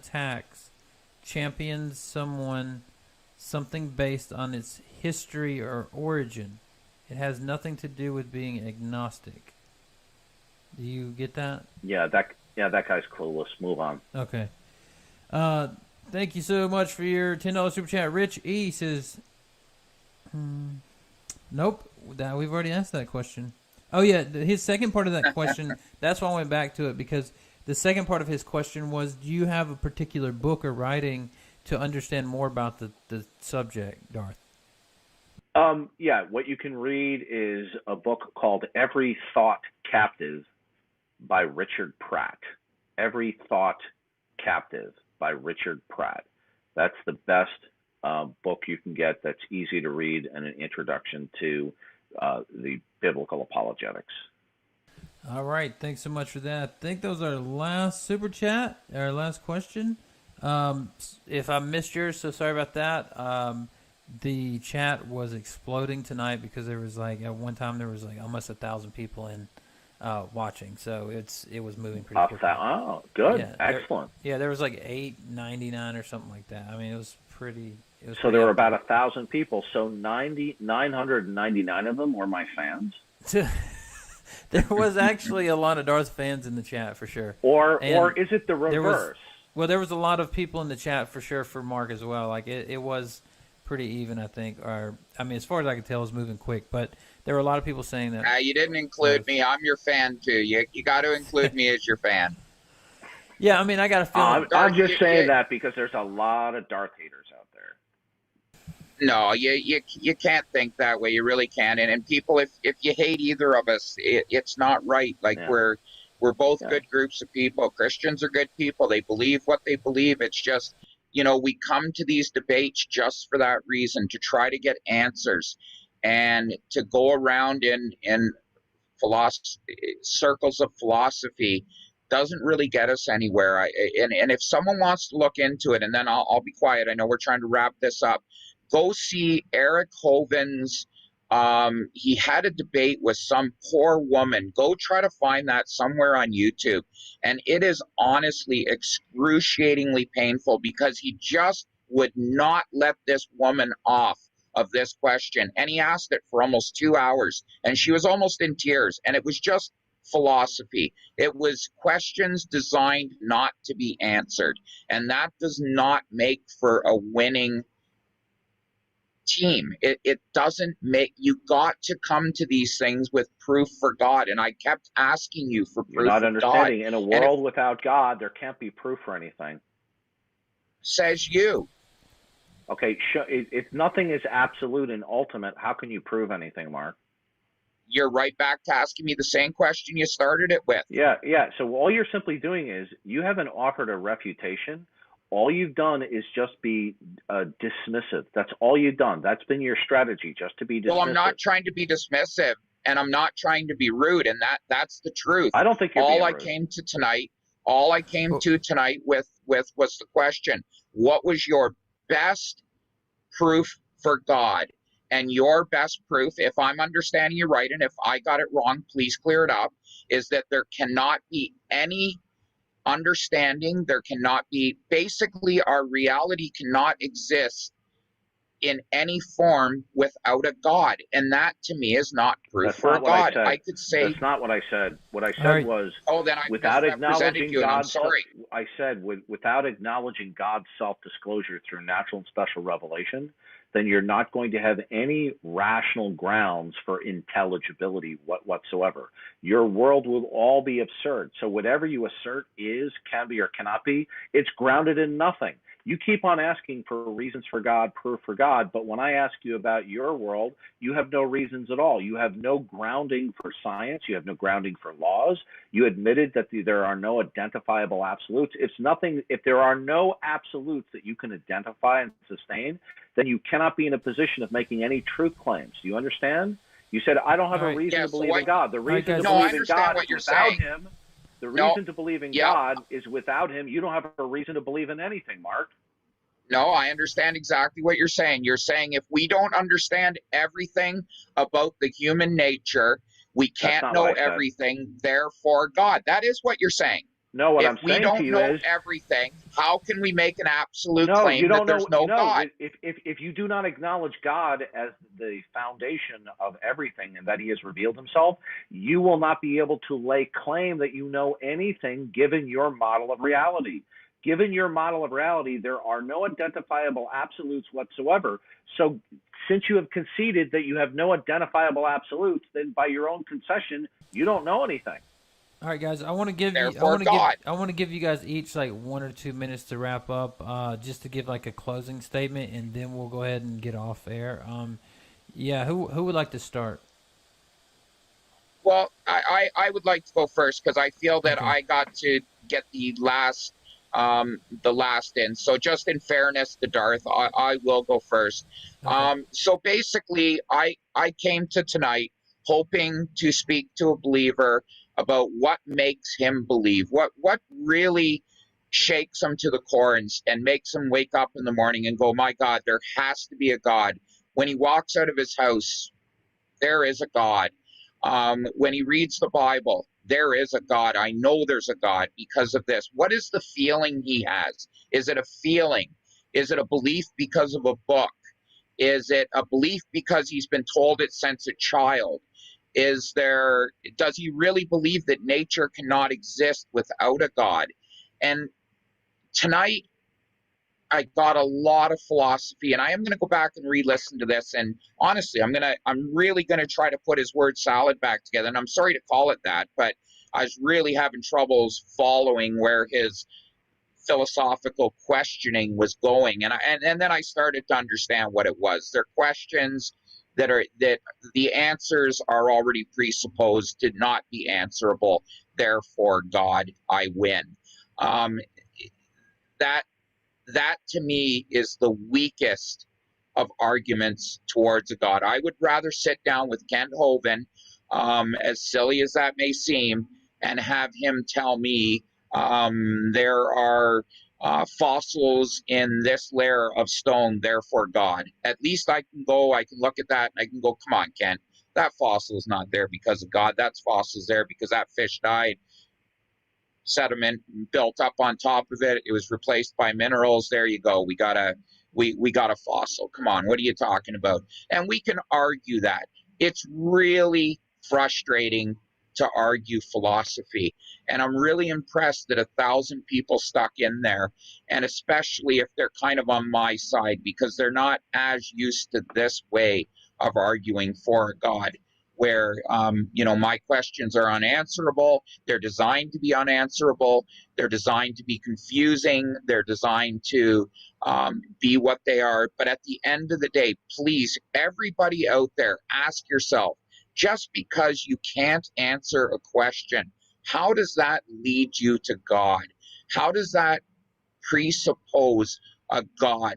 champions something based on its history or origin. It has nothing to do with being agnostic. Do you get that? Yeah, that guy's clueless. Move on. Okay. Thank you so much for your $10 super chat. Rich E says, nope, we've already asked that question. Oh yeah, his second part of that question. That's why I went back to it, because the second part of his question was, do you have a particular book or writing to understand more about the subject, Darth? Yeah, what you can read is a book called Every Thought Captive by Richard Pratt. Every Thought Captive by Richard Pratt. That's the best book you can get that's easy to read and an introduction to the biblical apologetics. All right, thanks so much for that. I think those are our last super chat, our last question. If I missed yours, so sorry about that. The chat was exploding tonight because there was at one time there was almost 1,000 people in watching, so it was moving pretty quickly. Oh, good, yeah, excellent. There was 899 or something like that. I mean, it was pretty. So there were about 1,000 people. So 999 of them were my fans. There was actually a lot of Darth fans in the chat for sure. Or is it the reverse? There was a lot of people in the chat for sure for Mark as well. It was pretty even, I think. Or I mean, as far as I could tell, it was moving quick. But there were a lot of people saying that. You didn't include me. I'm your fan too. You got to include me as your fan. Yeah, I mean, I got a feeling. I'm just saying that because there's a lot of Darth haters out there. No, you can't think that way. You really can't. And people, if you hate either of us, it's not right. We're both good groups of people. Christians are good people. They believe what they believe. It's just, we come to these debates just for that reason, to try to get answers and to go around in circles of philosophy doesn't really get us anywhere. And if someone wants to look into it, and then I'll be quiet. I know we're trying to wrap this up. Go see Eric Hovind's. He had a debate with some poor woman. Go try to find that somewhere on YouTube. And it is honestly excruciatingly painful because he just would not let this woman off of this question. And he asked it for almost 2 hours. And she was almost in tears. And it was just philosophy. It was questions designed not to be answered. And that does not make for a winning team. It doesn't make. You got to come to these things with proof for God, and I kept asking you for proof. You're not understanding. In a world without God, there can't be proof for anything. Says you. Okay, if nothing is absolute and ultimate, how can you prove anything, Mark? You're right back to asking me the same question you started it with. Yeah. So all you're simply doing is you haven't offered a refutation. All you've done is just be dismissive. That's all you've done. That's been your strategy, just to be dismissive. Well, I'm not trying to be dismissive, and I'm not trying to be rude, and that's the truth. I don't think you're being rude. All I came to tonight with was the question: what was your best proof for God? And your best proof, if I'm understanding you right, and if I got it wrong, please clear it up, is that there cannot be any understanding. There cannot be, basically our reality cannot exist in any form without a God, and that to me is not proof for God. I could say that's not what I said. What I said was, then I without acknowledging God's, I said without acknowledging God's self-disclosure through natural and special revelation, then you're not going to have any rational grounds for intelligibility whatsoever. Your world will all be absurd. So whatever you assert is, can be, or cannot be, it's grounded in nothing. You keep on asking for reasons for God, proof for God, but when I ask you about your world, you have no reasons at all. You have no grounding for science. You have no grounding for laws. You admitted that there are no identifiable absolutes. If there are no absolutes that you can identify and sustain, then you cannot be in a position of making any truth claims. Do you understand? You said, I don't have a reason to believe in God. The reason to believe in God is without him. The reason to believe in God is without him. You don't have a reason to believe in anything, Mark. No, I understand exactly what you're saying. You're saying if we don't understand everything about the human nature, we can't know everything, therefore God. That is what you're saying. No, what If I'm we saying to don't you know is, everything, how can we make an absolute no, you claim that don't there's know. no No, God? if you do not acknowledge God as the foundation of everything and that He has revealed Himself, you will not be able to lay claim that you know anything given your model of reality. Given your model of reality, there are no identifiable absolutes whatsoever. So, since you have conceded that you have no identifiable absolutes, then by your own concession, you don't know anything. All right, guys. I want to give you. Therefore, God. I want to give you guys each like 1 or 2 minutes to wrap up, just to give like a closing statement, and then we'll go ahead and get off air. Yeah. Who would like to start? Well, I would like to go first because I feel that Okay. I got to get the last in. So just in fairness to Darth, I will go first. Okay. So basically, I came to tonight hoping to speak to a believer about what makes him believe, what really shakes him to the core and makes him wake up in the morning and go, my God, there has to be a God. When he walks out of his house, there is a God. When he reads the Bible, there is a God. I know there's a God because of this. What is the feeling he has? Is it a feeling? Is it a belief because of a book? Is it a belief because he's been told it since a child? Does he really believe that nature cannot exist without a God? And tonight, I got a lot of philosophy, and I am going to go back and re-listen to this. And honestly, I'm really going to try to put his word salad back together. And I'm sorry to call it that, but I was really having troubles following where his philosophical questioning was going. And then I started to understand what it was. They're questions that the answers are already presupposed to not be answerable. Therefore, God, I win. Um, that that to me is the weakest of arguments towards a God. I would rather sit down with Kent Hovind, as silly as that may seem, and have him tell me there are fossils in this layer of stone, therefore God. At least I can look at that, and I can go, come on, Kent, that fossil is not there because of God. That fossil's there because that fish died. Sediment built up on top of it. It was replaced by minerals. There you go. We got a fossil. Come on, what are you talking about? And we can argue that. It's really frustrating to argue philosophy. And I'm really impressed that 1,000 people stuck in there, and especially if they're kind of on my side, because they're not as used to this way of arguing for a God, where my questions are unanswerable. They're designed to be unanswerable. They're designed to be confusing. They're designed to be what they are. But at the end of the day, please, everybody out there, ask yourself, just because you can't answer a question, how does that lead you to God? How does that presuppose a God?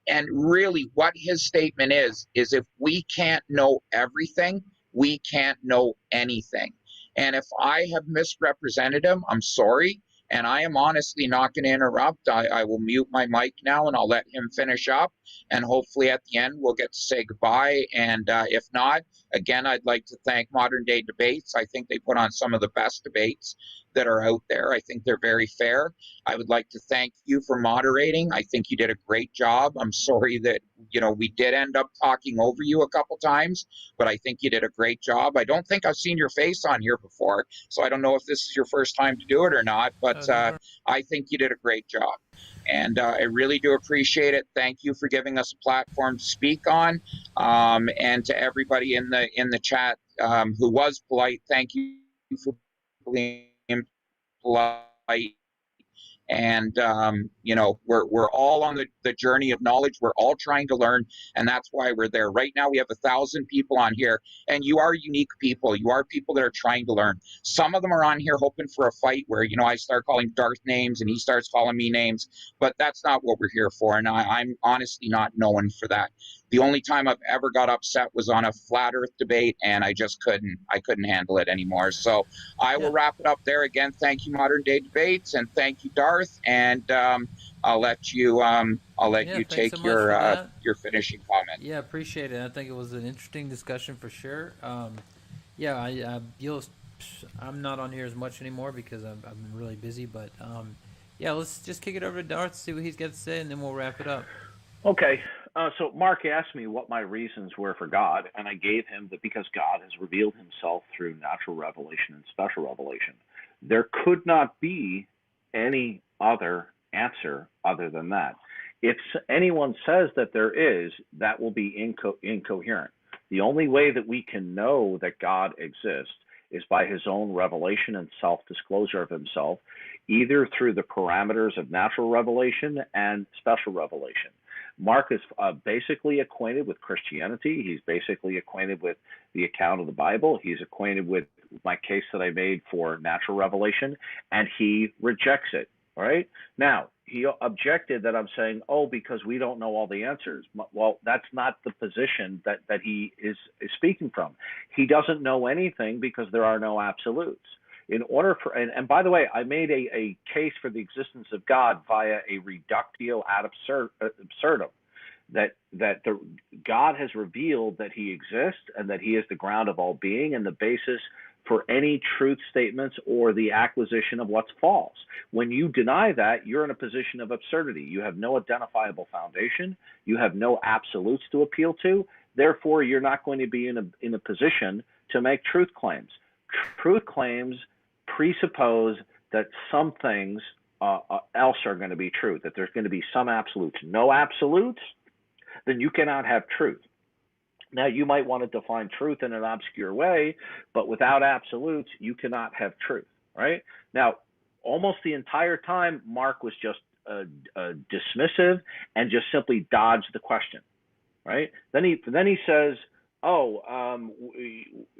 And really, what his statement is if we can't know everything, we can't know anything. And if I have misrepresented him, I'm sorry. And I am honestly not going to interrupt. I will mute my mic now and I'll let him finish up. And hopefully at the end, we'll get to say goodbye. And if not, again, I'd like to thank Modern Day Debates. I think they put on some of the best debates that are out there. I think they're very fair. I would like to thank you for moderating. I think you did a great job. I'm sorry that, we did end up talking over you a couple times, but I think you did a great job. I don't think I've seen your face on here before, so I don't know if this is your first time to do it or not, but I think you did a great job. And I really do appreciate it. Thank you for giving us a platform to speak on. And to everybody in the chat who was polite, thank you for being polite. And we're all on the journey of knowledge. We're all trying to learn, and that's why we're there. Right now we have 1,000 people on here, and you are unique people. You are people that are trying to learn. Some of them are on here hoping for a fight where I start calling Darth names and he starts calling me names, but that's not what we're here for, and I'm honestly not known for that. The only time I've ever got upset was on a flat earth debate, and I couldn't handle it anymore. So I will wrap it up there. Again, thank you, Modern Day Debates, and thank you, Darth. And I'll let you Thanks so take much for that. your finishing comment. Yeah, appreciate it. I think it was an interesting discussion for sure. Yeah, you'll I'm not on here as much anymore because I'm really busy. But yeah, let's just kick it over to Darth, see what he's got to say, and then we'll wrap it up. Okay. So Mark asked me what my reasons were for God, and I gave him that because God has revealed himself through natural revelation and special revelation. There could not be any other answer other than that. If anyone says that there is, that will be incoherent. The only way that we can know that God exists is by his own revelation and self-disclosure of himself, either through the parameters of natural revelation and special revelation. Mark is basically acquainted with Christianity. He's basically acquainted with the account of the Bible. He's acquainted with my case that I made for natural revelation, and he rejects it. All right. Now, he objected that I'm saying, oh, because we don't know all the answers. Well, that's not the position that he is speaking from. He doesn't know anything because there are no absolutes. In order for, and by the way, I made a case for the existence of God via a reductio ad absurdum, that God has revealed that he exists and that he is the ground of all being and the basis for any truth statements or the acquisition of what's false. When you deny that, you're in a position of absurdity. You have no identifiable foundation. You have no absolutes to appeal to. Therefore, you're not going to be in a position to make truth claims. Truth claims presuppose that some things else are going to be true, that there's going to be some absolutes. No absolutes, then you cannot have truth. Now, you might want to define truth in an obscure way, but without absolutes, you cannot have truth, right? Now, almost the entire time, Mark was just dismissive and just simply dodged the question, right? Then he says,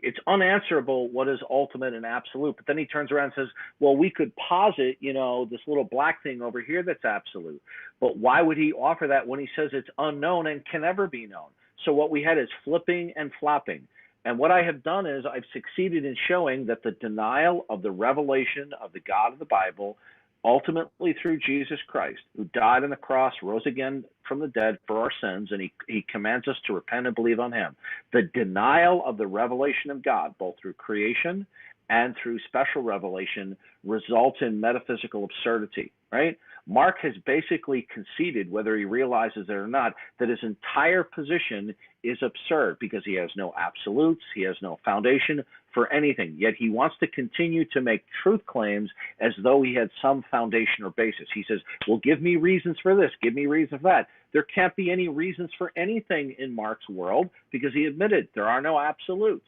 it's unanswerable what is ultimate and absolute. But then he turns around and says, well, we could posit, this little black thing over here that's absolute. But why would he offer that when he says it's unknown and can never be known? So what we had is flipping and flopping. And what I have done is I've succeeded in showing that the denial of the revelation of the God of the Bible, ultimately through Jesus Christ, who died on the cross, rose again from the dead for our sins, and he commands us to repent and believe on him. The denial of the revelation of God, both through creation and through special revelation, results in metaphysical absurdity, right? Mark has basically conceded, whether he realizes it or not, that his entire position is absurd because he has no absolutes, he has no foundation for anything. Yet he wants to continue to make truth claims as though he had some foundation or basis. He says, well, give me reasons for this, give me reasons for that. There can't be any reasons for anything in Mark's world because he admitted there are no absolutes.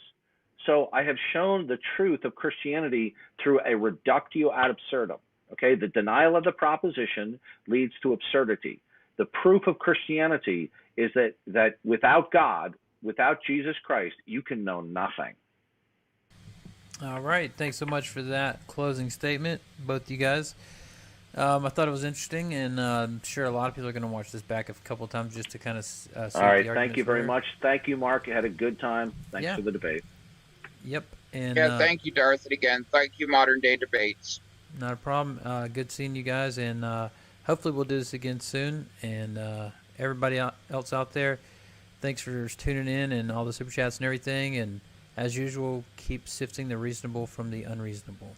So I have shown the truth of Christianity through a reductio ad absurdum. Okay, the denial of the proposition leads to absurdity. The proof of Christianity is that without God, without Jesus Christ, you can know nothing. All right, thanks so much for that closing statement, both you guys. I thought it was interesting, and I'm sure a lot of people are going to watch this back a couple of times just to kind of see All right, the thank you very were. much. Thank you, Mark. You had a good time. Thanks for the debate. Yep. And thank you, Darth, and again, thank you, Modern Day Debates. Not a problem. Good seeing you guys, and hopefully we'll do this again soon. And everybody else out there, thanks for tuning in and all the super chats and everything. And as usual, keep sifting the reasonable from the unreasonable.